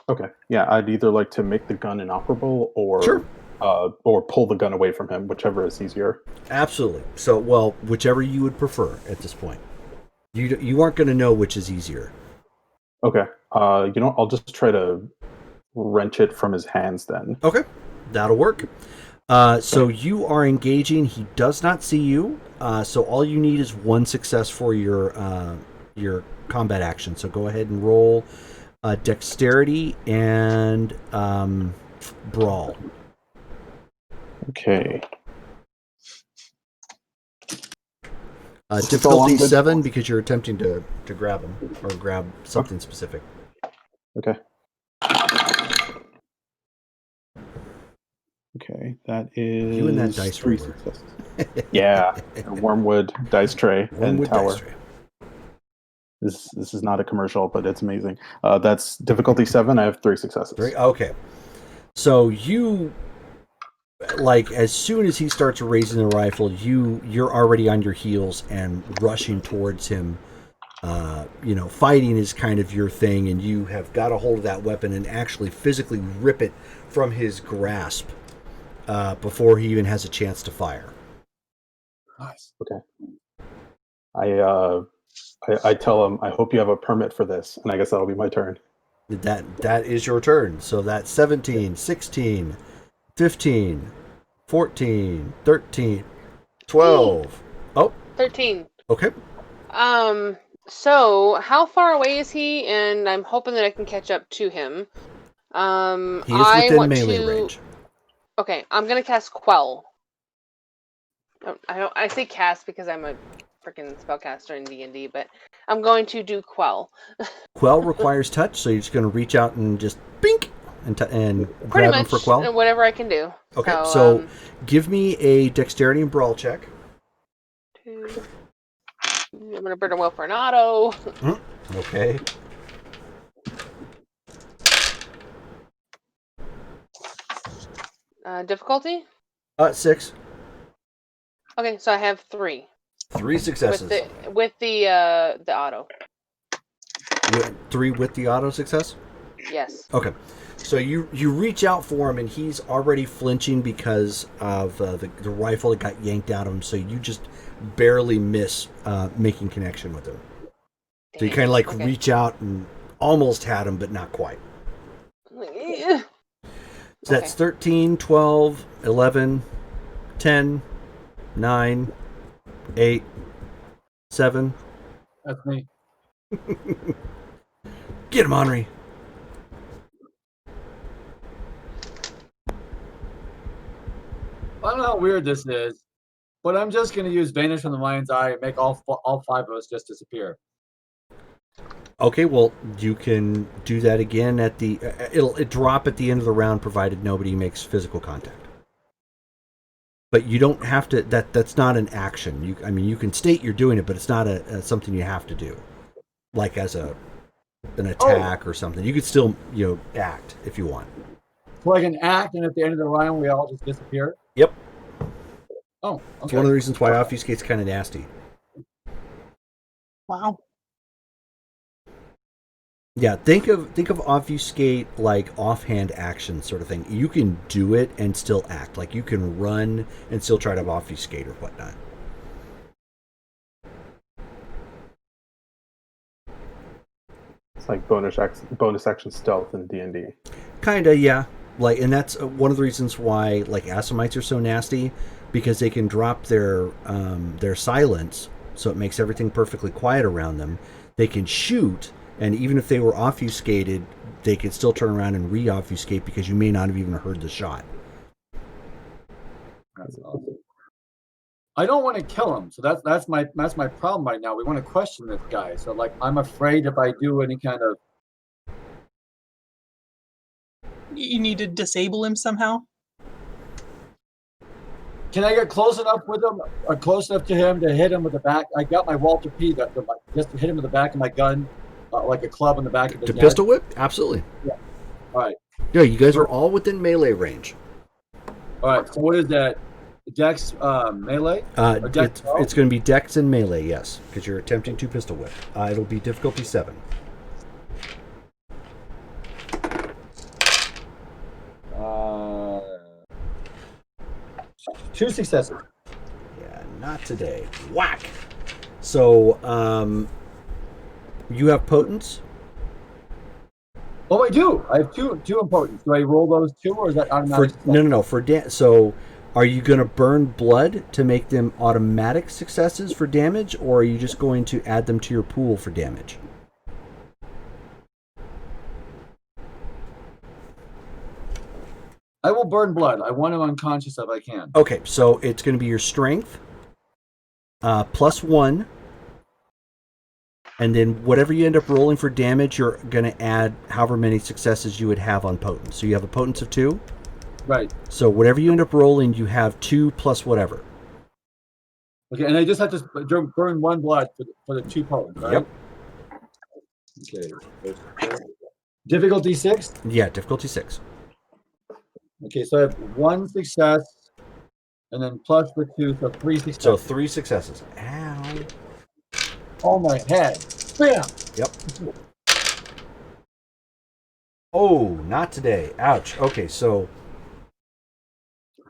Okay, yeah, I'd either like to make the gun inoperable or Sure. Or pull the gun away from him, whichever is easier. Absolutely. So, well, whichever you would prefer at this point. You aren't going to know which is easier. Okay, I'll just try to wrench it from his hands then. Okay, that'll work. So you are engaging. He does not see you. So all you need is 1 success for your combat action. So go ahead and roll dexterity and brawl. Okay. Difficulty 7 because you're attempting to grab him or grab something specific. Okay. Okay, that is You and that dice 3 roller. successes. Yeah, a wormwood dice tray Wormwood and tower. dice tray. This is not a commercial, but it's amazing. That's difficulty 7. I have 3 successes. Okay. So you, like, as soon as he starts raising the rifle, you're already on your heels and rushing towards him. Fighting is kind of your thing, and you have got a hold of that weapon and actually physically rip it from his grasp before he even has a chance to fire. Nice. Okay. I tell him, I hope you have a permit for this, and I guess that'll be my turn. That is your turn. So that's 17, 16, 15, 14, 13, 12. Oh, 13. okay. So how far away is he? And I'm hoping that I can catch up to him. He is I within want melee to. range. Okay, I'm gonna cast Quell. I say cast because I'm a freaking spellcaster in D&D, but I'm going to do Quell. Quell requires touch, so you're just going to reach out and just bink and Pretty grab him much for Quell. whatever I can do. Okay, so give me a dexterity and brawl check. I'm gonna burn a will for an auto. Okay. Difficulty? 6. Okay, so I have 3 3 successes. with the auto. 3 with the auto success? Yes. Okay. So you reach out for him, and he's already flinching because of the rifle that got yanked out of him, so you just barely miss making connection with him. So you kind of like reach out and almost had him, but not quite. So that's 13, 12, 11, 10, 9, 8, 7. That's me. Get him, Henri. I don't know how weird this is, but I'm just going to use Vanish from the Mind's Eye and make all 5 of us just disappear. Okay, well, you can do that again at the... It'll drop at the end of the round, provided nobody makes physical contact. But you don't have to... That's not an action. You can state you're doing it, but it's not something you have to do. Like as an attack or something. You could still, act if you want. So I can act, and at the end of the round, we all just disappear? Yep. Oh, okay. It's one of the reasons why Obfuscate's kind of nasty. Wow. Yeah, think of Obfuscate like offhand action sort of thing. You can do it and still act. Like you can run and still try to Obfuscate or whatnot. It's like bonus action stealth in D&D. Kinda, yeah. Like, and that's one of the reasons why like Assamites are so nasty, because they can drop their silence, so it makes everything perfectly quiet around them. They can shoot, and even if they were obfuscated, they could still turn around and re-obfuscate because you may not have even heard the shot. That's awesome. I don't want to kill him, so that's my problem right now. We want to question this guy, so like I'm afraid if I do any kind of. You need to disable him somehow? Can I get close enough with him, or close enough to him to hit him with the back? I got my Walter P. Just to hit him with the back of my gun, like a club in the back of the To neck. pistol whip? Absolutely. Yeah. All right. Yeah, you guys are all within melee range. All right. So what is that? Dex melee? Or Dex It's going to be Dex and melee, yes, because you're attempting to pistol whip. It'll be difficulty 7. Two successes. Yeah, not today. Whack. So, you have potence? Oh, I do. I have two impotence. Do I roll those 2, or is that automatic? No. So, are you going to burn blood to make them automatic successes for damage, or are you just going to add them to your pool for damage? I will burn blood. I want him unconscious if I can. Okay, so it's going to be your strength, +1, And then whatever you end up rolling for damage, you're going to add however many successes you would have on potence. So you have a potence of 2. Right. So whatever you end up rolling, you have 2 plus whatever. Okay, and I just have to burn 1 blood for the 2 potions, right? Yep. Okay. Difficulty 6? Yeah, difficulty 6. Okay, so I have 1 success, and then plus the 2, so 3 successes. So 3 successes. Ow. Oh, my head. Bam! Yep. Oh, not today. Ouch. Okay, so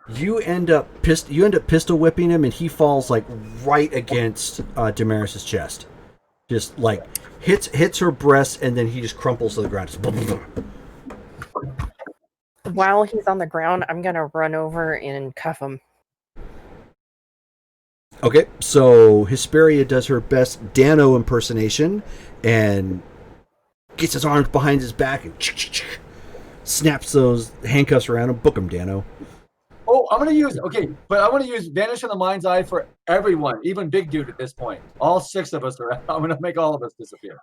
you end up pistol whipping him, and he falls like right against Damaris's chest. Just like hits her breast, and then he just crumples to the ground. While he's on the ground, I'm gonna run over and cuff him. Okay, so Hesperia does her best Dano impersonation and gets his arms behind his back and snaps those handcuffs around him. Book him, Dano. Oh, I'm going to use, okay, but I want to use Vanish in the Mind's Eye for everyone, even Big Dude at this point. All 6 of us are, I'm going to make all of us disappear.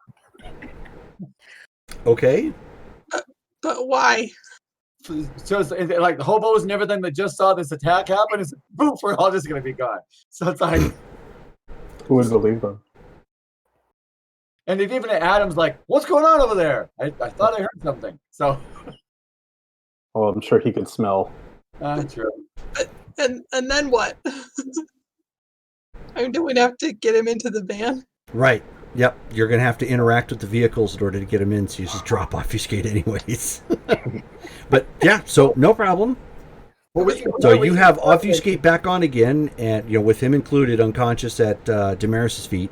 Okay. But why? So it's like the hobos and everything that just saw this attack happen is poof, we're all just going to be gone. So it's like, Who would believe them? and if even Adam's like, what's going on over there? I thought I heard something. So, Oh, I'm sure he could smell. true. And then what? I mean, do we have to get him into the van? Right. Yep. You're going to have to interact with the vehicles in order to get him in, so you just drop obfuscate anyways. But yeah, so no problem. So you have obfuscate back on again, and with him included, unconscious at Damaris's feet.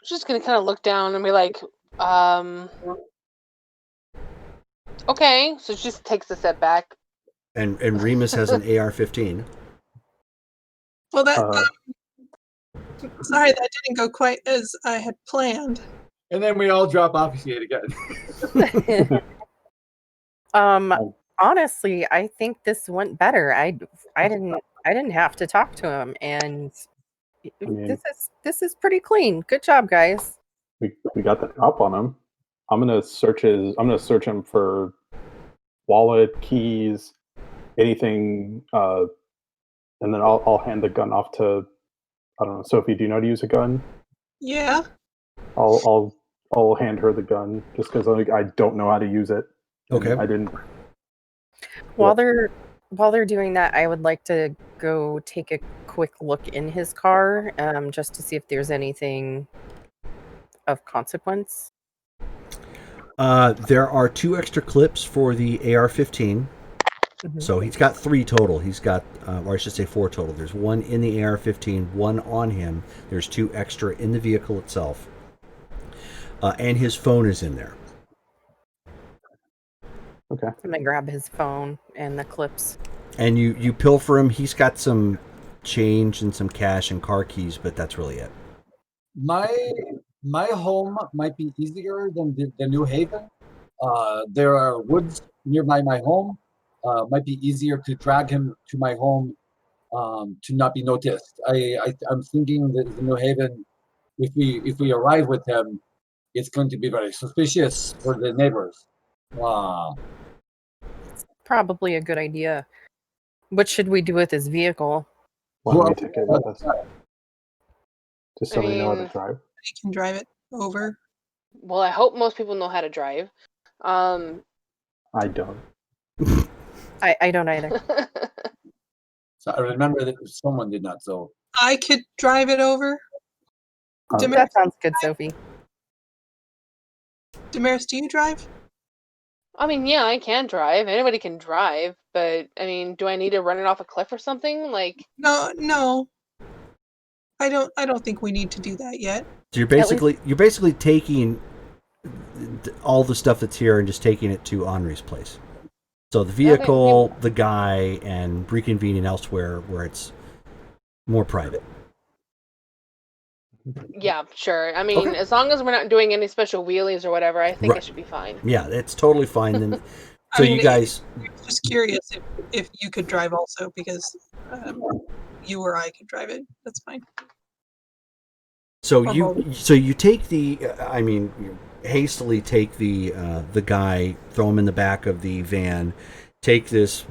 Just gonna kind of look down and be like, okay. So she just takes a step back. And Remus has an AR-15. Well, that Uh, sorry, that didn't go quite as I had planned. And then we all drop obfuscate again. Honestly, I think this went better. I didn't have to talk to him, and mean- this is pretty clean. Good job, guys. we got the drop on him. I'm gonna search him for wallet, keys, anything, and then I'll hand the gun off to, I don't know, Sophie. Do you know how to use a gun? Yeah. I'll hand her the gun just because I don't know how to use it. And Okay. I didn't. While they're doing that, I would like to go take a quick look in his car, just to see if there's anything of consequence. There are 2 extra clips for the AR-15. Mhm. So he's got 3 total. He's got, or I should say 4 total. There's 1 in the AR-15, 1 on him. There's 2 extra in the vehicle itself. And his phone is in there. Okay. I'm gonna grab his phone and the clips. And you pilfer him. He's got some change and some cash and car keys, but that's really it. My home might be easier than the New Haven. There are woods nearby my home. Might be easier to drag him to my home to not be noticed. I'm thinking that the New Haven, if we arrive with him, it's going to be very suspicious for the neighbors. Probably a good idea. What should we do with his vehicle? Why don't we Well, take it with us? Just so we know how to mean- drive. I can drive it over. Well, I hope most people know how to drive. I don't. I don't either. So I remember that someone did not. So I could drive it over. Damaris, That sounds good, Sophie. Damaris, do you drive? I mean, yeah, I can drive. Anybody can drive, but I mean, do I need to run it off a cliff or something? Like, No. I don't think we need to do that yet. So you're basically taking all the stuff that's here and just taking it to Henri's place. So the vehicle, the guy, and reconvening elsewhere where it's more private. yeah, sure. I mean, Okay. as long as we're not doing any special wheelies or whatever, I think Right. it should be fine. Yeah, it's totally fine. Then, I so mean, you guys, Just curious if you could drive also, because you or I could drive it. That's fine. So Or you take the you hastily take the guy, throw him in the back of the van, take this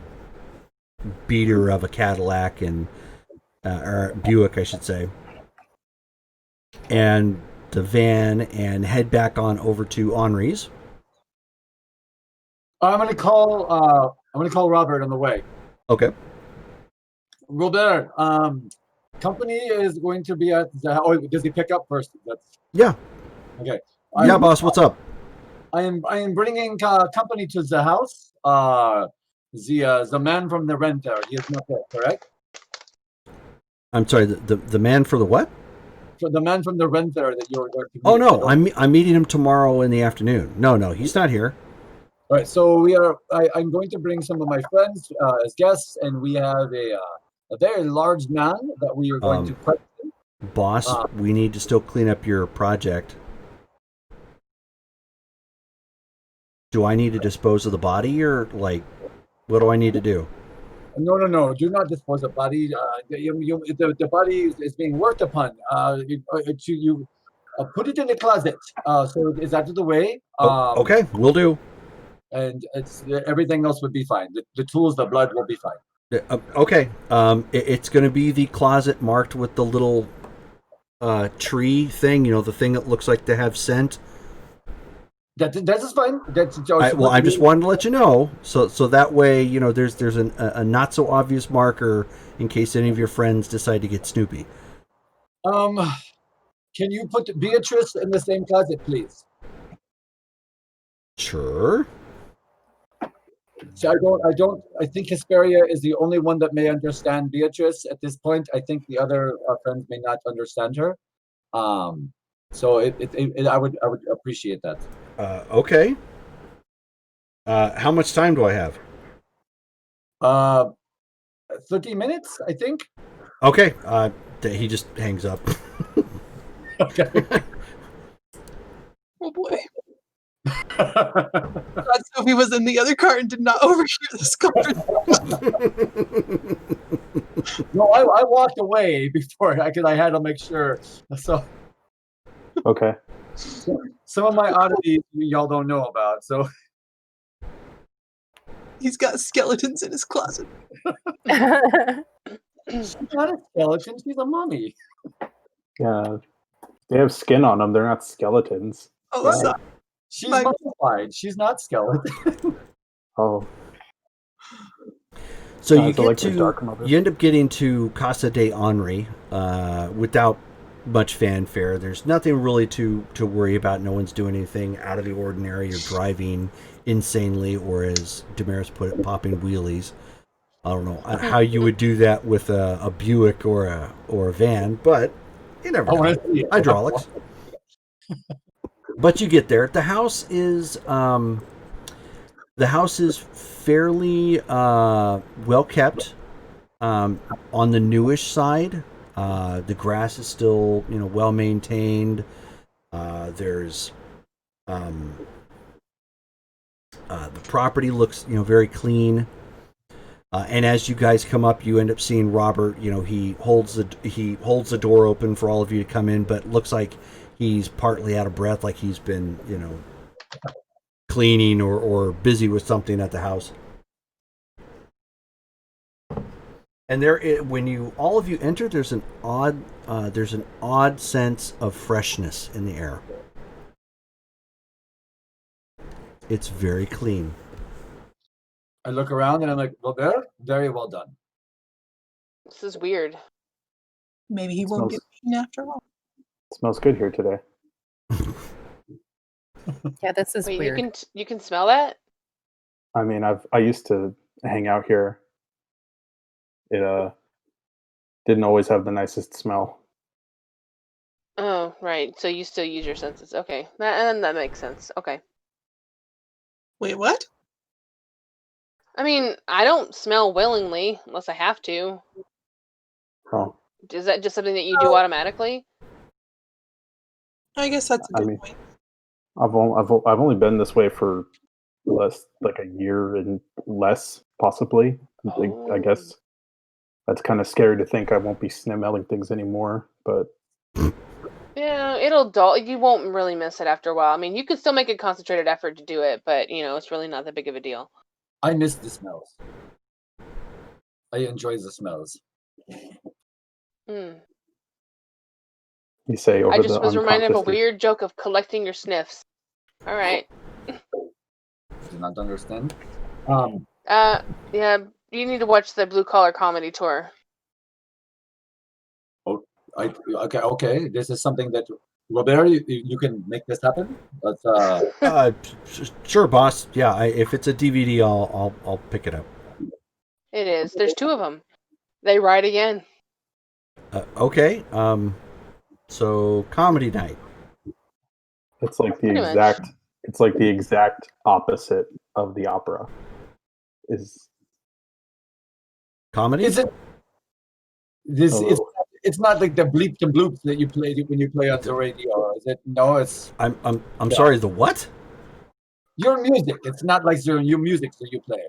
beater of a Cadillac and or Buick, I should say, and the van, and head back on over to Henri's. I'm gonna call Robert on the way. Okay. Robert, company is going to be at the. Oh, does he pick up first? That's Yeah. okay. Yeah, boss. What's up? I am bringing company to the house. The man from the renter. He is not there, correct? I'm sorry. The man for the what? So the man from the renter that you're going to meet. Oh no, I'm meeting him tomorrow in the afternoon. No, he's not here. All right, so I'm going to bring some of my friends as guests, and we have a very large man that we are going to question. Boss, we need to still clean up your project. Do I need to dispose of the body, or what do I need to do? No. Do not dispose of body. The body is being worked upon. You put it in the closet. So it's out of the way. Okay, we'll do. And everything else would be fine. The tools, the blood will be fine. Okay. It's going to be the closet marked with the little tree thing. The thing that looks like to have scent. That is fine. I just wanted to let you know, so that way there's a not so obvious marker in case any of your friends decide to get snoopy. Can you put Beatrice in the same closet, please? Sure. So I think Hesperia is the only one that may understand Beatrice at this point. I think the other friends may not understand her. So I would appreciate that. Okay. How much time do I have? 30 minutes, I think. Okay. He just hangs up. Okay. Oh boy. God, Sophie was in the other car and did not overhear this conversation. No, I walked away before because I had to make sure. So Okay. some of my oddities y'all don't know about. So He's got skeletons in his closet. she's not a skeleton. She's a mummy. Yeah. They have skin on them. They're not skeletons. Oh, Right. sorry. She's My- mummified. She's not skeleton. Oh. So Sounds like the dark mother. you end up getting to Casa de Henri without much fanfare. There's nothing really to worry about. No one's doing anything out of the ordinary or driving insanely, or as Damaris put it, popping wheelies. I don't know how you would do that with a Buick or a van, but you never know. Hydraulics. But you get there. The house is fairly well kept. On the newish side, the grass is still well maintained. There's the property looks very clean. And as you guys come up, you end up seeing Robert. He holds the door open for all of you to come in, but looks like he's partly out of breath, like he's been cleaning or busy with something at the house. And when all of you enter, there's an odd sense of freshness in the air. It's very clean. I look around and I'm like, well, there, very well done. This is weird. Maybe he won't get eaten after all. Smells good here today. Yeah, this is Wait, weird. you can smell that? I mean, I used to hang out here. It didn't always have the nicest smell. Oh, right. So you still use your senses. Okay. That makes sense. Okay. Wait, what? I mean, I don't smell willingly unless I have to. Oh, Is that just something that you do automatically? I guess that's a good point. I've only been this way for like a year and less, possibly. I guess that's kind of scary to think I won't be smelling things anymore. But Yeah, it'll dull. You won't really miss it after a while. I mean, you could still make a concentrated effort to do it, but it's really not that big of a deal. I miss the smells. I enjoy the smells. Hmm. You say over I just the was reminded of a unconscious. weird joke of collecting your sniffs. All right. Do not understand. Yeah, you need to watch the Blue Collar Comedy Tour. Okay. This is something that Robert, you can make this happen. But Sure, boss. Yeah, if it's a DVD, I'll pick it up. It is. There's 2 of them. They ride again. Okay. So comedy night. It's like the Pretty much. exact. It's like the exact opposite of the opera. Is Comedy? is it? This a is. little- It's not like the bleeps and bloops that you play when you play on the radio. Is it? No, it's I'm Yeah. sorry. The what? your music. It's not like your music that you play.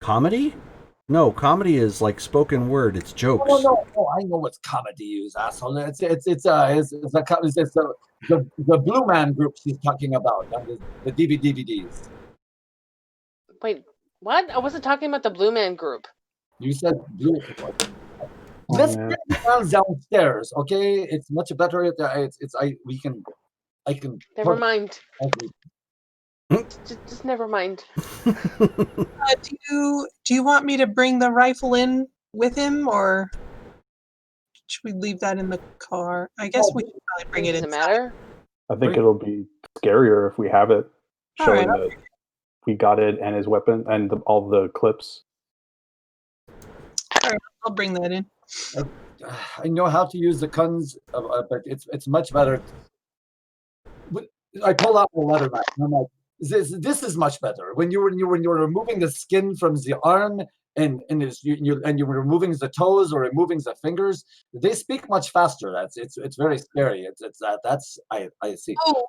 Comedy? No, comedy is like spoken word. It's jokes. No. I know what's comedy, you asshole. The Blue Man group she's talking about on the DVDs. Wait, what? I wasn't talking about the Blue Man Group. You said blue. Oh, Let's man. bring it down downstairs, okay? It's much better. I can. Never mind. Okay. Just never mind. Do you want me to bring the rifle in with him, or should we leave that in the car? I guess we should probably bring it Does it inside. matter? I think it'll be scarier if we have it, All showing right. that we got it and his weapon and all the clips. I'll bring that in. I know how to use the guns, but it's much better. I pull out the letter knife. And I'm like, this is much better. When you're removing the skin from the arm and you're removing the toes or removing the fingers, they speak much faster. It's very scary. I see. Oh,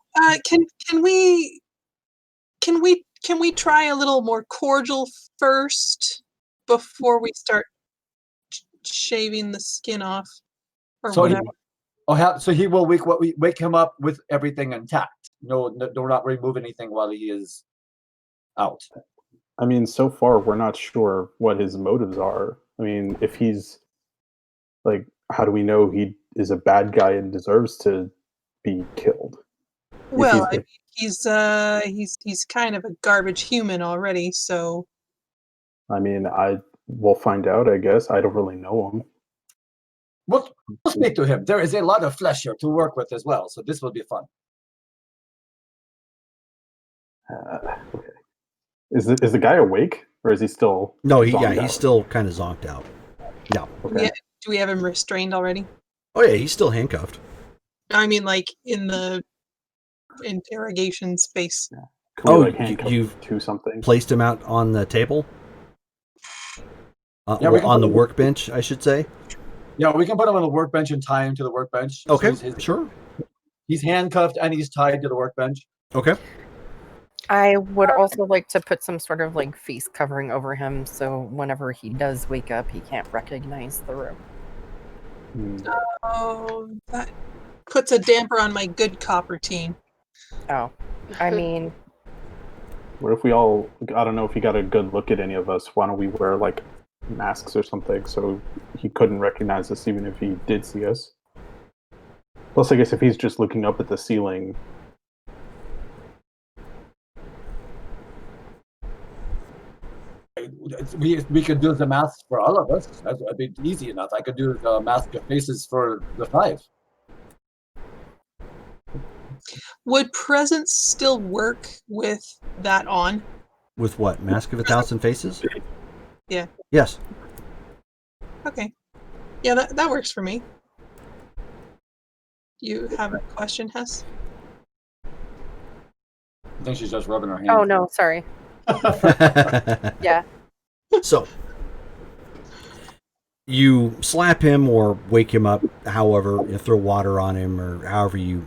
can we try a little more cordial first before we start shaving the skin off or So whatever? so he will wake him up with everything intact. No, do not remove anything while he is out. I mean, so far we're not sure what his motives are. I mean, if he's like, how do we know he is a bad guy and deserves to be killed? Well, he's- he's kind of a garbage human already, so I mean, we'll find out. I guess I don't really know him. We'll speak to him. There is a lot of flesh here to work with as well, so this will be fun. Okay. Is the guy awake or is he still? No, zonked out? he's still kind of zonked out. Yeah. Okay. yeah. Do we have him restrained already? Oh yeah, he's still handcuffed. I mean, like in the interrogation space. Can we, Oh, like, handcuff you've him to something? Placed him out on the table. Yeah, we can on the put him- workbench, I should say. Yeah, we can put him on the workbench and tie him to the workbench. So Okay, he's sure. He's handcuffed and he's tied to the workbench. Okay. I would also like to put some sort of like face covering over him so whenever he does wake up, he can't recognize the room. Oh, that puts a damper on my good cop routine. Oh, I mean, What if we all? I don't know if he got a good look at any of us. Why don't we wear like masks or something so he couldn't recognize us even if he did see us? Plus, I guess if he's just looking up at the ceiling, We could do the mask for all of us. That'd be easy enough. I could do the mask of faces for the 5. Would presence still work with that on? With what? Mask of a Thousand Faces? Yeah. Yes. Okay. Yeah, that works for me. You have a question, Hess? I think she's just rubbing her hands. oh no, sorry. Yeah. So you slap him or wake him up, however, you throw water on him or however you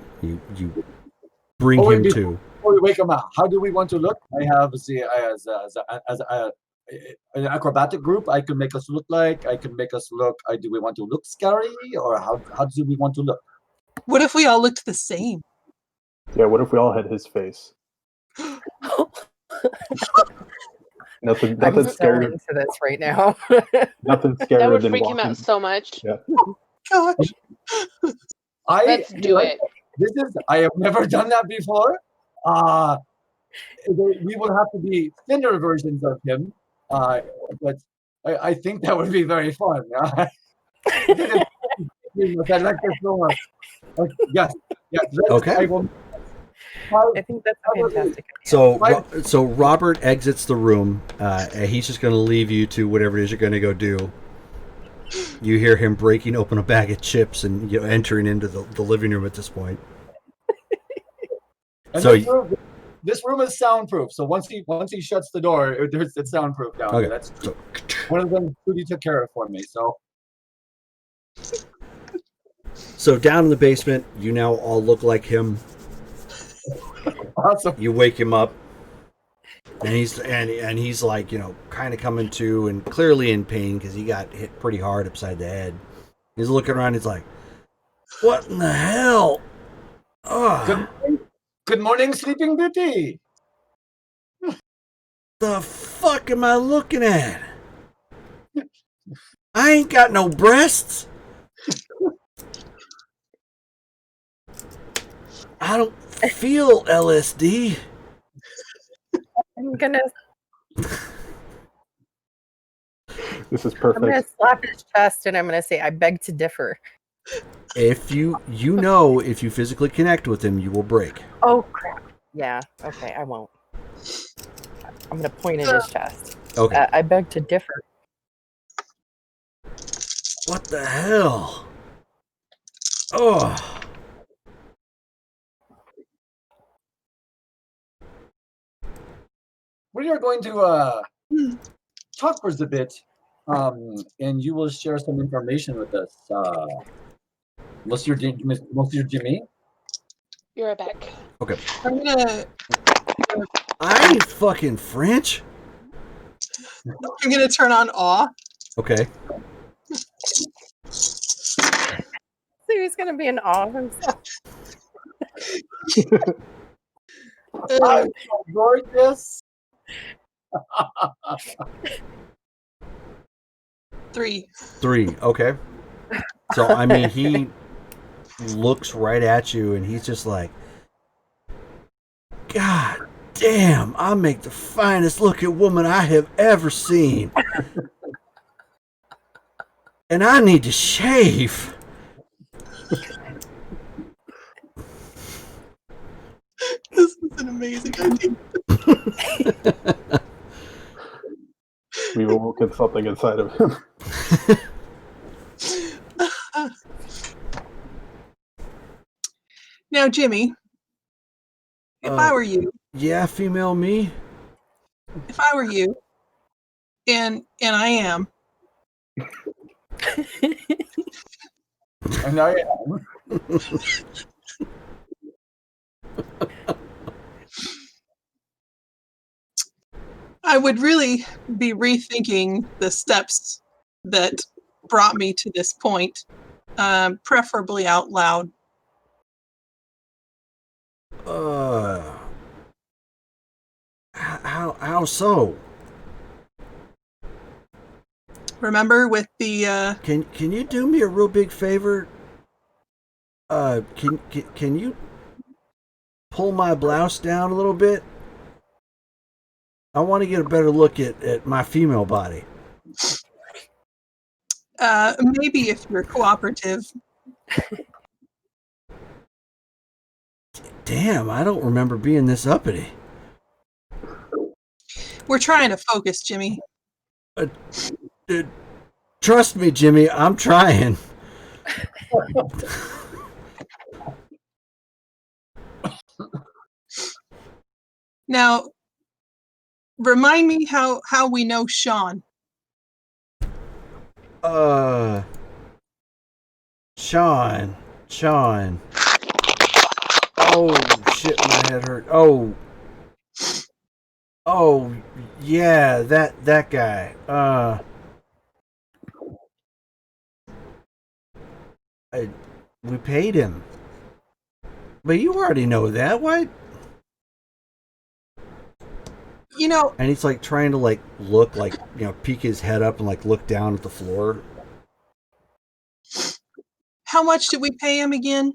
bring Oh, him wait, to. Before we wake him up, how do we want to look? I have as an acrobatic group. I can make us look like. I can make us look. Do we want to look scary or how do we want to look? What if we all looked the same? Yeah, what if we all had his face? Nothing I'm so scarier. into this right now. Nothing That scarier would than freak him walking. out so much. Yeah. Gosh. Let's do it. I have never done that before. Uh, we will have to be thinner versions of him, but I think that would be very fun. I like this so much. Yes, Okay. I will. I think that's a fantastic idea. So Robert exits the room, and he's just going to leave you to whatever it is you're going to go do. You hear him breaking open a bag of chips and entering into the living room at this point. And So this room is soundproof. So once he shuts the door, it's soundproof down Okay. here. That's one of them. Trudy took care of for me. So down in the basement, you now all look like him. Awesome. You wake him up, and he's like, kind of coming to and clearly in pain because he got hit pretty hard upside the head. He's looking around. He's like, "What in the hell? Oh, Good morning, Sleeping Beauty. the fuck am I looking at? I ain't got no breasts. I don't feel LSD." I'm gonna This is perfect. slap his chest and I'm gonna say, I beg to differ. If you if you physically connect with him, you will break. Oh crap. Yeah, okay, I won't. I'm gonna point at his chest. Okay. I beg to differ. What the hell? Oh. We are going to talk for a bit, and you will share some information with us. Monsieur Jimmy. You're right back. Okay. I'm gonna I ain't fucking French. turn on awe. Okay. So he's gonna be in awe of himself. I'm so gorgeous. 3. 3. Okay. So I mean, he looks right at you, and he's just like, "God damn! I make the finest looking woman I have ever seen, and I need to shave." This is an amazing idea. We've awoken something inside of him. Now, Jimmy, if I were you, Yeah, female me. if I were you, and I am, And I am. I would really be rethinking the steps that brought me to this point, preferably out loud. How so? Remember with the Can you do me a real big favor? Can you pull my blouse down a little bit? I want to get a better look at my female body. maybe if you're cooperative. Damn, I don't remember being this uppity. We're trying to focus, Jimmy. Trust me, Jimmy, I'm trying. Now, remind me how we know Sean. Sean. Oh shit, my head hurt. Oh, yeah, that guy. We paid him. But you already know that. Why? You know, And he's like trying to like look like, you know, peek his head up and like look down at the floor. how much did we pay him again?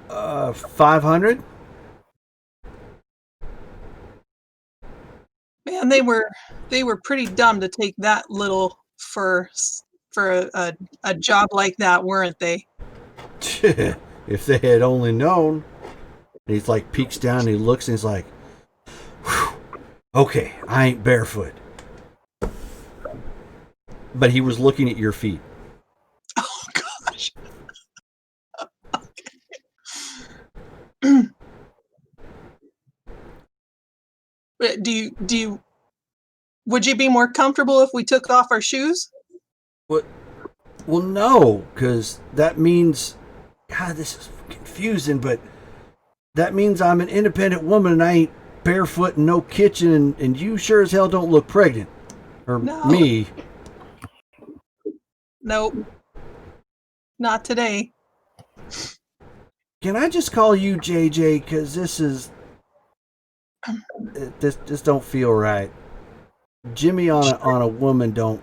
500. Man, they were pretty dumb to take that little for a job like that, weren't they? If they had only known. And he's like peeks down and he looks and he's like, "Whew, okay, I ain't barefoot." But he was looking at your feet. Oh gosh. But do you would you be more comfortable if we took off our shoes? What? Well, no, because that means, God, this is confusing, but that means I'm an independent woman and I ain't barefoot and no kitchen, and you sure as hell don't look pregnant. Or No. me. Nope. Not today. Can I just call you JJ? Because this don't feel right. Jimmy on a woman don't.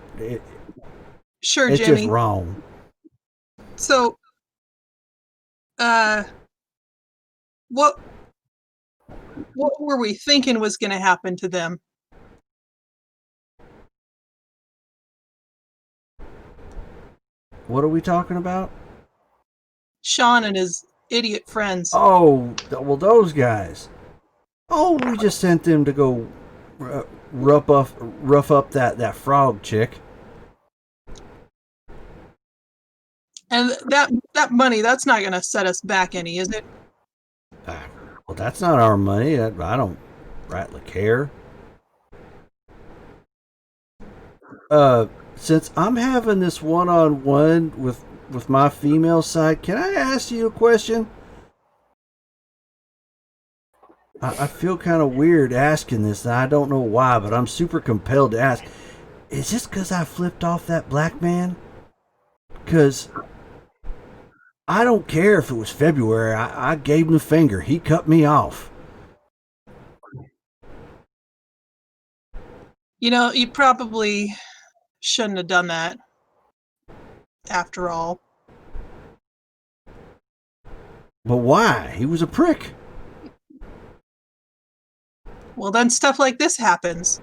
Sure, It's Jimmy. just wrong. So, what were we thinking was going to happen to them? What are we talking about? Sean and his idiot friends. Oh, well, those guys. Oh, we just sent them to go rough up that frog chick. And that money, that's not going to set us back any, is it? Well, that's not our money. I don't rightly care. Since I'm having this one-on-one with my female side, can I ask you a question? I feel kind of weird asking this, and I don't know why, but I'm super compelled to ask. Is this because I flipped off that black man? Because I don't care if it was February. I gave him the finger. He cut me off. You know, you probably shouldn't have done that. After all. But why? He was a prick. Well, then stuff like this happens.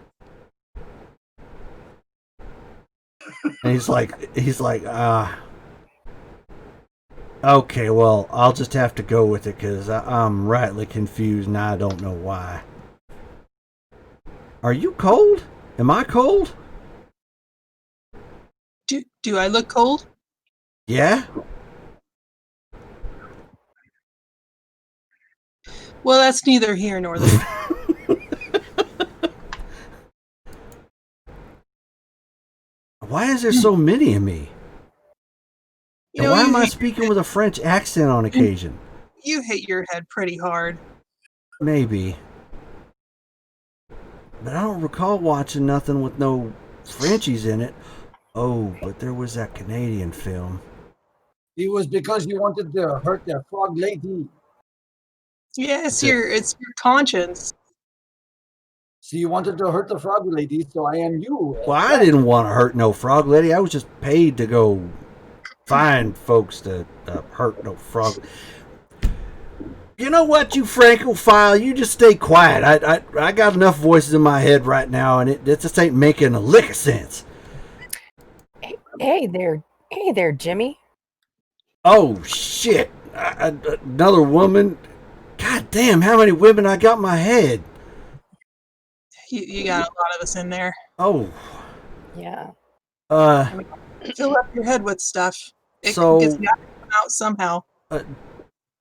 And he's like, okay, well, I'll just have to go with it because I'm rightly confused and I don't know why. Are you cold? Am I cold? Do I look cold? Yeah? Well, that's neither here nor there. Why is there so many of me? You And know, why am I you, speaking with a French accent on occasion? you hit your head pretty hard. Maybe. But I don't recall watching nothing with no Frenchies in it. Oh, but there was that Canadian film. It was because you wanted to hurt that frog lady. Yeah, it's your conscience. So you wanted to hurt the frog lady, so I am you. Well, I didn't want to hurt no frog lady. I was just paid to go find folks to hurt no frog. You know what, you Francophile? You just stay quiet. I got enough voices in my head right now, and it just ain't making a lick of sense. Hey there, Jimmy. Oh, shit. Another woman? God damn, how many women I got in my head? You got a lot of us in there. Oh. Yeah. Fill up your head with stuff. It's So- got to come out somehow.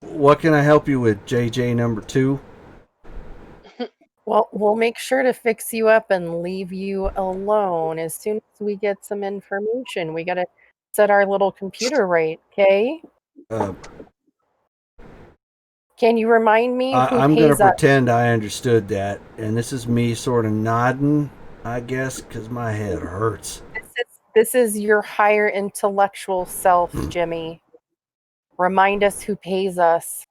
What can I help you with, JJ number 2? Well, we'll make sure to fix you up and leave you alone as soon as we get some information. We gotta set our little computer right, okay? Can you remind me who I'm going to pays us? pretend I understood that, and this is me sort of nodding, I guess, because my head hurts. This is your higher intellectual self, Jimmy. Remind us who pays us.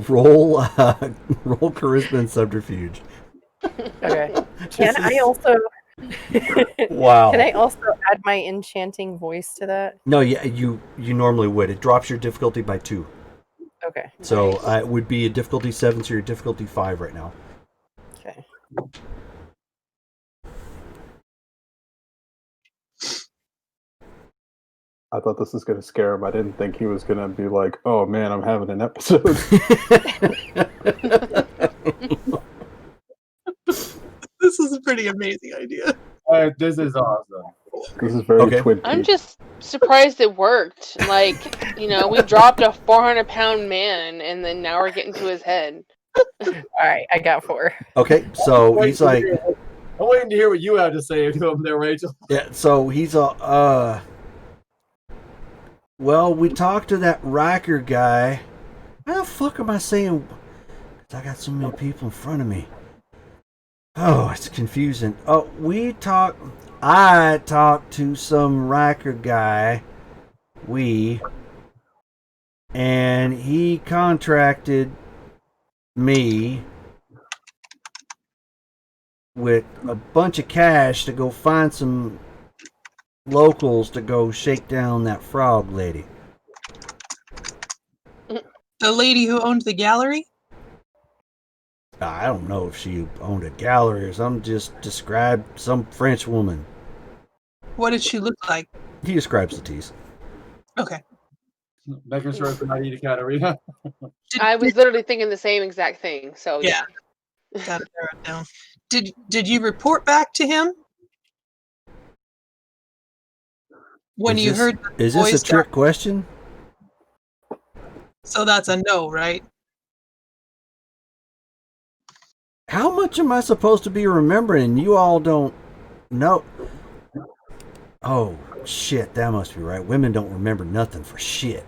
roll charisma and subterfuge. Okay. Can This I is- also? Wow. Can I also add my enchanting voice to that? No, yeah, you normally would. It drops your difficulty by 2. Okay. So Nice. it would be a difficulty 7, so you're difficulty 5 right now. Okay. I thought this was going to scare him. I didn't think he was going to be like, "Oh man, I'm having an episode." This is a pretty amazing idea. This is awesome. This is very Okay. Twin I'm Peaks. just surprised it worked. Like, we dropped a 400-pound man, and then now we're getting to his head. All right. I got 4. Okay, so he's like, I'm waiting to hear what you have to say to him there, Rachel. yeah, so he's well, we talked to that Riker guy. How the fuck am I saying? 'Cause I got so many people in front of me. Oh, it's confusing. Oh, I talked to some Riker guy. And he contracted me with a bunch of cash to go find some locals to go shake down that frog lady. The lady who owned the gallery? I don't know if she owned a gallery or something, just described some French woman. What did she look like? He describes the tease. Okay. Making sure it's not Edie Katarina. I was literally thinking the same exact thing. So Yeah. Got to narrow it down. Did you report back to him? When you heard the Is this a voice trick question? So that's a no, right? How much am I supposed to be remembering? You all don't know. Oh, shit, that must be right. Women don't remember nothing for shit.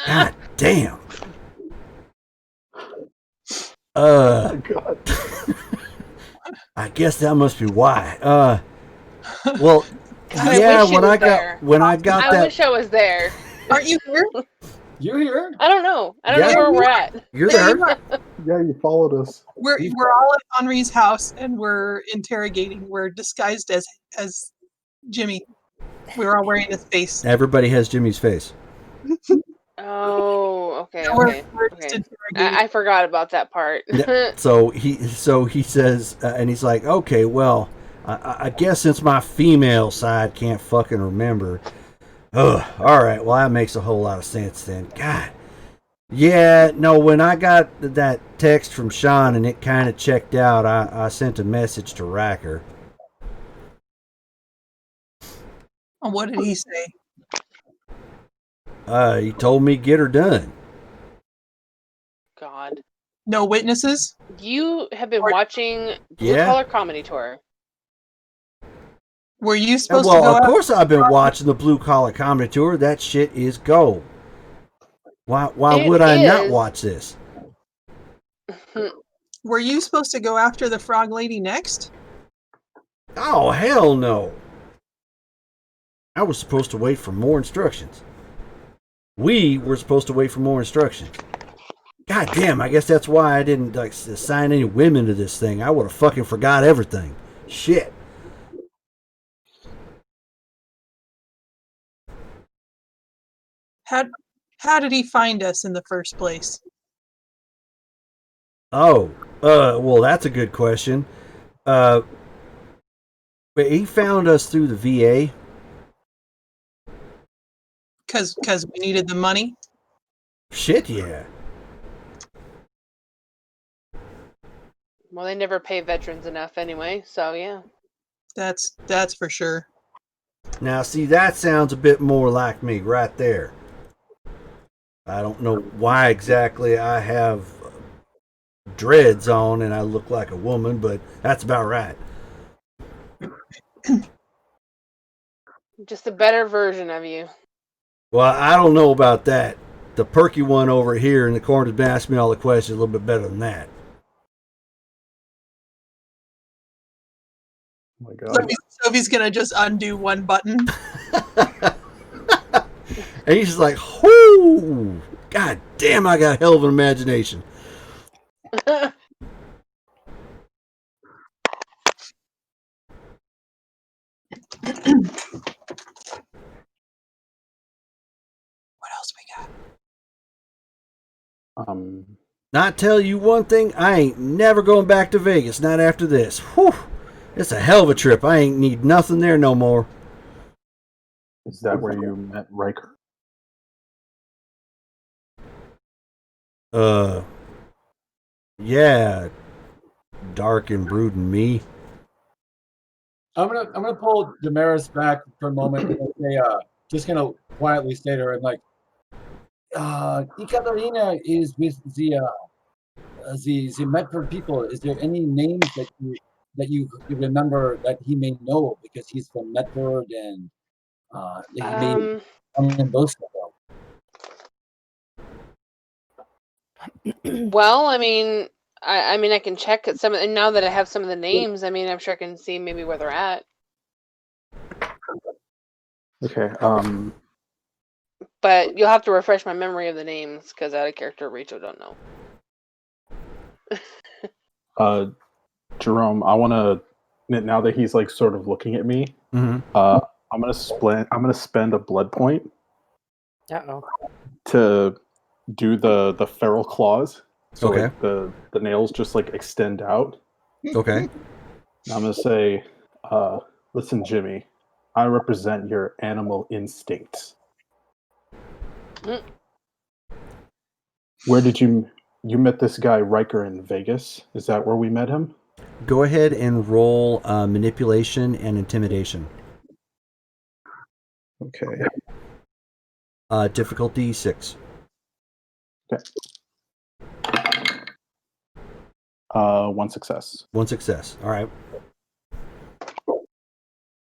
God damn. Oh God. I guess that must be why. Well, I yeah, wish he when was I there. got I that, wish I was there. Aren't you here? You here? I don't know. I don't Yeah. know where we're at. you're There there. you are. Yeah, you followed us. We're all at Henri's house and we're interrogating. We're disguised as Jimmy. We're all wearing his face. Everybody has Jimmy's face. Oh, okay, So we're okay. just Okay. interrogating. I forgot about that part. Yeah. So he says, and he's like, okay, well, I guess since my female side can't fucking remember. Ugh, all right, well, that makes a whole lot of sense then. God. Yeah, no, when I got that text from Sean and it kind of checked out, I sent a message to Racker. And what did he say? He told me get her done. God. No witnesses? You have been watching Blue Yeah. Collar Comedy Tour. Were you supposed to Well, go of out? course I've been watching the Blue Collar Comedy Tour. That shit is gold. Why It would I not is. watch this? Were you supposed to go after the frog lady next? Oh, hell no. I was supposed to wait for more instructions. We were supposed to wait for more instructions. God damn, I guess that's why I didn't assign any women to this thing. I would have fucking forgot everything. Shit. How did he find us in the first place? Oh, well, that's a good question. But he found us through the VA. Because we needed the money? Shit, yeah. Well, they never pay veterans enough anyway, so yeah. That's for sure. Now, see, that sounds a bit more like me right there. I don't know why exactly I have dreads on and I look like a woman, but that's about right. Just a better version of you. Well, I don't know about that. The perky one over here in the corner has been asking me all the questions a little bit better than that. Oh my God. Sophie's gonna just undo one button. And he's just like, whoo! God damn, I got a hell of an imagination. What else we got? Not tell you one thing, I ain't never going back to Vegas, not after this. Whew. It's a hell of a trip. I ain't need nothing there no more. Is that where you met Riker? Yeah. Dark and brooding me. I'm gonna pull Damaris back for a moment and say, just gonna quietly say to her, like, Ekaterina is with the Medford people. Is there any names that you remember that he may know because he's from Medford and he may come in those stuff. Well, I mean, I can check at some of, and now that I have some of the names, I mean, I'm sure I can see maybe where they're at. Okay. But you'll have to refresh my memory of the names because out of character, Rachel don't know. Jerome, I want to, now that he's like sort of looking at me, Mm-hmm. I'm gonna spend a blood point to do the feral claws. So Okay. like the nails just like extend out. Okay. I'm gonna say, listen, Jimmy, I represent your animal instincts. Where did you met this guy Riker in Vegas? Is that where we met him? Go ahead and roll manipulation and intimidation. Okay. Difficulty 6. Okay. One success. One success. All right.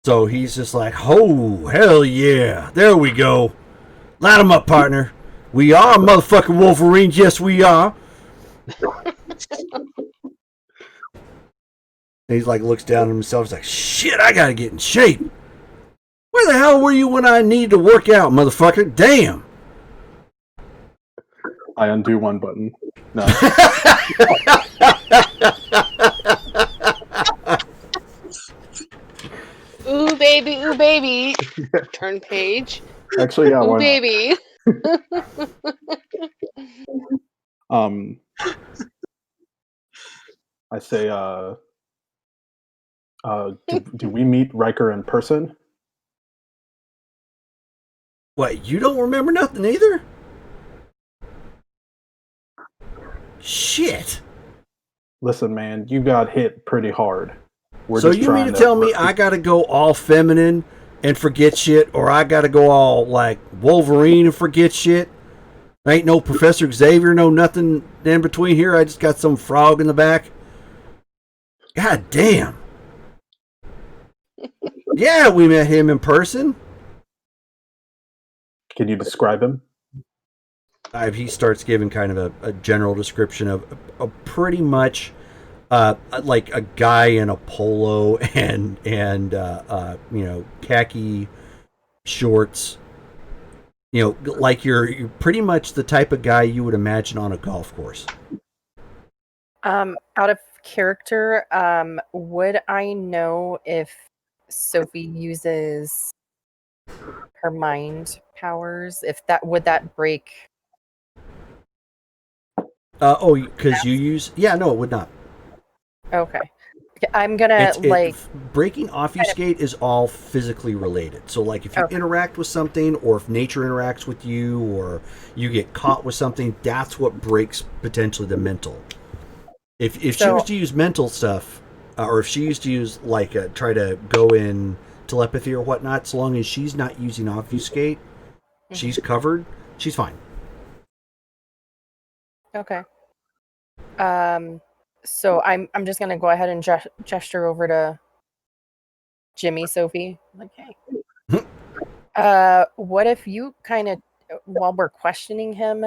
So he's just like, oh, hell yeah. There we go. Light him up, partner. We are motherfucking Wolverines. Yes, we are. And he's like, looks down at himself. He's like, shit, I gotta get in shape. Where the hell were you when I need to work out, motherfucker? Damn. I undo one button. No. Ooh baby. Turn page. Actually, yeah. Ooh baby. I say, do we meet Riker in person? What, you don't remember nothing either? Shit. Listen, man, you got hit pretty hard. So you mean to tell me I gotta go all feminine and forget shit, or I gotta go all like Wolverine and forget shit? Ain't no Professor Xavier, no nothing in between here. I just got some frog in the back. God damn. Yeah, we met him in person. Can you describe him? He starts giving kind of a general description of a pretty much like a guy in a polo and khaki shorts. Like you're pretty much the type of guy you would imagine on a golf course. Out of character, would I know if Sophie uses her mind powers? If that would that break? Because you use... Yeah, no, it would not. Okay. I'm gonna breaking obfuscate is all physically related. So like if you interact with something, or if nature interacts with you, or you get caught with something, that's what breaks potentially the mental. If she was to use mental stuff, or if she used to use try to go in telepathy or whatnot, so long as she's not using obfuscate, she's covered, she's fine. Okay. So I'm just gonna go ahead and gesture over to Jimmy, Sophie, like, hey. What if you kind of, while we're questioning him,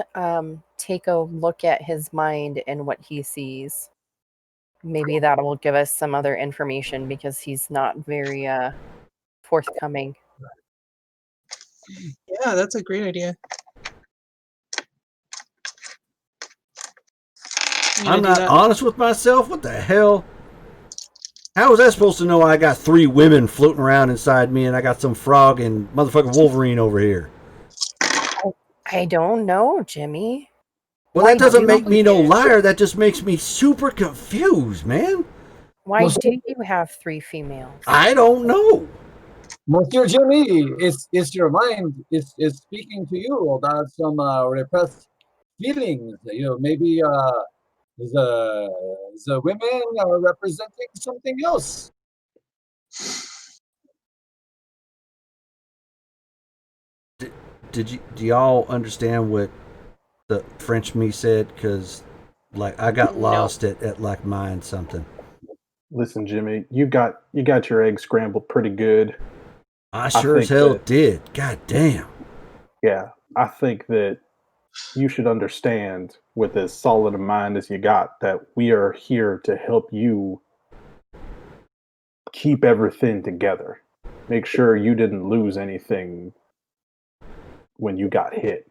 take a look at his mind and what he sees? Maybe that will give us some other information because he's not very forthcoming. Yeah, that's a great idea. I'm I'm gonna do not that. honest with myself. What the hell? How was I supposed to know I got 3 women floating around inside me and I got some frog and motherfucking Wolverine over here? I don't know, Jimmy. Well, Why that doesn't do make me no you- liar. That just makes me super confused, man. Why Most- do you have 3 females? I don't know. Monsieur Jimmy, is your mind is speaking to you about some repressed feelings? You know, maybe the women are representing something else. Do y'all understand what the French me said? Because like I got No. lost at like mine something. Listen, Jimmy, you got your eggs scrambled pretty good. I sure as think hell that- did. God damn. Yeah, I think that you should understand, with as solid a mind as you got, that we are here to help you keep everything together. Make sure you didn't lose anything when you got hit.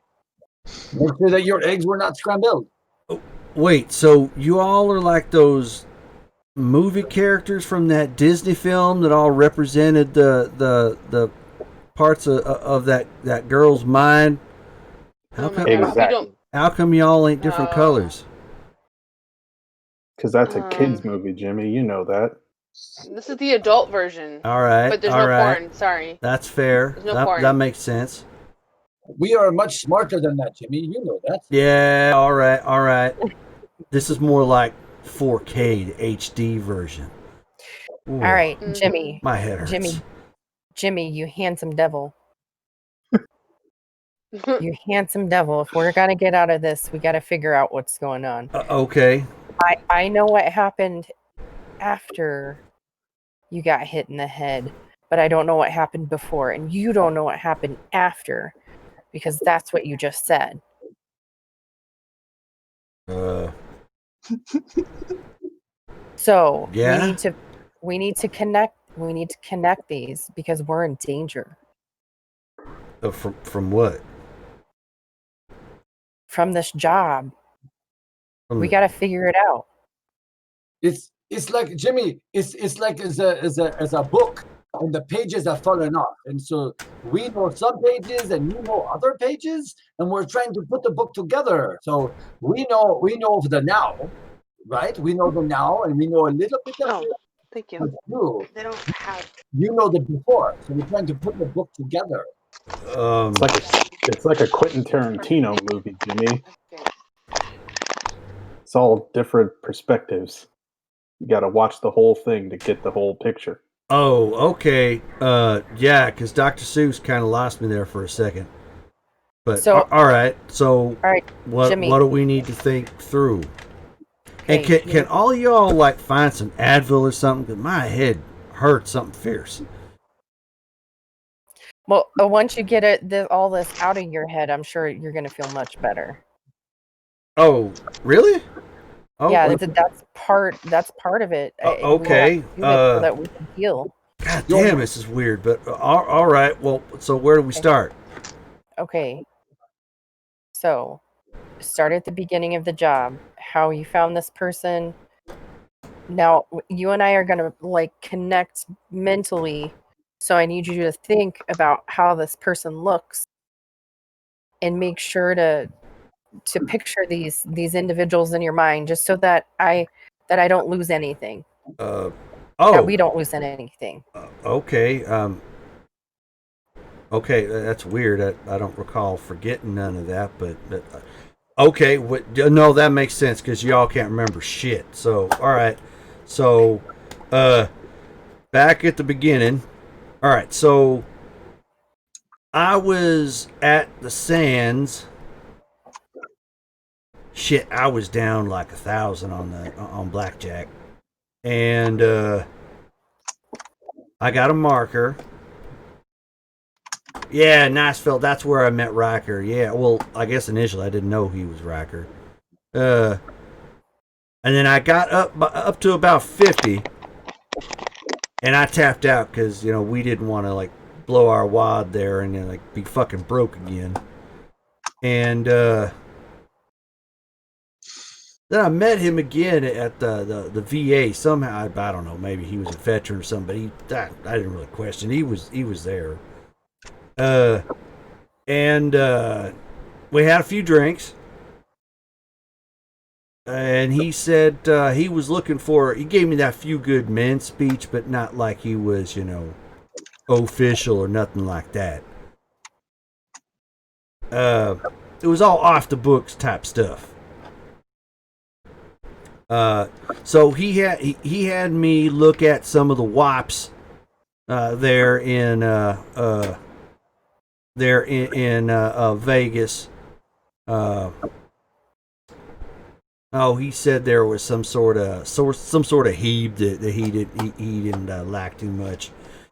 Make sure that your eggs were not scrambled. Wait, so you all are like those movie characters from that Disney film that all represented the parts of that girl's mind? How Oh my come, God, I hope you Exactly. don't. how come y'all ain't different colors? Because that's a kid's Um, movie, Jimmy. You know that. This is the adult version, All right, but there's all no right. porn. Sorry. That's fair. There's no that, porn. that makes sense. We are much smarter than that, Jimmy. You know that. Yeah, all right, all right. This is more like 4K HD version. Ooh, All right, Mhm. Jimmy. my head hurts. Jimmy, you handsome devil. You handsome devil. If we're gonna get out of this, we gotta figure out what's going on. Okay. I know what happened after you got hit in the head, but I don't know what happened before, and you don't know what happened after, because that's what you just said. Uh, So Yeah? we need to connect these because we're in danger from what? from this job. From We the- got to figure it out. It's like Jimmy. It's like as a book, and the pages are falling off, and so we know some pages, and you know other pages, and we're trying to put the book together. So we know the now, right? We know the now, and we know a little bit of Oh, the thank you. but They don't have. you know the before. So we're trying to put the book together. It's like a Quentin Tarantino movie, Jimmy. It's all different perspectives. You got to watch the whole thing to get the whole picture. Oh, okay. Yeah, because Dr. Seuss kind of lost me there for a second. But So- all right. So All right, what Jimmy. do we need to think through? And Okay, can all y'all like find some Advil or something? 'Cause my head hurts something fierce. Well, once you get all this out of your head, I'm sure you're going to feel much better. Oh, really? Oh, Yeah, well, that's part of it. We have okay. to do it so that we can heal. God damn, this is weird. But all right. Well, so where do we start? Okay. So, start at the beginning of the job. How you found this person. Now, you and I are going to like connect mentally. So I need you to think about how this person looks and make sure to picture these individuals in your mind just so that I don't lose anything. That we don't lose anything. Okay. Okay, that's weird. I don't recall forgetting none of that, but okay. No, that makes sense because y'all can't remember shit. So, all right. So, back at the beginning. All right. So, I was at the Sands. Shit, I was down like 1,000 on blackjack, and I got a marker. Yeah, Niceville. That's where I met Riker. Yeah, well, I guess initially I didn't know he was Riker. And then I got up to about 50, and I tapped out because we didn't want to like blow our wad there and then like be fucking broke again. And then I met him again at the VA. Somehow I don't know, maybe he was a veteran or something, but I didn't really question. He was there. And we had a few drinks. And he said he was looking for. He gave me that few good men speech, but not like he was, official or nothing like that. It was all off the books type stuff. So he had me look at some of the WAPs there in Vegas. He said there was some sort of heeb that he didn't like too much.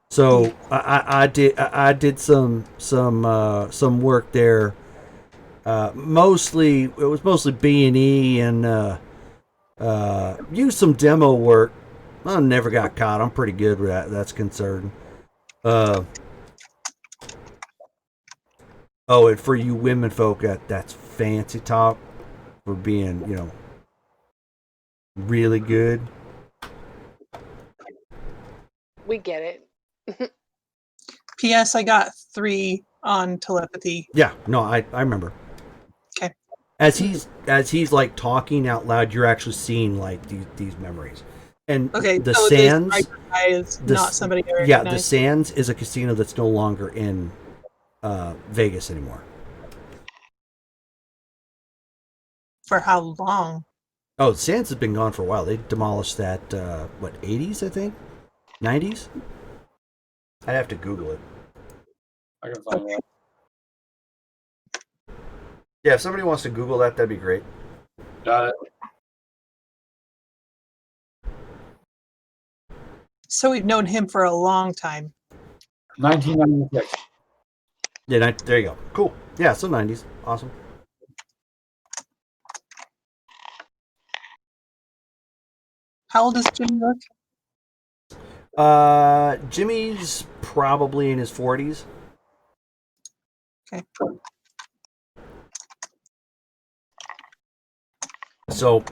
So I did some work there. It was mostly B&E and used some demo work. I never got caught. I'm pretty good with that. That's concerned. And for you women folk, that's fancy talk for being, really good. We get it. P.S. I got 3 on telepathy. Yeah, no, I remember. Okay. As he's like talking out loud, you're actually seeing like these memories. And Okay, the so Sands this guy is not somebody I recognize. Yeah, the Sands is a casino that's no longer in Vegas anymore. For how long? Oh, the Sands has been gone for a while. They demolished that 80s, I think? 90s? I'd have to Google it. I can find that. Yeah, if somebody wants to Google that, that'd be great. Got it. So we've known him for a long time. 1996. Yeah, there you go. Cool. Yeah, so 90s. Awesome. How old does Jimmy look? Jimmy's probably in his 40s. Okay. So,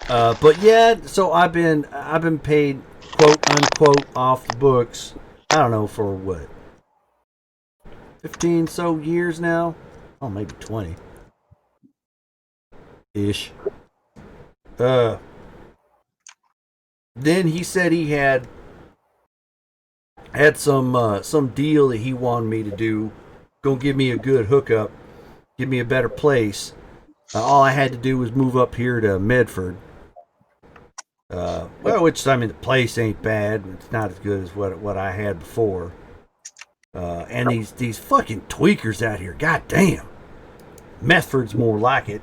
but yeah, so I've been paid quote unquote off the books. I don't know for what, 15 so years now. Oh, maybe 20 ish. Then he said he had some deal that he wanted me to do. Gonna give me a good hookup, give me a better place. All I had to do was move up here to Medford. Which I mean, the place ain't bad. It's not as good as what I had before. And these fucking tweakers out here, goddamn. Medford's more like it.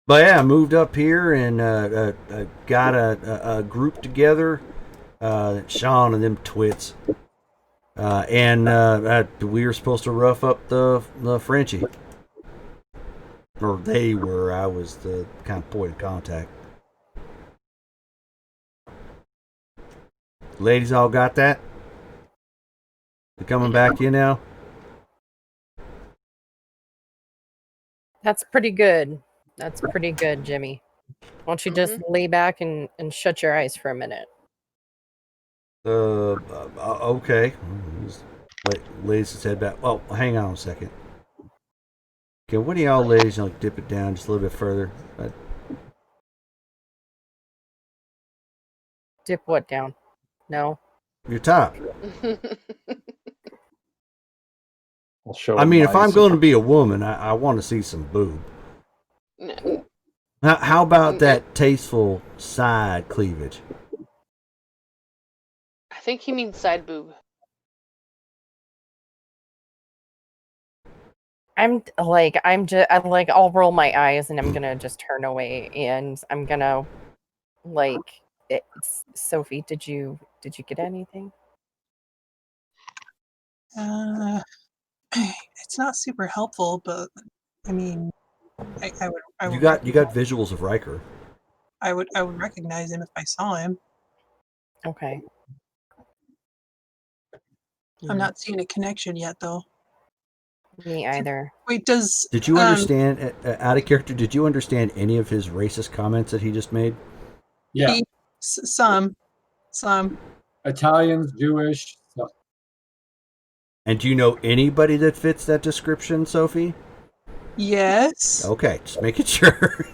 But yeah, I moved up here and got a group together. Sean and them twits. And we were supposed to rough up the Frenchie. Or they were. I was the kind of point of contact. Ladies all got that? They coming back to you now? That's pretty good. That's pretty good, Jimmy. Why don't you just lay back and shut your eyes for a minute? Okay. Lays his head back. Oh, hang on a second. Okay, what do y'all ladies dip it down just a little bit further? Dip what down? No. Your top. I'll show I mean, if I'm my going to be a woman, I want to see some boob. No. How about that tasteful side cleavage? I think he means side boob. I'll roll my eyes and I'm gonna just turn away and I'm gonna Sophie, did you get anything? It's not super helpful, but I mean, I would. You got visuals of Riker. I would recognize him if I saw him. Okay. I'm not seeing a connection yet, though. Me either. Wait, does Did you understand, out of character, did you understand any of his racist comments that he just made? Yeah, some Italians, Jewish. So, And do you know anybody that fits that description, Sophie? yes. Okay, just making sure.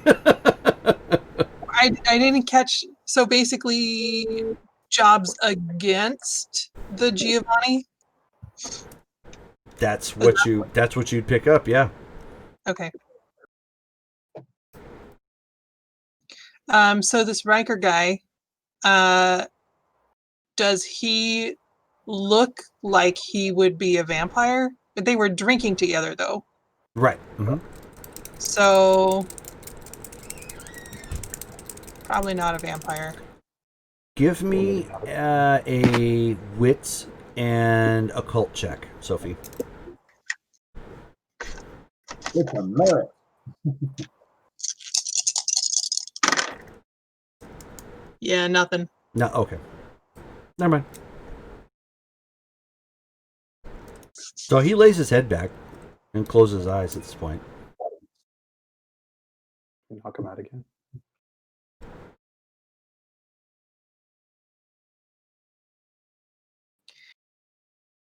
I didn't catch. So basically, jobs against the Giovanni. That's what you'd pick up, yeah. Okay. So this Riker guy, does he look like he would be a vampire? But they were drinking together, though. Right. Mm-hmm. So probably not a vampire. Give me a wits and occult check, Sophie. it's a merit. Yeah, nothing. No, okay. Never mind. So he lays his head back and closes his eyes at this point. Knock him out again.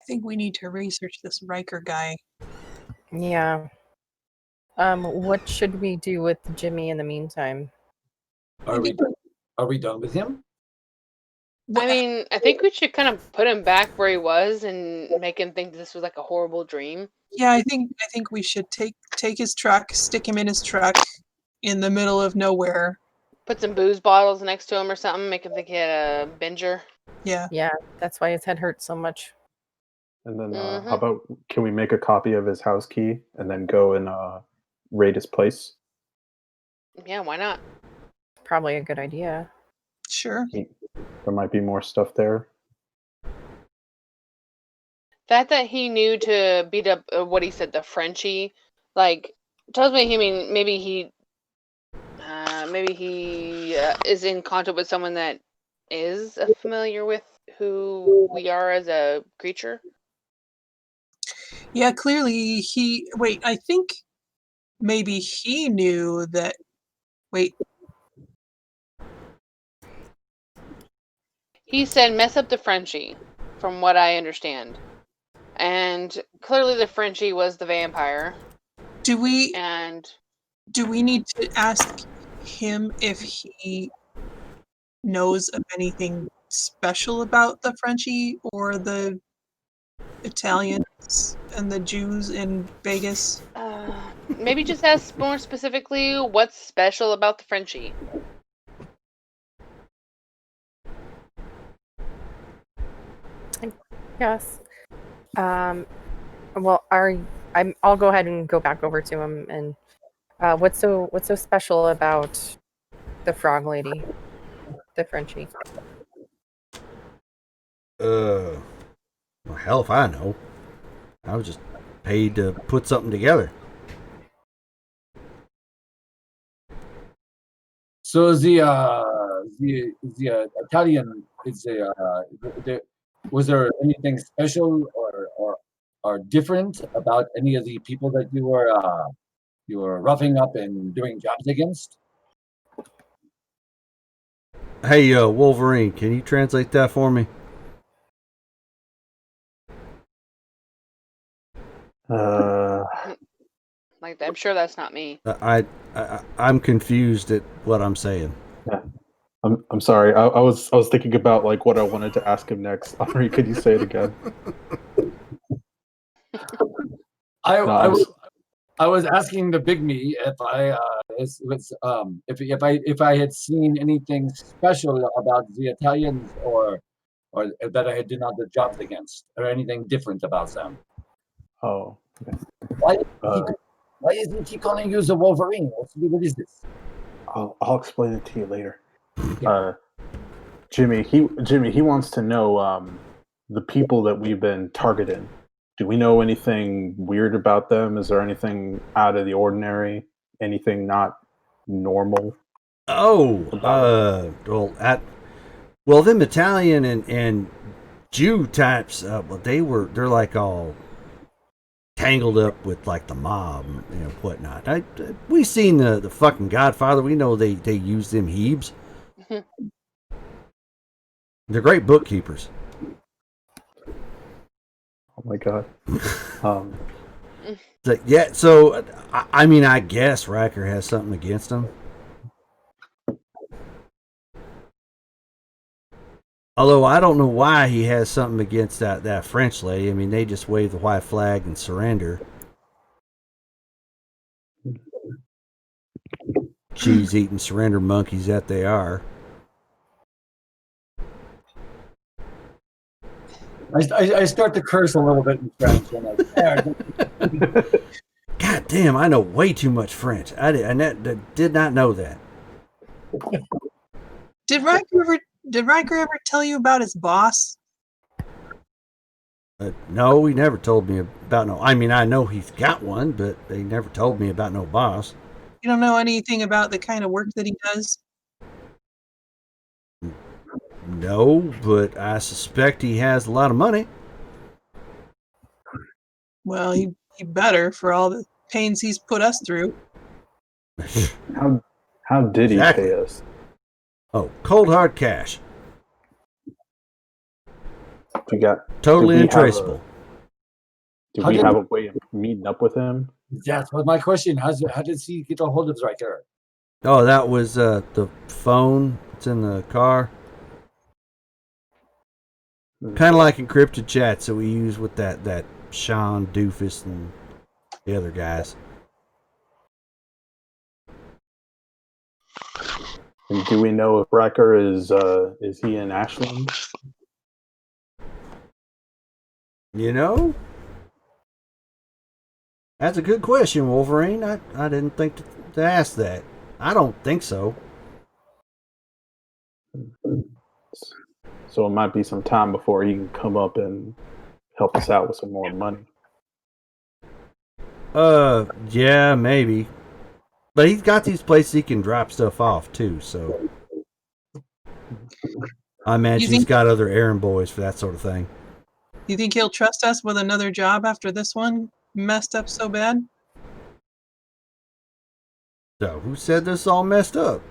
I think we need to research this Riker guy. Yeah. What should we do with Jimmy in the meantime? Are we done with him? I mean, I think we should kind of put him back where he was and make him think this was like a horrible dream. Yeah, I think we should take his truck, stick him in his truck in the middle of nowhere. Put some booze bottles next to him or something, make him think he had a binger. Yeah. Yeah, that's why his head hurts so much. And then Mhm. how about, can we make a copy of his house key and then go and raid his place? Yeah, why not? Probably a good idea. Sure. There might be more stuff there. Fact that he knew to beat up what he said, the Frenchie, like tells me maybe he is in contact with someone that is familiar with who we are as a creature. Yeah, clearly I think maybe he knew that. Wait, He said, "Mess up the Frenchie," from what I understand, and clearly the Frenchie was the vampire. do we And need to ask him if he knows of anything special about the Frenchie or the Italians and the Jews in Vegas? maybe just ask more specifically what's special about the Frenchie. Yes. Well, I'll go ahead and go back over to him. And what's so special about the frog lady, the Frenchie? Well, hell if I know. I was just paid to put something together. So the Italian is was there anything special or different about any of the people that you were roughing up and doing jobs against? Hey, Wolverine, can you translate that for me? Like, I'm sure that's not me. I'm confused at what I'm saying. Yeah. I'm sorry. I was thinking about like what I wanted to ask him next. Henri, could you say it again? I was asking the big me if if I had seen anything special about the Italians or that I had done other jobs against or anything different about them. Oh. Okay. Why isn't he calling you the Wolverine? What is this? I'll explain it to you later. Jimmy, he wants to know the people that we've been targeting. Do we know anything weird about them? Is there anything out of the ordinary? Anything not normal? Oh, well, them Italian and Jew types, well, they're like all tangled up with like the mob and whatnot. We seen the fucking Godfather. We know they use them Hebes. They're great bookkeepers. Oh my god. Yeah, so I mean, I guess Riker has something against them. Although I don't know why he has something against that French lady. I mean, they just wave the white flag and surrender. Cheese-eating surrender monkeys that they are. I start to curse a little bit in French. I'm like, God damn, I know way too much French. I did not know that. Did Riker ever tell you about his boss? No, he never told me about no. I mean, I know he's got one, but they never told me about no boss. You don't know anything about the kind of work that he does? No, but I suspect he has a lot of money. Well, he better for all the pains he's put us through. How did he Exactly. pay us? Oh, cold hard cash. We got Totally do we have untraceable. Do How we did- have a way of meeting up with him? That's what my question. How did he get a hold of Riker? Oh, that was the phone. It's in the car. Kind of like encrypted chats that we use with that Sean Doofus and the other guys. And do we know if Riker is he in Ashland? You know? That's a good question, Wolverine. I didn't think to ask that. I don't think so. So it might be some time before he can come up and help us out with some more money. Yeah, maybe. But he's got these places he can drop stuff off too, so I imagine he's got other errand boys for that sort of thing. You think he'll trust us with another job after this one messed up so bad? So who said this all messed up?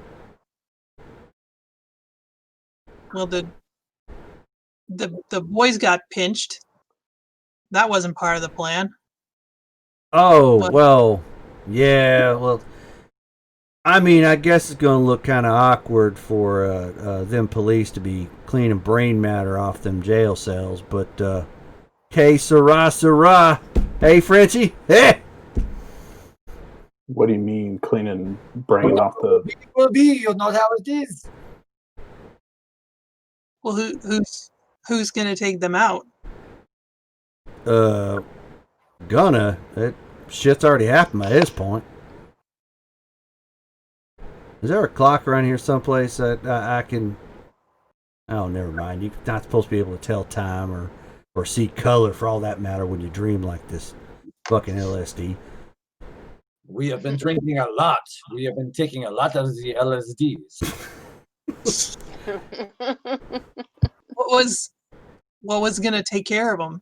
Well, the boys got pinched. That wasn't part of the plan. Oh, What? well, yeah, well, I mean, I guess it's going to look kind of awkward for them police to be cleaning brain matter off them jail cells, but, que sera, sera. Hey, Frenchie, hey! What do you mean cleaning brain off the? It will be. You know how it is. Well, who's gonna take them out? Gonna. That shit's already happened by this point. Is there a clock around here someplace that I can... Oh, never mind. You're not supposed to be able to tell time or see color for all that matter when you dream like this fucking LSD. We have been drinking a lot. We have been taking a lot of the LSDs. What was gonna take care of them?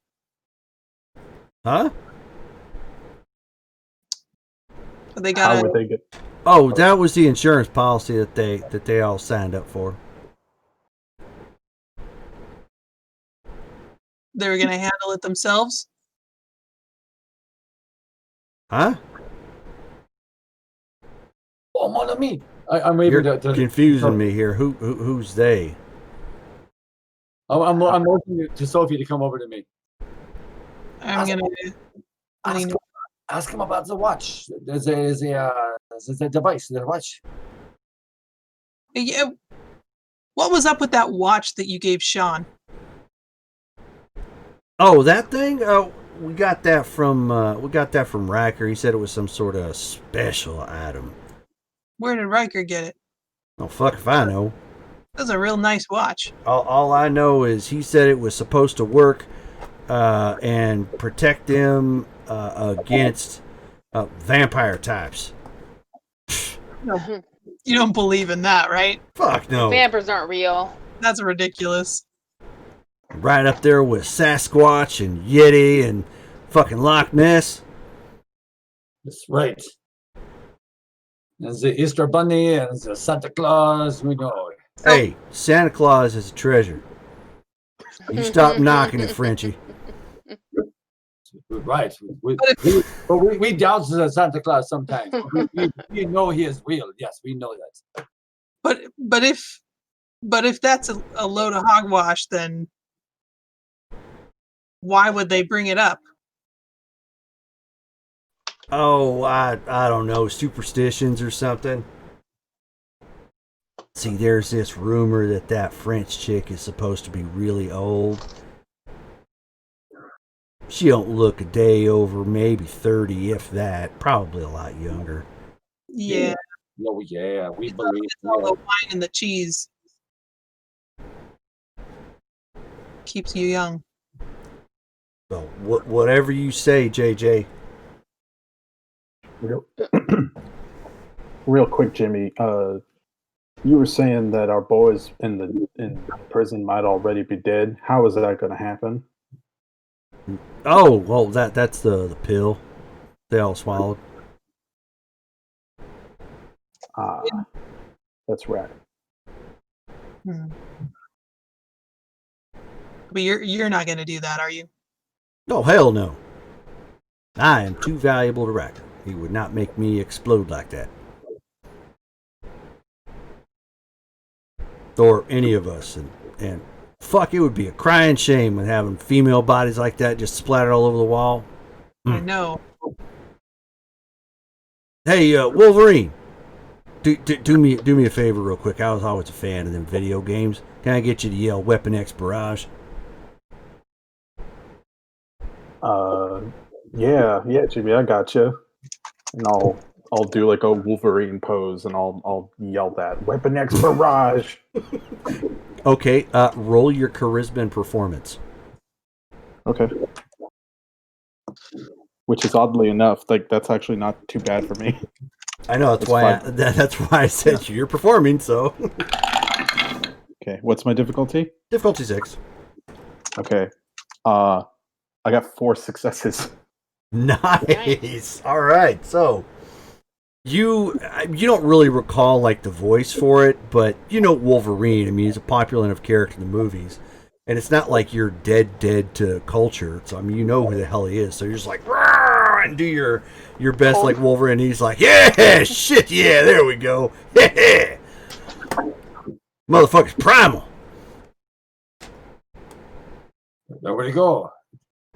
Huh? They How got would they get? Oh, that was the insurance policy that they all signed up for. they were gonna handle it themselves. Huh? Oh, mon ami. I'm waving You're to confusing me here. Who's they? I'm working to Sophie to come over to me. I'm gonna. Ask him about the watch. There's a device, the watch. Yeah. What was up with that watch that you gave Sean? Oh, that thing? Oh, we got that from Riker. He said it was some sort of special item. Where did Riker get it? Oh, fuck if I know. That was a real nice watch. All I know is he said it was supposed to work and protect them against vampire types. You don't believe in that, right? Fuck no. Vampires aren't real. That's ridiculous. Right up there with Sasquatch and Yeti and fucking Loch Ness. That's right. There's the Easter Bunny and there's the Santa Claus. We know. Hey, Santa Claus is a treasure. You stop knocking it, Frenchie. Right. We doubt the Santa Claus sometimes. We know he is real. Yes, we know that. But if that's a load of hogwash, then why would they bring it up? Oh, I don't know, superstitions or something. See, there's this rumor that French chick is supposed to be really old. She don't look a day over maybe 30, if that. Probably a lot younger. Yeah. Oh yeah, we It's believe. all the wine and the cheese keeps you young. So, whatever you say, JJ. Real quick, Jimmy. You were saying that our boys in prison might already be dead. How is that going to happen? Oh, well, that's the pill they all swallowed. That's right. Hmm. But you're not going to do that, are you? Oh, hell no. I am too valuable to Racker. He would not make me explode like that. Or any of us. And fuck, it would be a crying shame with having female bodies like that just splattered all over the wall. I know. Hey, Wolverine. Do me a favor real quick. I was always a fan of them video games. Can I get you to yell Weapon X Barrage? Yeah, Jimmy, I got you. And I'll do like a Wolverine pose, and I'll yell that Weapon X Barrage. Okay, roll your charisma and performance. Okay. Which is oddly enough, like that's actually not too bad for me. I know that's why I said you're performing. So. Okay, what's my difficulty? Difficulty 6. Okay. I got 4 successes. Nice. All right. So you don't really recall like the voice for it, but you know Wolverine. I mean, he's a popular enough character in the movies, and it's not like you're dead to culture. So I mean, you know who the hell he is. So you're just like "Rawr!" and do your best like Wolverine. And he's like, yeah, shit, yeah, there we go. Yeah, motherfucker's primal. There we go.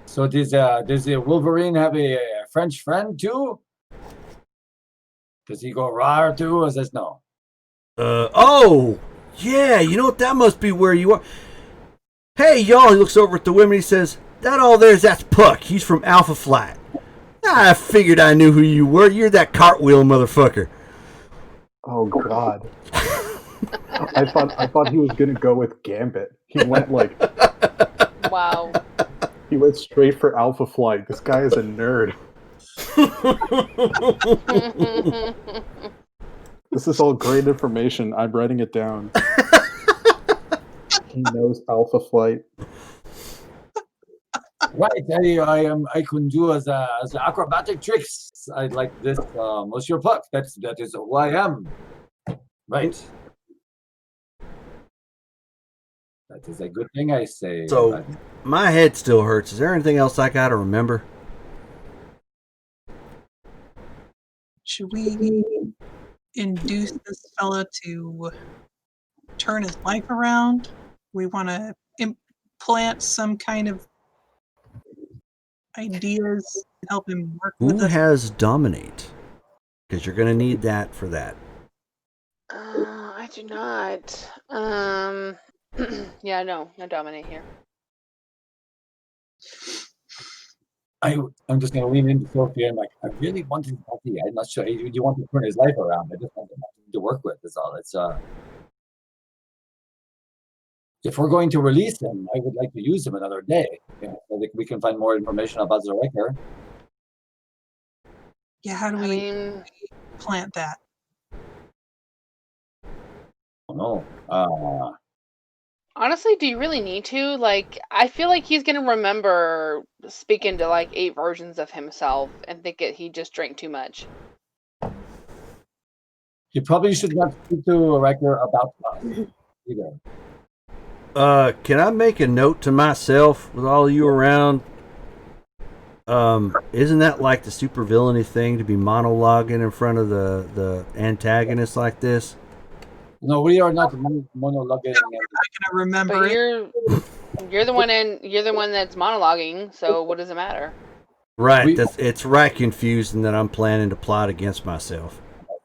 So does the Wolverine have a French friend too? Does he go raw too, or says no? Oh, yeah, you know what? That must be where you are. Hey, y'all, he looks over at the women. He says, that all that's Puck. He's from Alpha Flight. I figured I knew who you were. You're that cartwheel motherfucker. Oh, God. I thought he was going to go with Gambit. He went like... Wow. He went straight for Alpha Flight. This guy is a nerd. This is all great information. I'm writing it down. He knows Alpha Flight. Right, I can do as acrobatic tricks. I like this, Monsieur Puck. That is who I am. Right. That is a good thing, I say. So, my head still hurts. Is there anything else I gotta remember? Should we induce this fella to turn his life around? We want to implant some kind of ideas to help him work with Who us. has dominate? Because you're gonna need that for that. I do not. Yeah, no dominate here. I'm just going to lean into Sophie and like, I really want him healthy. I'm not sure you want to turn his life around. I just want him to work with. That's all. It's if we're going to release him, I would like to use him another day. You know, so that we can find more information about the Riker. Yeah, how do I we mean, plant that? don't know. Honestly, do you really need to? Like, I feel like he's gonna remember speaking to like 8 versions of himself and think he just drank too much. You probably should not speak to Riker about us either. Can I make a note to myself with all you around? Isn't that like the supervillainy thing to be monologuing in front of the antagonist like this? No, we are not monologuing. I'm gonna remember But it. you're the one that's monologuing, so what does it matter? Right, it's right confusing that I'm planning to plot against myself.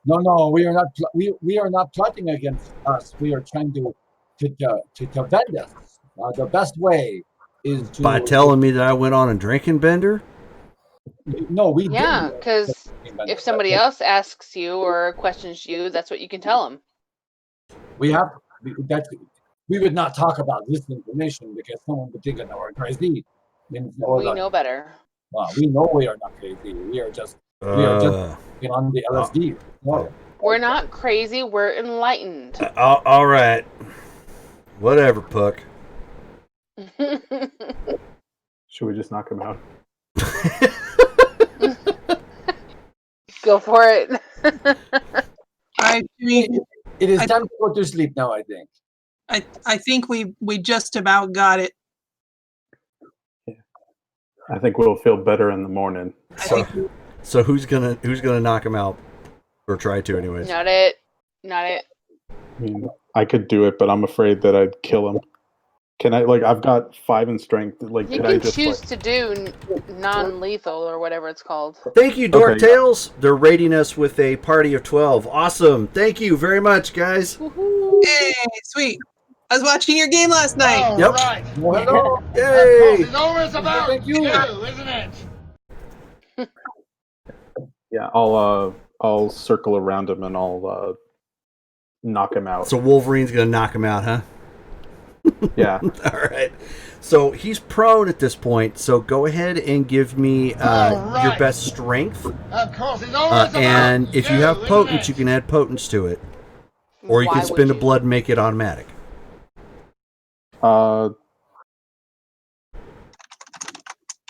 No, we are not. We are not plotting against us. We are trying to defend us. The best way is to By telling me that I went on a drinking bender? No, we Yeah, didn't. because if somebody else asks you or questions you, that's what you can tell them. We have we would not talk about this information because someone would think that we're crazy. We know better. We know we are not crazy. We are just on the LSD. No. We're not crazy. We're enlightened. All right. Whatever, Puck. Should we just knock him out? Go for it. I mean, It is time to go to sleep now, I think. I think we just about got it. I think we'll feel better in the morning. So who's gonna knock him out, or try to, anyways? Not it. I mean, I could do it, but I'm afraid that I'd kill him. Can I? Like, I've got 5 in strength. Like, You could I can just choose to do non-lethal or whatever it's called. Thank you, Dork Tales. They're rating us with a party of 12. Awesome. Thank you very much, guys. Yay, sweet. I was watching your game last night. Yep. Right. Well, hello. Yay! It's always about Thank you. isn't it? Yeah, I'll circle around him and I'll knock him out. So Wolverine's gonna knock him out, huh? Yeah. All right. So he's prone at this point. So go ahead and give me your best strength. Of course, it's always about And if you have isn't potence, it? you can add potence to it, or you Why can would spend a you? blood and make it automatic.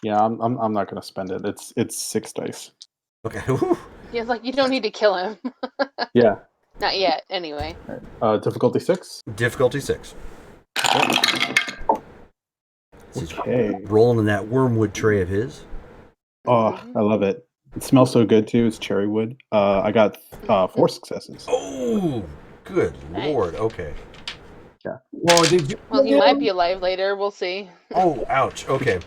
Yeah, I'm not gonna spend it. It's 6 dice. Okay. Whew. Yeah, like you don't need to kill him. Yeah. Not yet, anyway. Difficulty 6. Difficulty 6. He's Okay. rolling in that wormwood tray of his. Oh, I love it. It smells so good too. It's cherry wood. I got 4 successes. Oh, good Nice. lord. Okay. Well, did you? Well, he might be alive later. We'll see. Oh, ouch. Okay.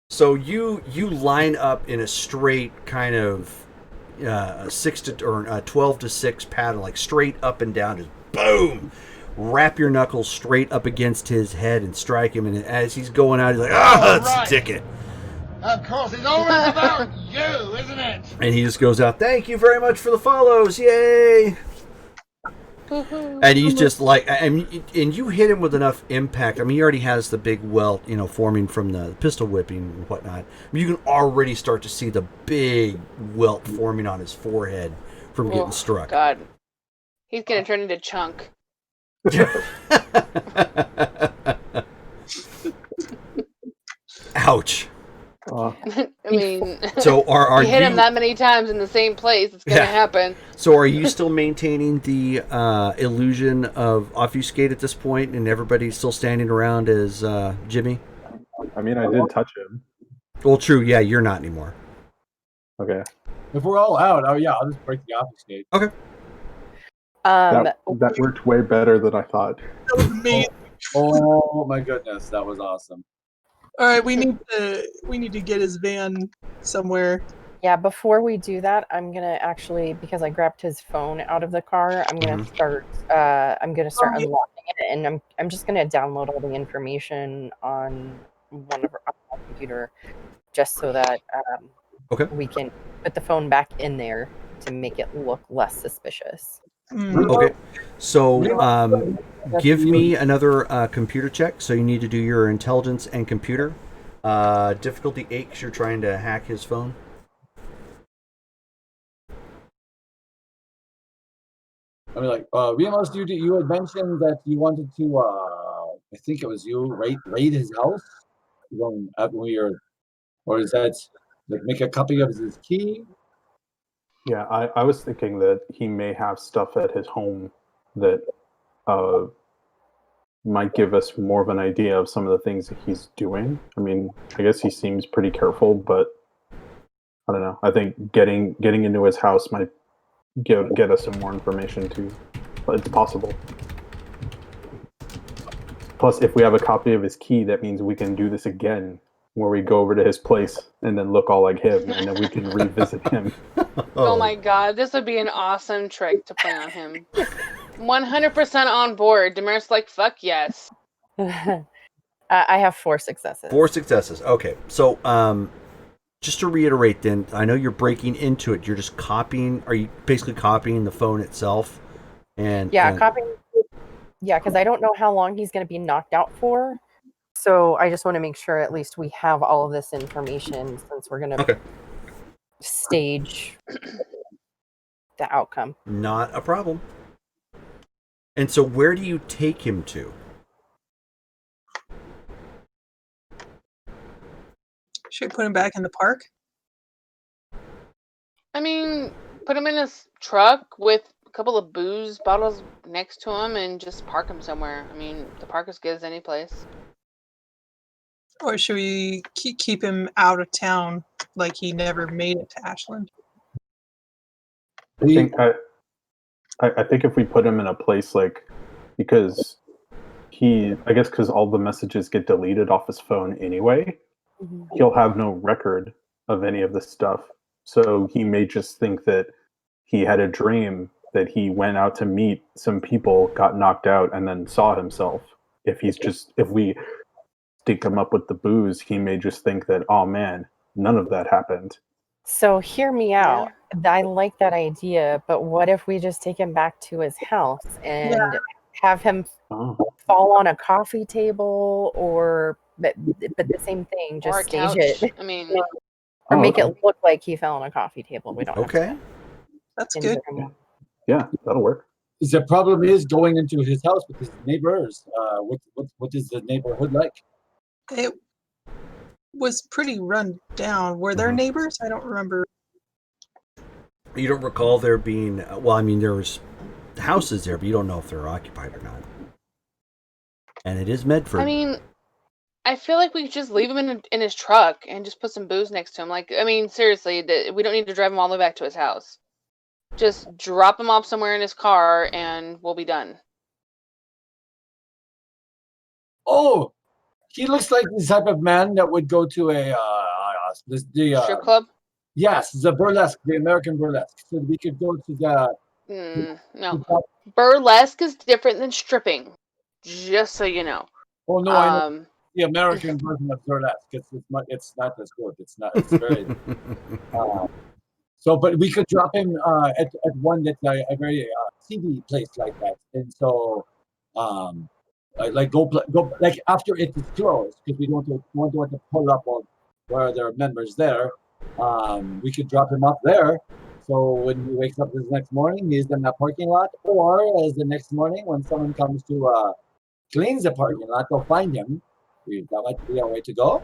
So you line up in a straight kind of 12 to 6 pattern, like straight up and down, just boom. Wrap your knuckles straight up against his head and strike him. And as he's going out, he's like, that's a Right. ticket. Of course, it's always about you, isn't it? And he just goes out, thank you very much for the follows. Yay. And he's just like, and you hit him with enough impact. I mean, he already has the big welt, forming from the pistol whipping and whatnot. You can already start to see the big welt forming on his forehead from getting struck. God. He's going to turn into Chunk. Ouch. I mean, So are you hit you him that many times in the same place, it's going to happen. So are you still maintaining the illusion of obfuscate at this point, and everybody's still standing around as Jimmy? I mean, I did touch him. Well, true. Yeah, you're not anymore. Okay. If we're all out, I'll just break the obfuscate. Okay. That worked way better than I thought. That was amazing. Oh my goodness, that was awesome. All right, we need to get his van somewhere. Yeah, before we do that, I'm gonna actually, because I grabbed his phone out of the car, I'm gonna start unlocking it, and I'm just gonna download all the information on on my computer, just so that we can put the phone back in there to make it look less suspicious. Okay. So give me another computer check. So you need to do your intelligence and computer. Difficulty 8 because you're trying to hack his phone. 8 I mean, like, Ramos, you had mentioned that you wanted to, I think it was you, raid his house when you're, or is that like make a copy of his key? Yeah, I was thinking that he may have stuff at his home that might give us more of an idea of some of the things that he's doing. I mean, I guess he seems pretty careful, but I don't know. I think getting into his house might get us some more information too. But it's possible. Plus, if we have a copy of his key, that means we can do this again, where we go over to his place and then look all like him, and then we can revisit him. Oh my god, this would be an awesome trick to play on him. 100% on board. Demer's like, fuck yes. I have 4 successes. 4 successes. Okay. So, just to reiterate then, I know you're breaking into it. You're just copying. Are you basically copying the phone itself? Copying. Yeah, because I don't know how long he's going to be knocked out for. So I just want to make sure at least we have all of this information since we're going to stage the outcome. Not a problem. And so where do you take him to? Should we put him back in the park? I mean, put him in his truck with a couple of booze bottles next to him and just park him somewhere. I mean, the park is good as any place. Or should we keep him out of town like he never made it to Ashland? I think if we put him in a place like, because because all the messages get deleted off his phone anyway, he'll have no record of any of this stuff. So he may just think that he had a dream that he went out to meet some people, got knocked out, and then saw himself. If we stink him up with the booze, he may just think that, oh man, none of that happened. So hear me out. I like that idea, but what if we just take him back to his house and have him fall on a coffee table, but the same thing, just stage couch. it. I mean, or make it look like he fell on a coffee table. We don't. Okay, that's good. Yeah, that'll work. The problem is going into his house with his neighbors. What is the neighborhood like? It was pretty run down. Were there neighbors? I don't remember. You don't recall there being, well, I mean, there was houses there, but you don't know if they're occupied or not. And it is Medford. I mean, I feel like we could just leave him in his truck and just put some booze next to him. Like, I mean, seriously, we don't need to drive him all the way back to his house. Just drop him off somewhere in his car and we'll be done. Oh, he looks like the type of man that would go to a strip club. Yes, the burlesque, the American burlesque. So we could go to the. No, burlesque is different than stripping. Just so you know. Oh no, I know the American version of burlesque. It's not as good. It's not. It's very. So, but we could drop him at one that's a very TV place like that, and so like go like after it is closed because we don't want to pull up on where there are members there. We could drop him off there. So when he wakes up this next morning, he's in that parking lot, or as the next morning when someone comes to clean the parking lot, they'll find him. That might be our way to go.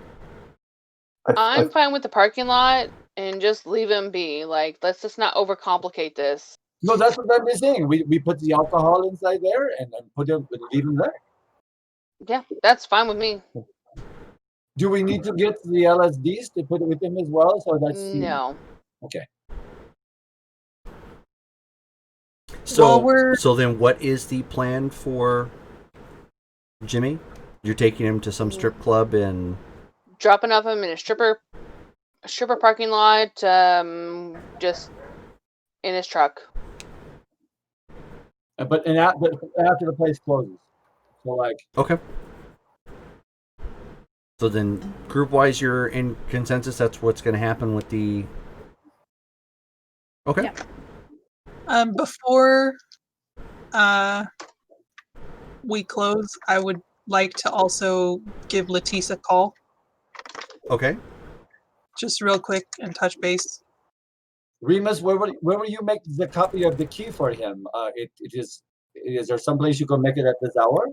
I'm fine with the parking lot and just leave him be. Like, let's just not overcomplicate this. No, that's what I'm saying. We put the alcohol inside there and then leave him there. Yeah, that's fine with me. Do we need to get the LSDs to put it with him as well? So that's no. Okay. So then what is the plan for Jimmy? You're taking him to some strip club and dropping off him in a stripper parking lot, just in his truck. But after the place closes. So like okay. So then group wise you're in consensus that's what's gonna happen with the okay. Yeah. Before we close, I would like to also give Letisa a call. Okay. Just real quick and touch base. Remus, where will you make the copy of the key for him? It is. Is there someplace you can make it at this hour?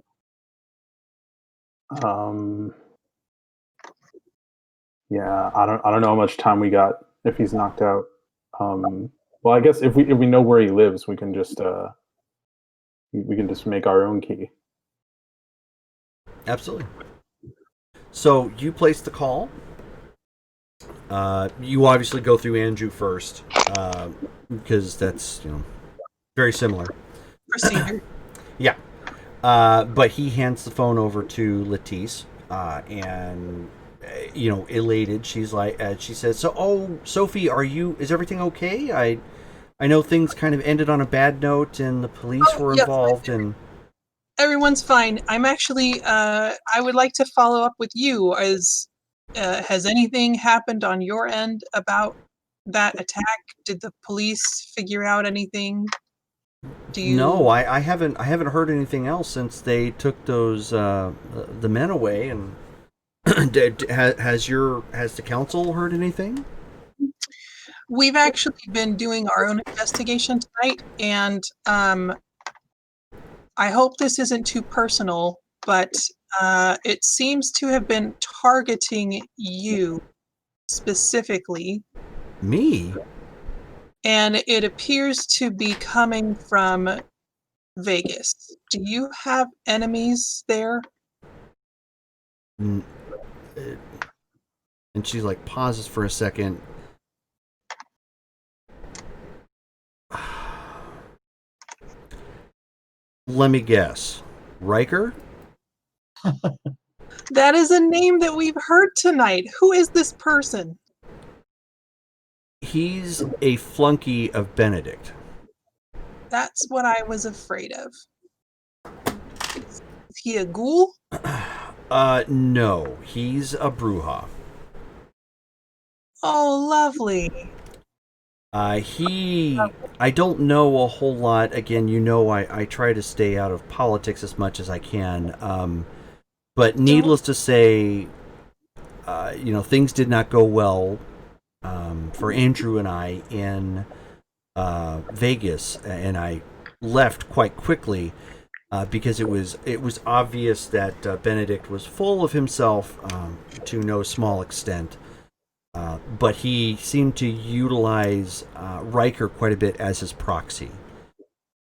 Yeah, I don't know how much time we got if he's knocked out. Well, I guess if we know where he lives, we can just make our own key. Absolutely. So you place the call. You obviously go through Andrew first, because that's very similar. Procedure. Yeah. But he hands the phone over to Lettice, and elated, she's like, she says, "So, Sophie, is everything okay? I know things kind of ended on a bad note, and the police were yes, involved, and everyone's fine. I'm actually, I would like to follow up with you. Has anything happened on your end about that attack? Did the police figure out anything? no, I haven't heard anything else since they took those the men away, and." Has the council heard anything? We've actually been doing our own investigation tonight, and I hope this isn't too personal, but it seems to have been targeting you specifically. Me? And it appears to be coming from Vegas. Do you have enemies there? And she like pauses for a second. Let me guess. Riker? That is a name that we've heard tonight. Who is this person? He's a flunky of Benedict. That's what I was afraid of. Is he a ghoul? No. He's a Bruja. Oh, lovely. I don't know a whole lot. Again, I try to stay out of politics as much as I can. But needless to say, things did not go well for Andrew and I in Vegas, and I left quite quickly because it was obvious that Benedict was full of himself to no small extent. But he seemed to utilize Riker quite a bit as his proxy.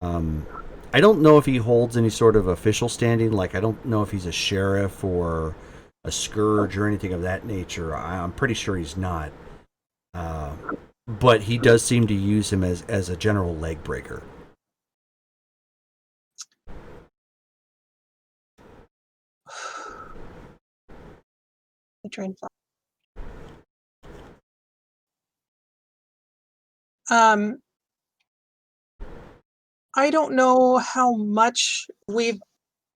I don't know if he holds any sort of official standing. Like, I don't know if he's a sheriff or a scourge or anything of that nature. I'm pretty sure he's not. But he does seem to use him as a general leg breaker. The train of thought. I don't know how much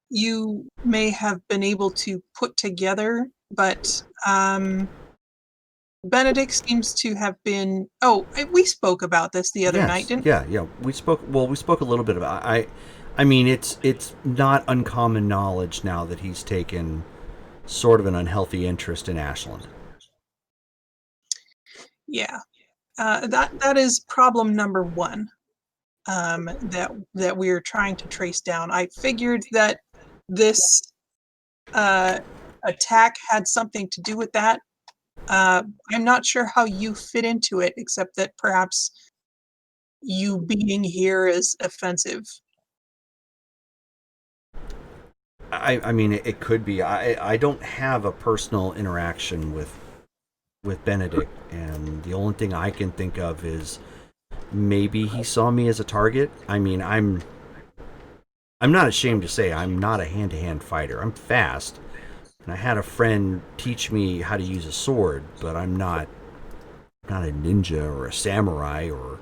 you may have been able to put together, but Benedict seems to have been. Oh, we spoke about this the other night, didn't we? Yeah. We spoke a little bit about. I mean, it's not uncommon knowledge now that he's taken sort of an unhealthy interest in Ashland. Yeah, that is problem number one. That we're trying to trace down. I figured that this attack had something to do with that. I'm not sure how you fit into it, except that perhaps you being here is offensive. I mean, it could be. I don't have a personal interaction with Benedict, and the only thing I can think of is maybe he saw me as a target. I mean, I'm not ashamed to say I'm not a hand-to-hand fighter. I'm fast, and I had a friend teach me how to use a sword, but I'm not a ninja or a samurai or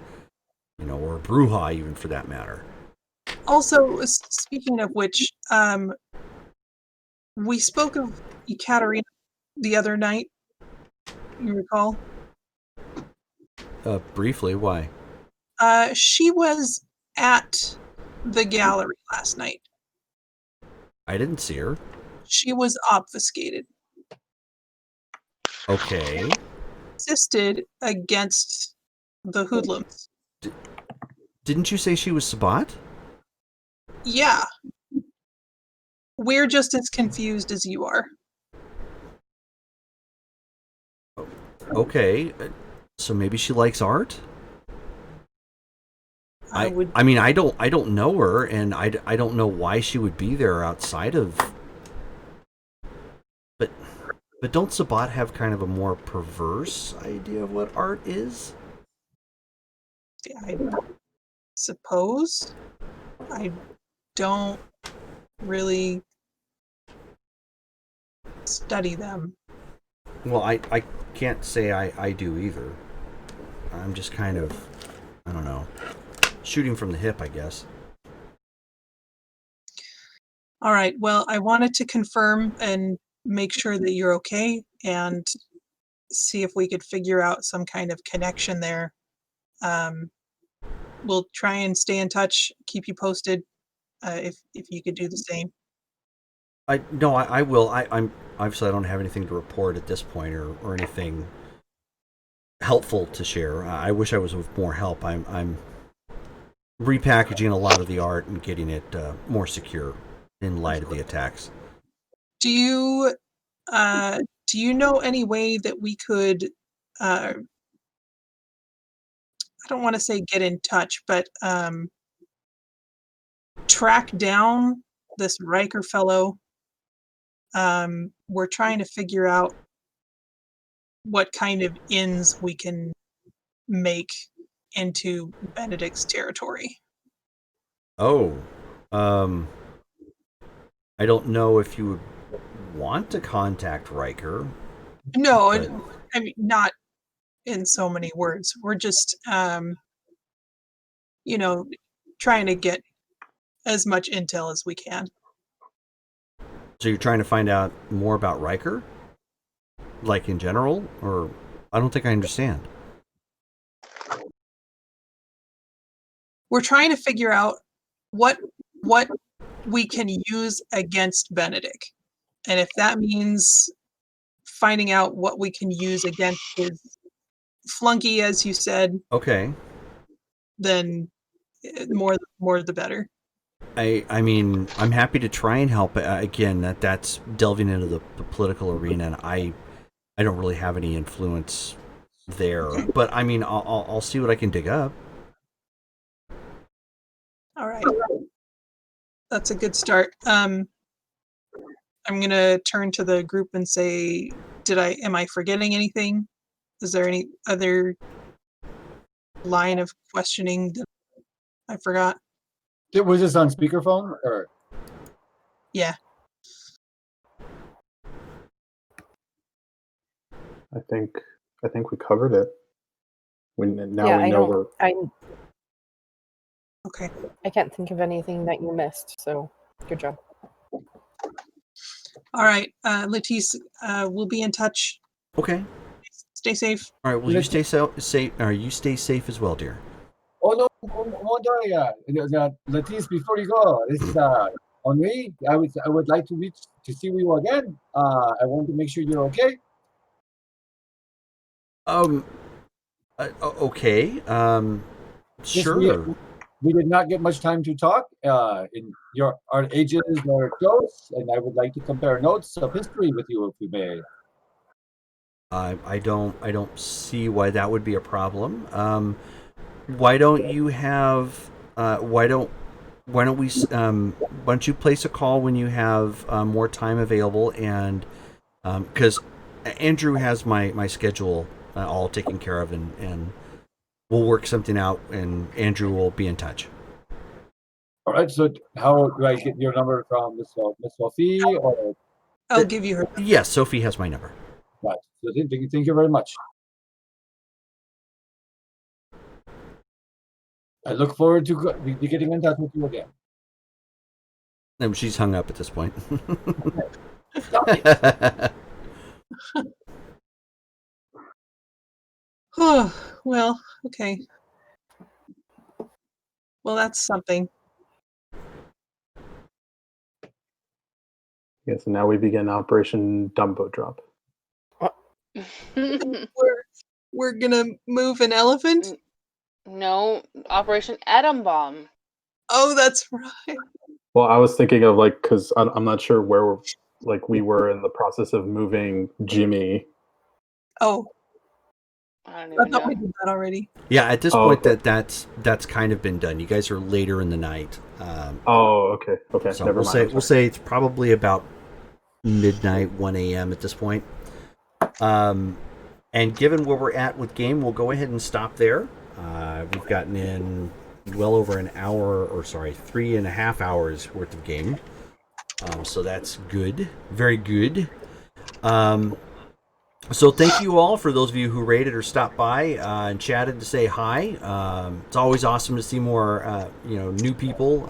or a Bruja even, for that matter. Also, speaking of which, we spoke of Ekaterina the other night. You recall? Briefly, why? She was at the gallery last night. I didn't see her. She was obfuscated. Okay. Insisted against the hoodlums. Didn't you say she was Sabat? Yeah. We're just as confused as you are. Okay, so maybe she likes art. I would. I mean, I don't know her, and I don't know why she would be there outside of. But don't Sabat have kind of a more perverse idea of what art is? I suppose. I don't really study them. Well, I can't say I do either. I'm just kind of, I don't know, shooting from the hip, I guess. All right. Well, I wanted to confirm and make sure that you're okay and see if we could figure out some kind of connection there. We'll try and stay in touch, keep you posted, if you could do the same. I will. I'm obviously I don't have anything to report at this point or anything helpful to share. I wish I was with more help. I'm repackaging a lot of the art and getting it more secure in light of the attacks. Do you know any way that we could I don't want to say get in touch, but track down this Riker fellow? We're trying to figure out what kind of ins we can make into Benedict's territory. Oh, I don't know if you would want to contact Riker. No, but- I mean not in so many words. We're just trying to get as much intel as we can. So you're trying to find out more about Riker? Like in general? Or I don't think I understand. We're trying to figure out what we can use against Benedict. And if that means finding out what we can use against his flunky, as you said, Okay. then more the better. I mean, I'm happy to try and help. Again, that's delving into the political arena, and I don't really have any influence there. But I mean, I'll see what I can dig up. All right. That's a good start. I'm gonna turn to the group and say, am I forgetting anything? Is there any other line of questioning that I forgot? Was this on speakerphone or? Yeah. I think we covered it. We know we're. Okay. I can't think of anything that you missed. So good job. All right, Latisse, we'll be in touch. Okay. Stay safe. All right. Well, you stay safe. You stay safe as well, dear. Oh no, Latisse, before you go, this is on me. I would like to reach to see you again. I want to make sure you're okay. Okay. Sure. We did not get much time to talk. In our ages are close, and I would like to compare notes of history with you, if we may. I don't see why that would be a problem. Why don't you have? Why don't you place a call when you have more time available? And because Andrew has my schedule all taken care of, and we'll work something out, and Andrew will be in touch. All right. So, how do I get your number from Miss Sophie? Or I'll give you her. Yes, Sophie has my number. right. So, thank you very much. I look forward to getting in touch with you again. And she's hung up at this point. Oh, well, okay. Well, that's something. Yes, and now we begin Operation Dumbo Drop. We're gonna move an elephant? No, Operation Atom Bomb. Oh, that's right. Well, I was thinking of like because I'm not sure where like we were in the process of moving Jimmy. Oh, I don't I even thought know. we did that already. Yeah, at this Oh, point, okay. that's kind of been done. You guys are later in the night. Oh, okay. So Never we'll mind. say I'm we'll sorry. say it's probably about midnight, 1 a.m. at this point. And given where we're at with game, we'll go ahead and stop there. We've gotten in well over an hour, or sorry, 3.5 hours worth of game. So that's good, very good. So thank you all for those of you who rated or stopped by and chatted to say hi. It's always awesome to see more, new people,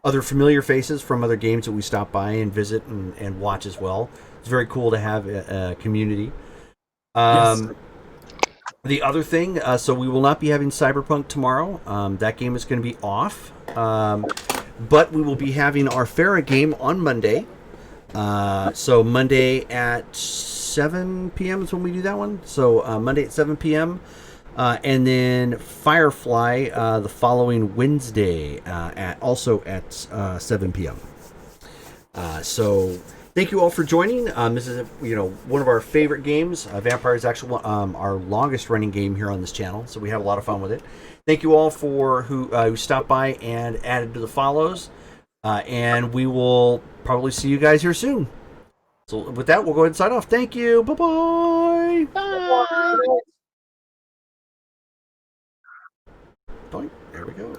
other familiar faces from other games that we stop by and visit and watch as well. It's very cool to have a community. Yes. The other thing, so we will not be having Cyberpunk tomorrow. That game is going to be off. But we will be having our Farah game on Monday. So Monday at 7 p.m. is when we do that one. So Monday at 7 p.m. And then Firefly the following Wednesday also at 7 p.m. So thank you all for joining. This is one of our favorite games. Vampire is actually our longest running game here on this channel, so we have a lot of fun with it. Thank you all for who stopped by and added to the follows. And we will probably see you guys here soon. So with that, we'll go ahead and sign off. Thank you. Bye-bye. Bye. There we go.